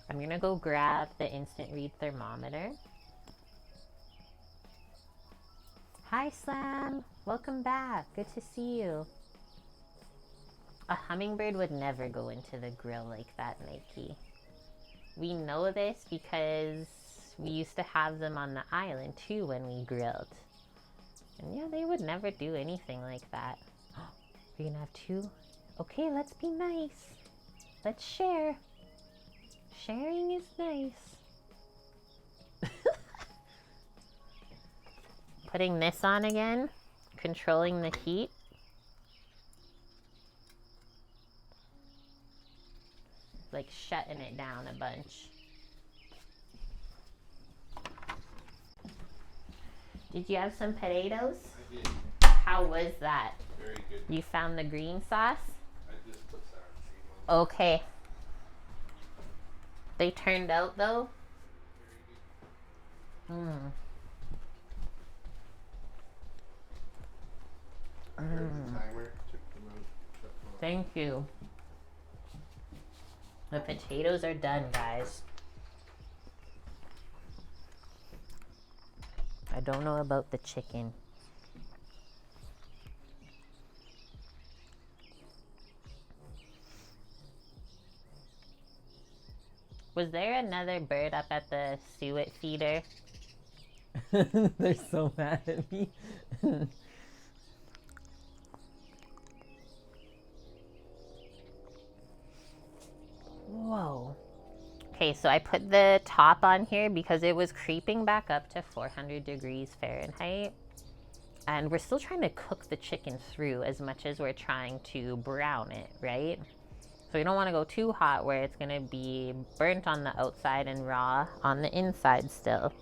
I'm gonna go grab the instant read thermometer. Hi Slam, welcome back, good to see you. A hummingbird would never go into the grill like that, Nike. We know this because we used to have them on the island too when we grilled. And yeah, they would never do anything like that. We're gonna have two? Okay, let's be nice. Let's share. Sharing is nice. Putting this on again, controlling the heat. Like shutting it down a bunch. Did you have some potatoes? I did. How was that? Very good. You found the green sauce? I just put sour cream on. Okay. They turned out though? Very good. Mmm. I heard the timer. Took them out. Shut them off. Thank you. The potatoes are done, guys. I don't know about the chicken. Was there another bird up at the suet feeder? They're so mad at me. Whoa. Okay, so I put the top on here because it was creeping back up to 400 degrees Fahrenheit. And we're still trying to cook the chicken through as much as we're trying to brown it, right? So we don't want to go too hot where it's going to be burnt on the outside and raw on the inside still.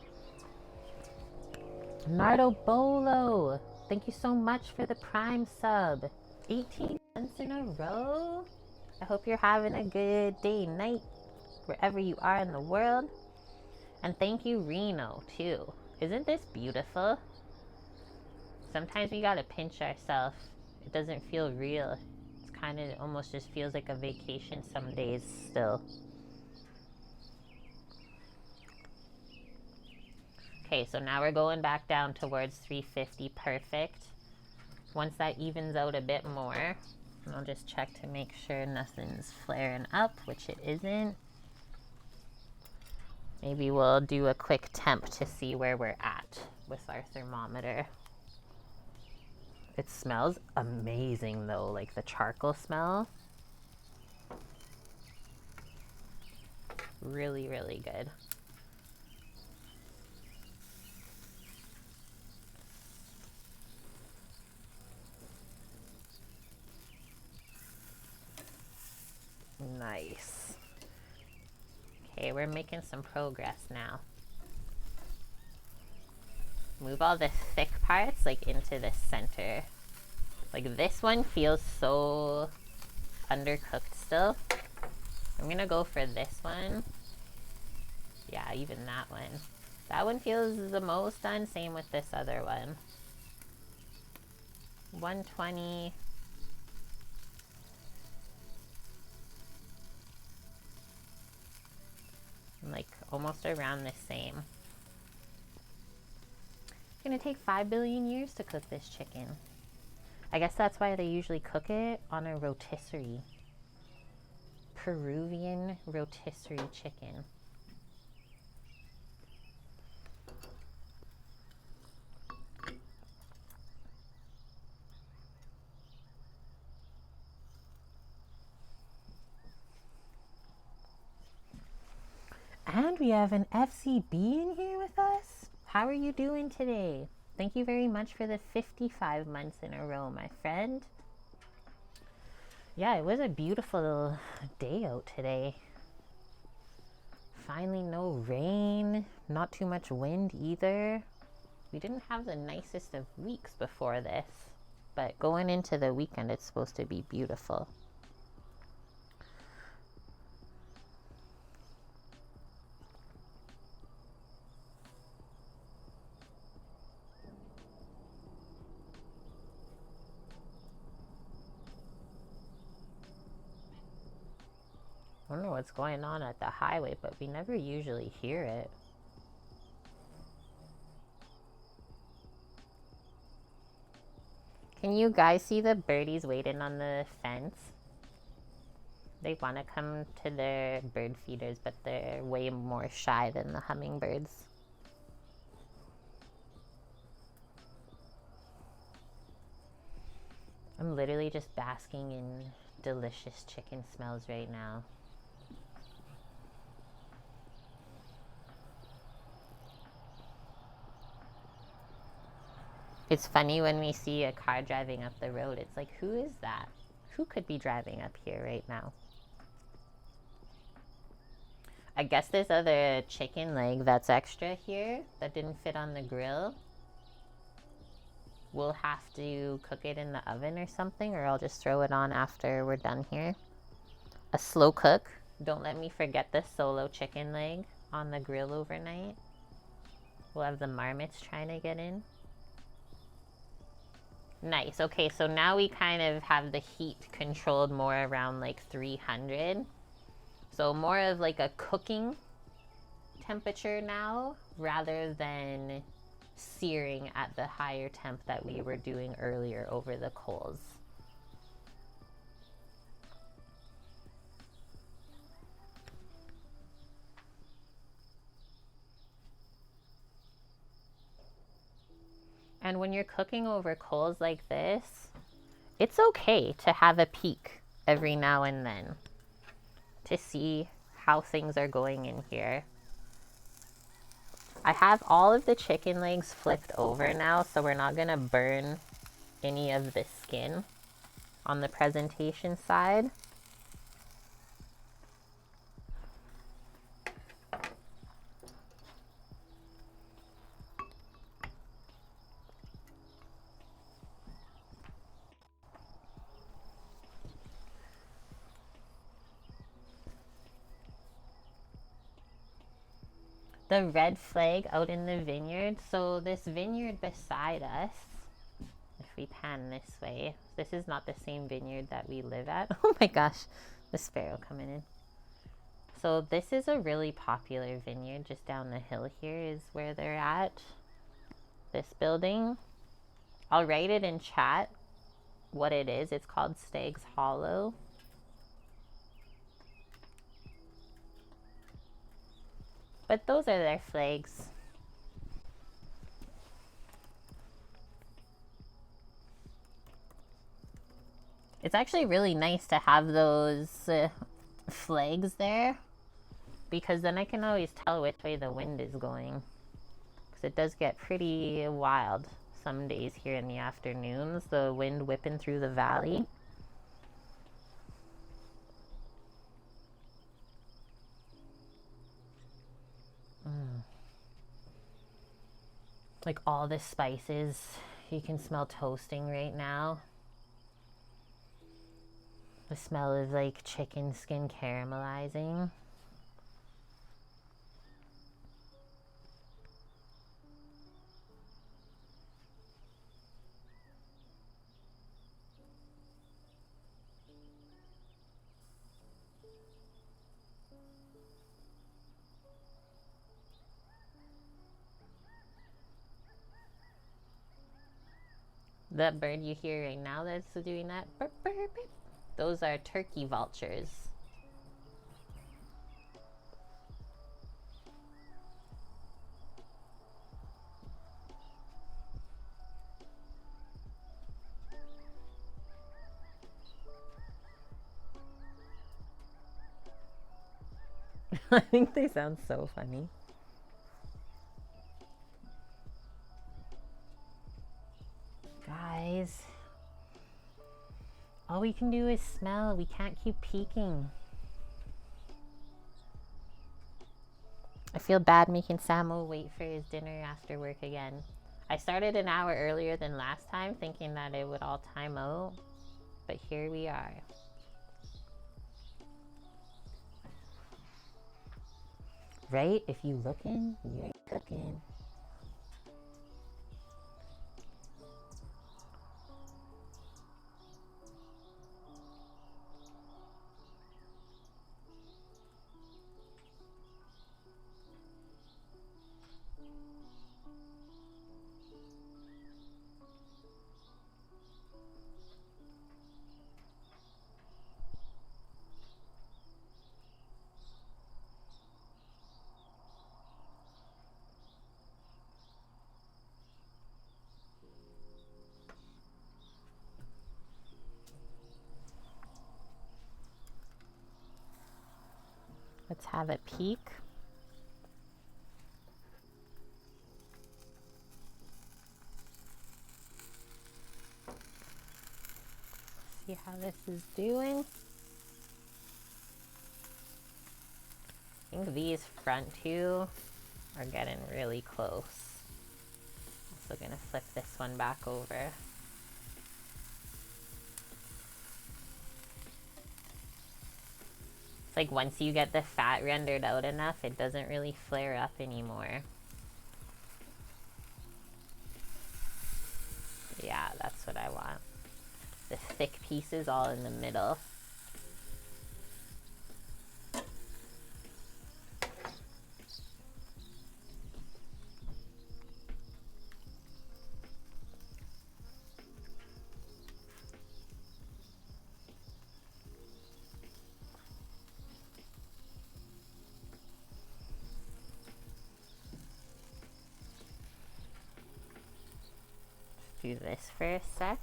Nardo Bolo, thank you so much for the Prime sub. 18 months in a row. I hope you're having a good day, night, wherever you are in the world. And thank you, Reno, too. Isn't this beautiful? Sometimes we gotta pinch ourselves. It doesn't feel real. It's kind of almost just feels like a vacation some days still. Okay, so now we're going back down towards 350. Perfect. Once that evens out a bit more, I'll just check to make sure nothing's flaring up, which it isn't. Maybe we'll do a quick temp to see where we're at with our thermometer. It smells amazing though, like the charcoal smell. Really, really good. Nice. Okay, we're making some progress now. Move all the thick parts like into the center. Like this one feels so undercooked still. I'm gonna go for this one. Yeah, even that one. That one feels the most done. Same with this other one. 120. Like almost around the same. It's gonna take 5 billion years to cook this chicken. I guess that's why they usually cook it on a rotisserie. Peruvian rotisserie chicken. And we have an FCB in here with us. How are you doing today? Thank you very much for the 55 months in a row, my friend. Yeah, it was a beautiful day out today. Finally, no rain, not too much wind either. We didn't have the nicest of weeks before this, but going into the weekend, it's supposed to be beautiful. I don't know what's going on at the highway, but we never usually hear it. Can you guys see the birdies waiting on the fence? They want to come to their bird feeders, but they're way more shy than the hummingbirds. I'm literally just basking in delicious chicken smells right now. It's funny when we see a car driving up the road. It's like, who is that? Who could be driving up here right now? I guess this other chicken leg that's extra here that didn't fit on the grill, we'll have to cook it in the oven or something, or I'll just throw it on after we're done here. A slow cook. Don't let me forget the solo chicken leg on the grill overnight. We'll have the marmots trying to get in. Nice. Okay, so now we kind of have the heat controlled more around like 300. So more of like a cooking temperature now rather than searing at the higher temp that we were doing earlier over the coals. And when you're cooking over coals like this, it's okay to have a peek every now and then to see how things are going in here. I have all of the chicken legs flipped over now, so we're not gonna burn any of the skin on the presentation side. The red flag out in the vineyard. So this vineyard beside us, if we pan this way, this is not the same vineyard that we live at. Oh my gosh, the sparrow coming in. So this is a really popular vineyard. Just down the hill here is where they're at. This building. I'll write it in chat what it is. It's called Stag's Hollow. But those are their flags. It's actually really nice to have those flags there, because then I can always tell which way the wind is going. Because it does get pretty wild some days here in the afternoons, the wind whipping through the valley. Like all the spices, you can smell toasting right now. The smell is like chicken skin caramelizing. That bird you hear right now that's doing that, burp, burp, burp, those are turkey vultures. I think they sound so funny. Guys, all we can do is smell. We can't keep peeking. I feel bad making Samu wait for his dinner after work again. I started an hour earlier than last time, thinking that it would all time out, but here we are. Right? If you looking, you're cooking. Let's have a peek. See how this is doing. I think these front two are getting really close. Also gonna flip this one back over. It's like once you get the fat rendered out enough, it doesn't really flare up anymore. Yeah, that's what I want. The thick pieces all in the middle. Do this for a sec.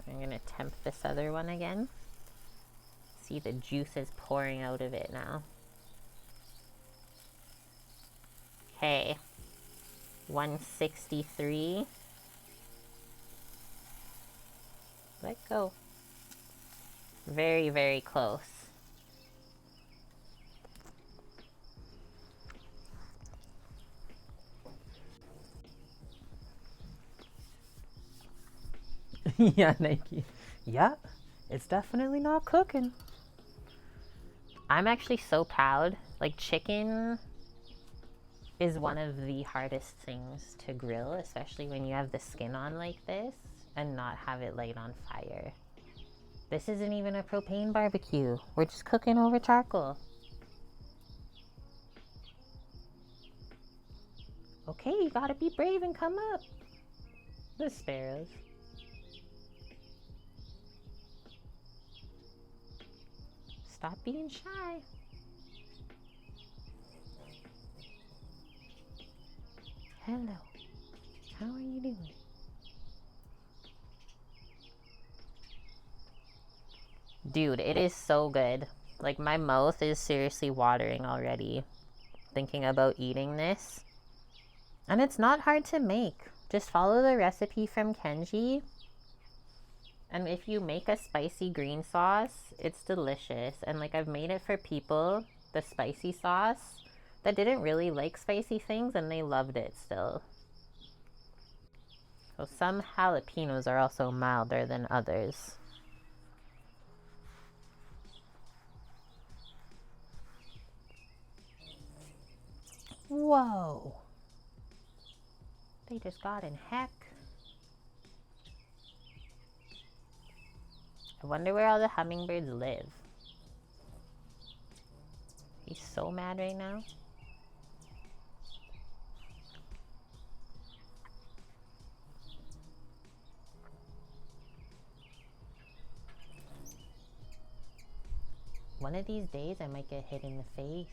I'm gonna temp this other one again. See, the juice is pouring out of it now. Okay, 163. Let go. Very, very close. Yeah, Nike. Yeah, it's definitely not cooking. I'm actually so proud. Like chicken, is one of the hardest things to grill, especially when you have the skin on like this and not have it light on fire. This isn't even a propane barbecue. We're just cooking over charcoal. Okay, you gotta be brave and come up. The sparrows. Stop being shy. Hello. How are you doing? Dude, it is so good. Like, my mouth is seriously watering already thinking about eating this. And it's not hard to make. Just follow the recipe from Kenji. And if you make a spicy green sauce, it's delicious. And like, I've made it for people, the spicy sauce, that didn't really like spicy things and they loved it still. So some jalapenos are also milder than others. Whoa. They just got in heck. I wonder where all the hummingbirds live. He's so mad right now. One of these days I might get hit in the face.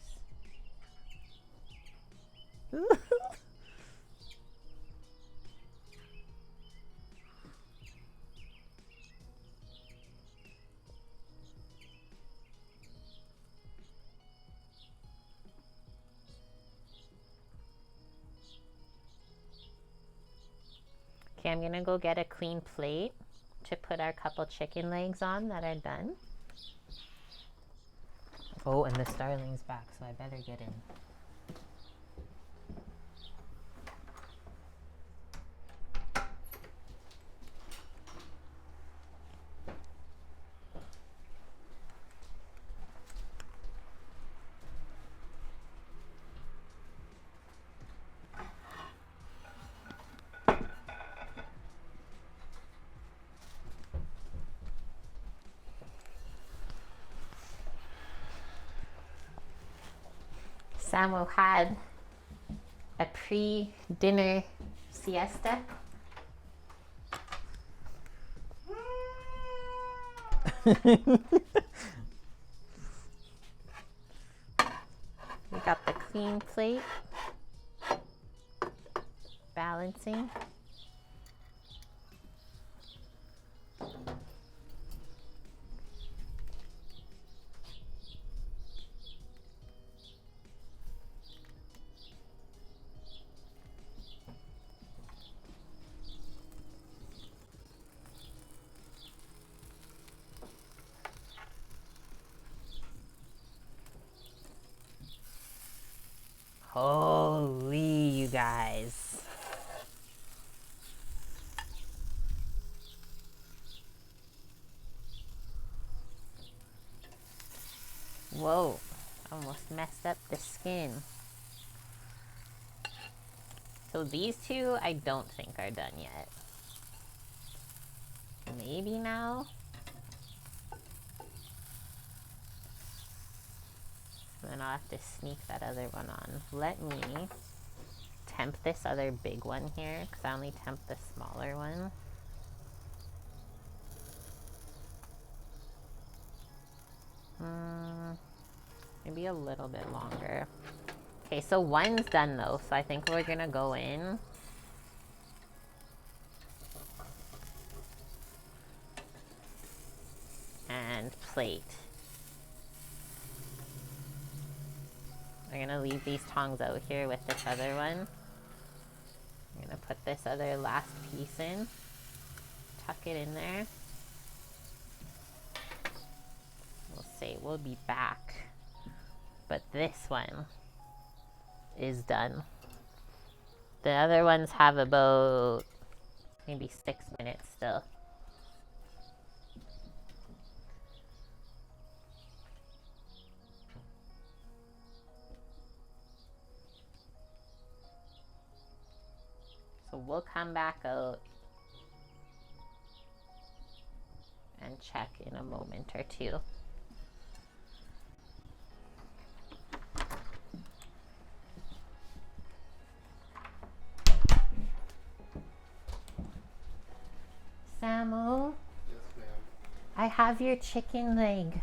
Okay, I'm gonna go get a clean plate to put our couple chicken legs on that are done. Oh, and the starling's back, so I better get in. Samuel had a pre-dinner siesta. We got the clean plate, balancing. Holy, you guys. Whoa, almost messed up the skin. So these two I don't think are done yet. Maybe now? Then I'll have to sneak that other one on. Let me temp this other big one here, because I only temp the smaller one. Maybe a little bit longer. Okay, so one's done though, so I think we're gonna go in. And plate. I'm gonna leave these tongs out here with this other one. I'm gonna put this other last piece in. Tuck it in there. We'll say we'll be back. But this one is done. The other ones have about maybe 6 minutes still. we'll come back out and check in a moment or two. Samu, Yes, ma'am. I have your chicken leg.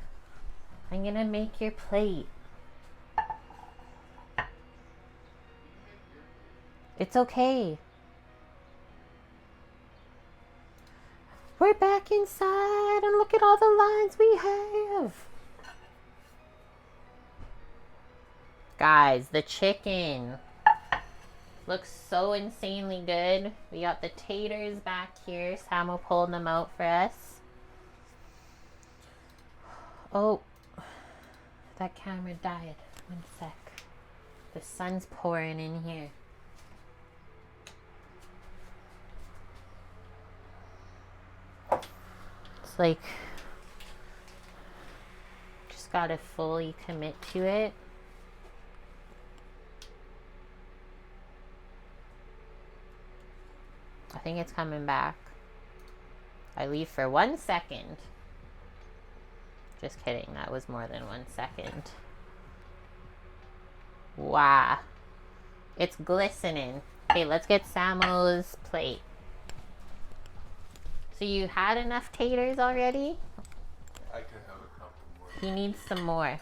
I'm gonna make your plate. It's okay. We're back inside and look at all the lines we have. Guys, the chicken looks so insanely good. We got the taters back here. Samu pulled them out for us. Oh, that camera died. One sec. The sun's pouring in here. It's like, just gotta fully commit to it. I think it's coming back. I leave for 1 second. Just kidding, that was more than 1 second. Wow. It's glistening. Okay, let's get Samu's plate. So you had enough taters already? I can have a couple more. He needs some more.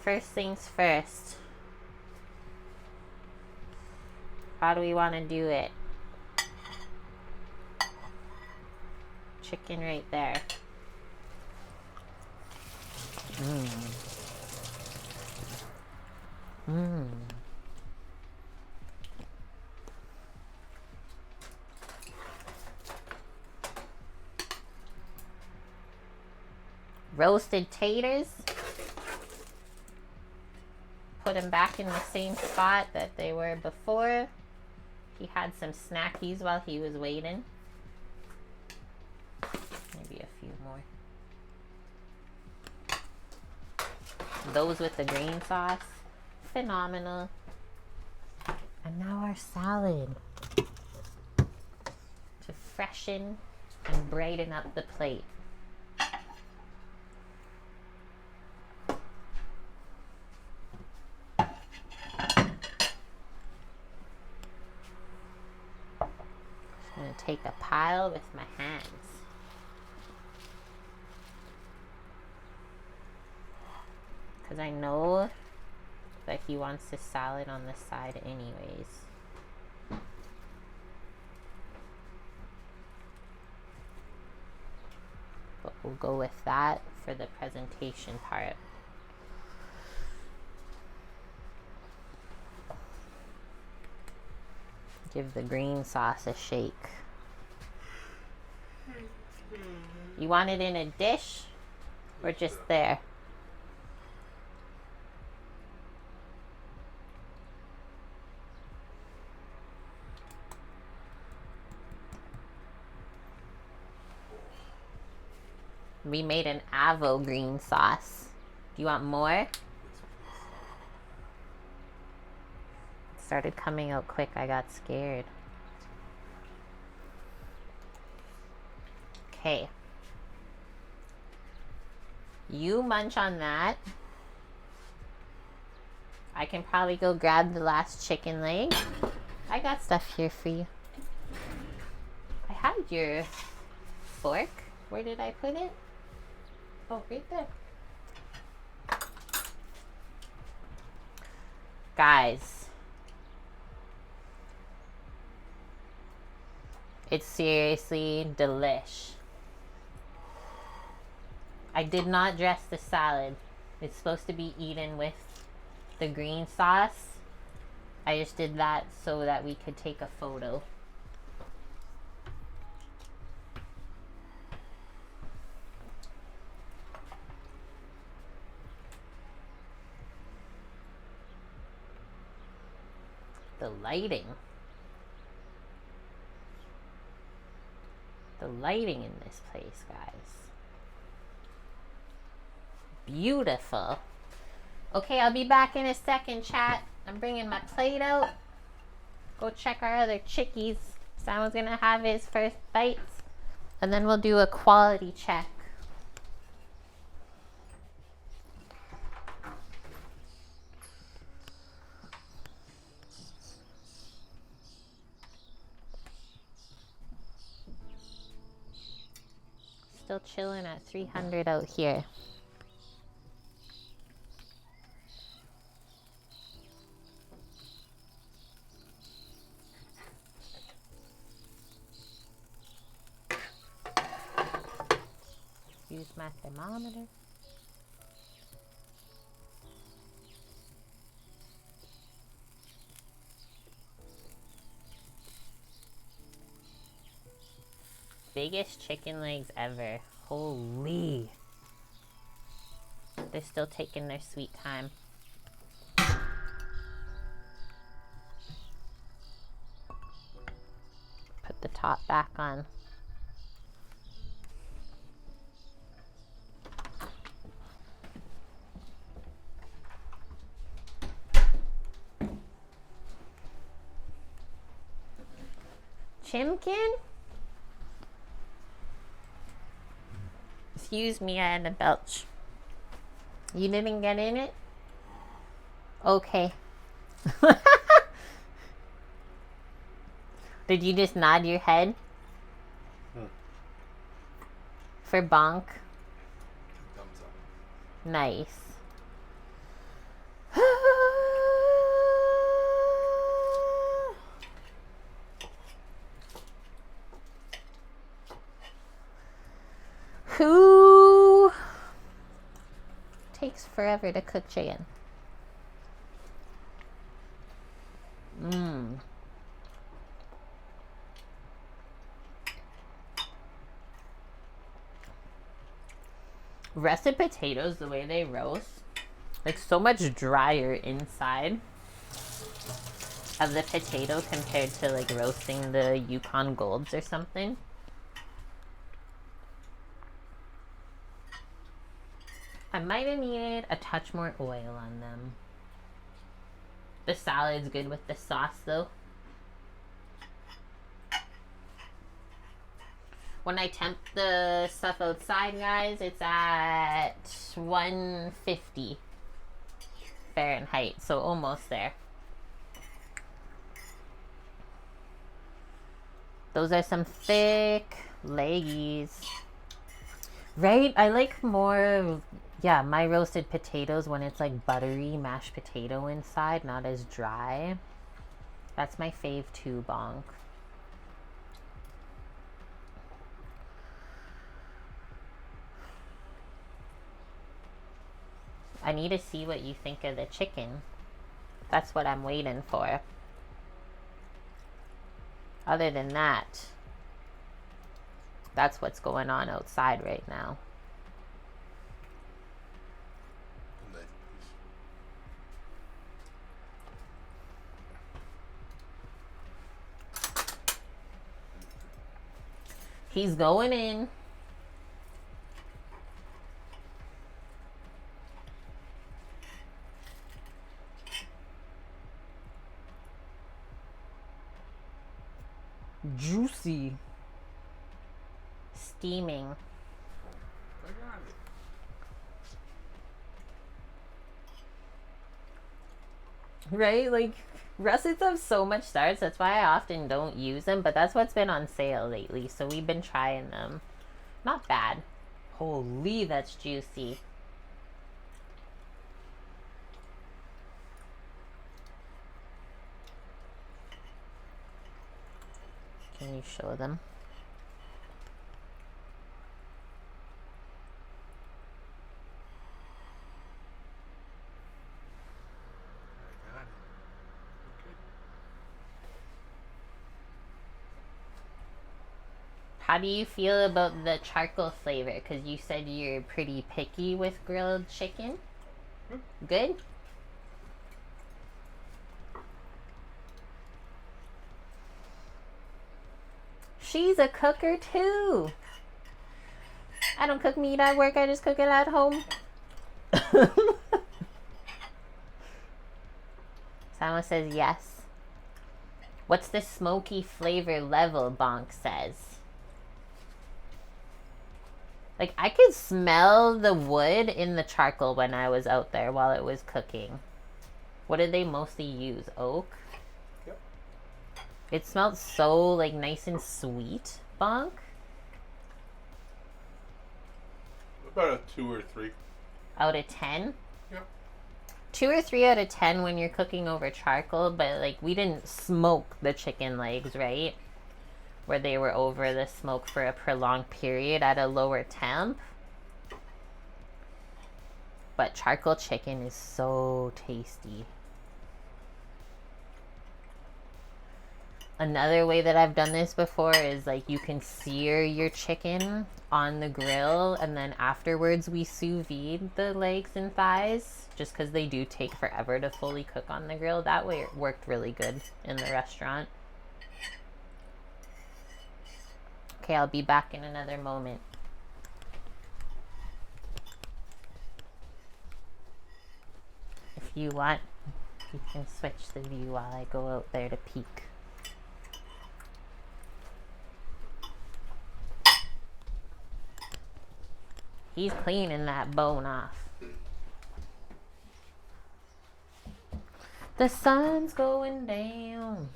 First things first. How do we want to do it? Chicken right there. Roasted taters. Put them back in the same spot that they were before. He had some snackies while he was waiting. Maybe a few more. Those with the green sauce. Phenomenal. And now our salad. To freshen and brighten up the plate. I'm going to take a pile with my hands. Because I know that he wants his salad on the side anyways. But we'll go with that for the presentation part. Give the green sauce a shake. You want it in a dish or just there? We made an avo green sauce. Do you want more? It started coming out quick. I got scared. Okay. You munch on that. I can probably go grab the last chicken leg. I got stuff here for you. I had your fork. Where did I put it? Oh, right there. Guys, it's seriously delish. I did not dress the salad. It's supposed to be eaten with the green sauce. I just did that so that we could take a photo. The lighting. The lighting in this place, guys. beautiful. Okay, I'll be back in a second, chat. I'm bringing my plate out. Go check our other chickies. Simon's gonna have his first bites. And then we'll do a quality check. Still chilling at 300 out here. Use my thermometer. Biggest chicken legs ever. Holy. They're still taking their sweet time. Put the top back on. Chimkin? Excuse me, I had a belch. You didn't get in it? Okay. Did you just nod your head? For bonk? Thumbs up. Nice. Who takes forever to cook chicken? Russet potatoes, the way they roast, like so much drier inside of the potato compared to like roasting the Yukon Golds or something. I might have needed a touch more oil on them. The salad's good with the sauce though. When I temp the stuff outside, guys, it's at 150 Fahrenheit, so almost there. Those are some thick leggies. Right? I like more, yeah, my roasted potatoes when it's like buttery mashed potato inside, not as dry. That's my fave too, bonk. I need to see what you think of the chicken. That's what I'm waiting for. Other than that, that's what's going on outside right now. He's going in. Juicy. Steaming. I got it. Right? Like, russets have so much starch. That's why I often don't use them. But that's what's been on sale lately. So we've been trying them. Not bad. Holy, that's juicy. Can you show them? I got it. Okay. How do you feel about the charcoal flavor? Because you said you're pretty picky with grilled chicken. Good? She's a cooker too. I don't cook meat at work, I just cook it at home. Someone says yes. What's the smoky flavor level? Bonk says. Like, I could smell the wood in the charcoal when I was out there while it was cooking. What did they mostly use? Oak? Yep. It smelled so, like, nice and sweet, Bonk. About a 2 or 3. Out of 10? Yep. 2 or 3 out of 10 when you're cooking over charcoal, but, like, we didn't smoke the chicken legs, right? Where they were over the smoke for a prolonged period at a lower temp. But charcoal chicken is so tasty. Another way that I've done this before is, like, you can sear your chicken on the grill, and then afterwards we sous vide the legs and thighs, just because they do take forever to fully cook on the grill. That way it worked really good in the restaurant. Okay, I'll be back in another moment. If you want, you can switch the view while I go out there to peek. He's cleaning that bone off. The sun's going down.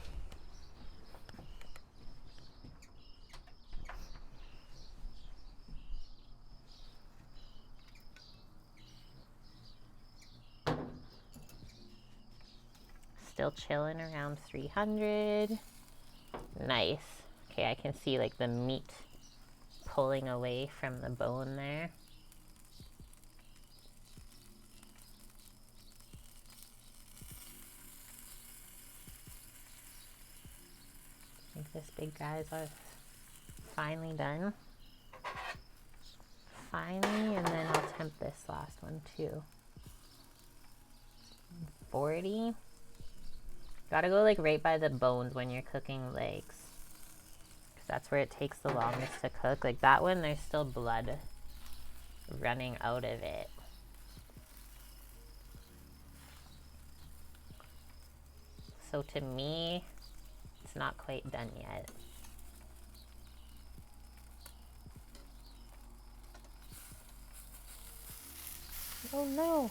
Still chilling around 300. Nice. Okay, I can see like the meat pulling away from the bone there. I think this big guy's finally done. Finally, and then I'll tempt this last one too. 40. Gotta go like right by the bones when you're cooking legs, because that's where it takes the longest to cook. Like that one, there's still blood running out of it. So to me, it's not quite done yet. Oh no.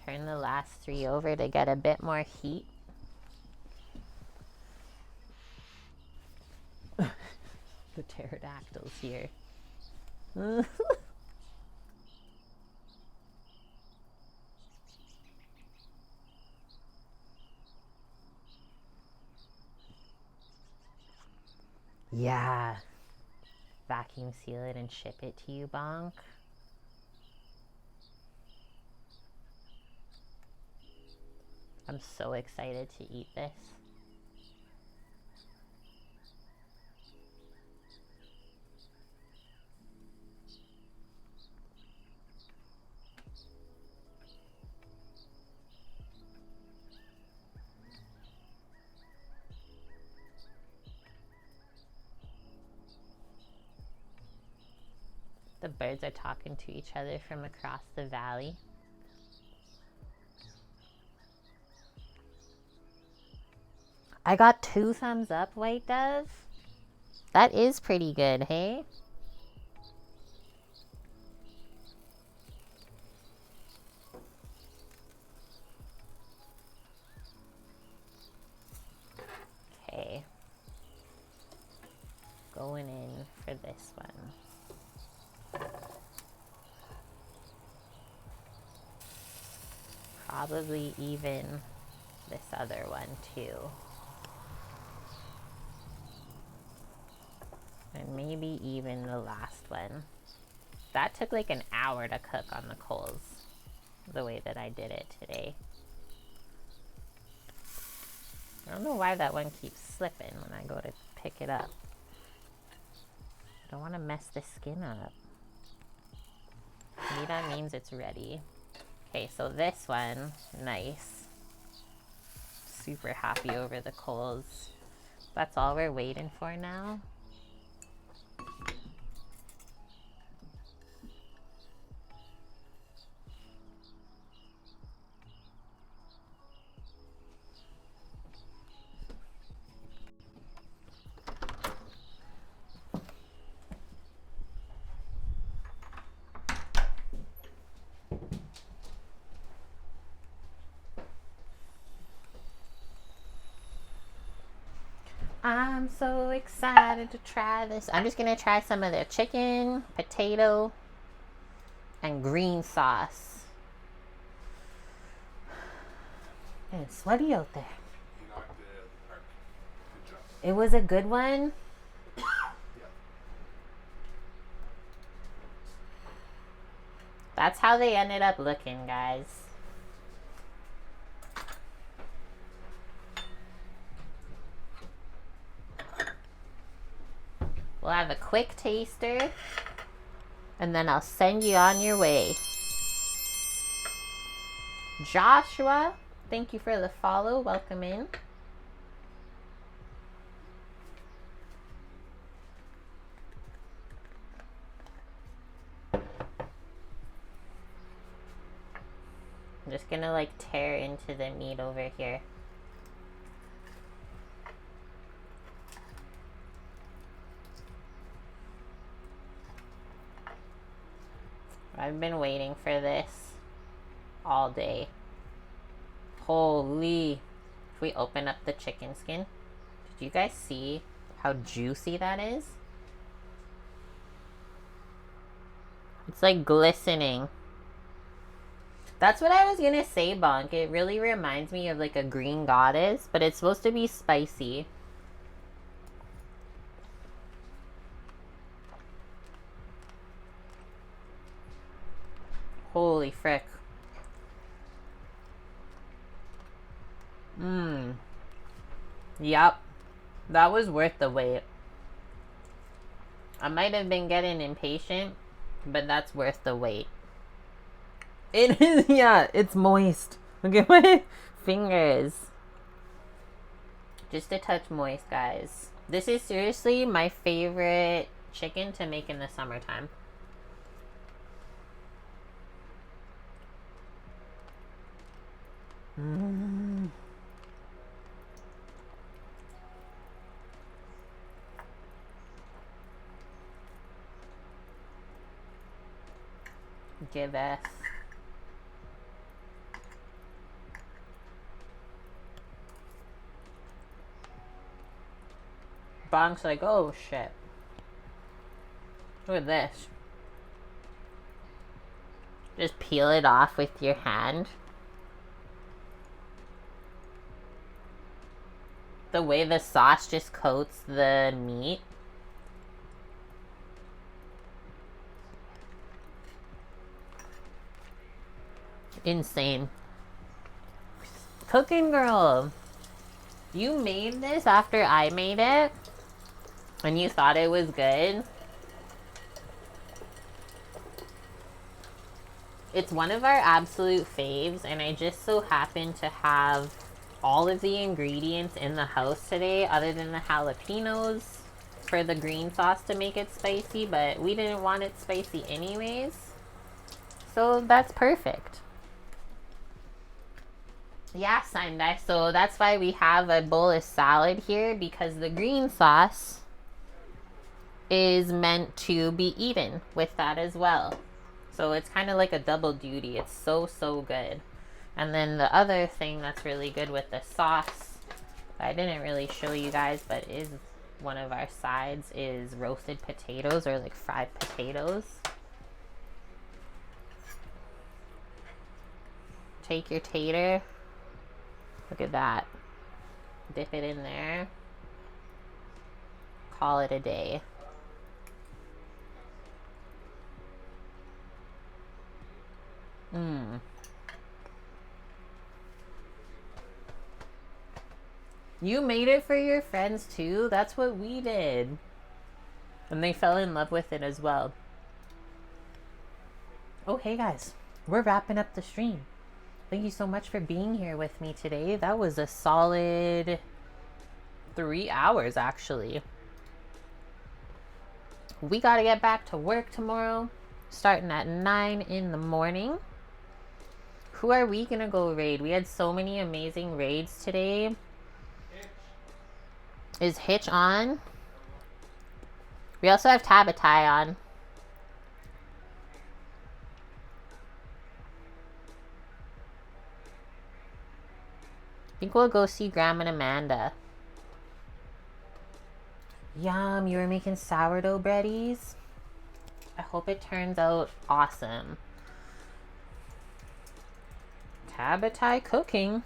Turn the last 3 over to get a bit more heat. The pterodactyls here. Yeah. Vacuum seal it and ship it to you, Bonk. I'm so excited to eat this. The birds are talking to each other from across the valley. I got 2 thumbs up, White Dove. That is pretty good, hey? Okay. Going in for this one. Probably even this other one too. And maybe even the last one. That took like an hour to cook on the coals, the way that I did it today. I don't know why that one keeps slipping when I go to pick it up. I don't want to mess the skin up. Maybe that means it's ready. Okay, so this one, nice. Super happy over the coals. That's all we're waiting for now. I'm so excited to try this. I'm just gonna try some of the chicken, potato, and green sauce. And it's sweaty out there. You knocked it out of the park. Good job. It was a good one. Yeah. That's how they ended up looking, guys. We'll have a quick taster, and then I'll send you on your way. Joshua, thank you for the follow. Welcome in. I'm just gonna like tear into the meat over here. I've been waiting for this all day. Holy. If we open up the chicken skin, did you guys see how juicy that is? It's like glistening. That's what I was gonna say, Bonk. It really reminds me of like a green goddess, but it's supposed to be spicy. Holy frick. Yep. That was worth the wait. I might have been getting impatient, but that's worth the wait. It is, yeah, it's moist. Look at my fingers. Just a touch moist, guys. This is seriously my favorite chicken to make in the summertime. Give us. Bonk's like, oh shit. Look at this. Just peel it off with your hand. The way the sauce just coats the meat. Insane. Cooking girl. You made this after I made it? And you thought it was good? It's one of our absolute faves, and I just so happen to have all of the ingredients in the house today other than the jalapenos for the green sauce to make it spicy, but we didn't want it spicy anyways. So that's perfect. Yeah, Sandai. So that's why we have a bowl of salad here, because the green sauce is meant to be eaten with that as well. So it's kind of like a double duty. It's so, so good. And then the other thing that's really good with the sauce, I didn't really show you guys, but is one of our sides, is roasted potatoes, or like fried potatoes. Take your tater. Look at that. Dip it in there. Call it a day. You made it for your friends too? That's what we did. And they fell in love with it as well. Oh, hey guys, we're wrapping up the stream. Thank you so much for being here with me today. That was a solid 3 hours, actually. We got to get back to work tomorrow, starting at 9 in the morning. Who are we going to go raid? We had so many amazing raids today. Is Hitch on? We also have Tabatai on. I think we'll go see Graham and Amanda. Yum, you were making sourdough breadies? I hope it turns out awesome. Tabatai cooking.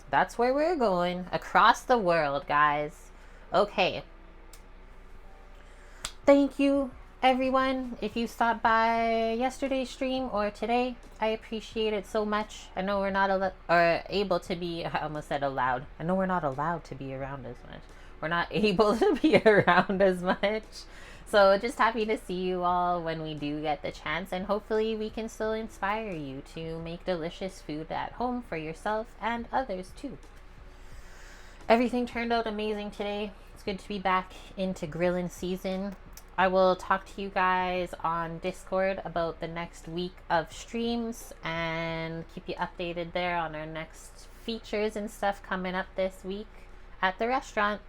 That's where we're going. Across the world, guys. Okay. Thank you, everyone. If you stopped by yesterday's stream or today, I appreciate it so much. I know we're not able to be, I almost said allowed. I know we're not allowed to be around as much. We're not able to be around as much. So just happy to see you all when we do get the chance, and hopefully we can still inspire you to make delicious food at home for yourself and others too. Everything turned out amazing today. It's good to be back into grilling season. I will talk to you guys on Discord about the next week of streams and keep you updated there on our next features and stuff coming up this week at the restaurant.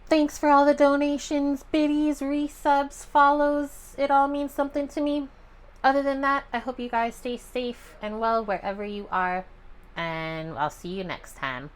Thanks for all the donations, biddies, resubs, follows. It all means something to me. Other than that, I hope you guys stay safe and well wherever you are, and I'll see you next time.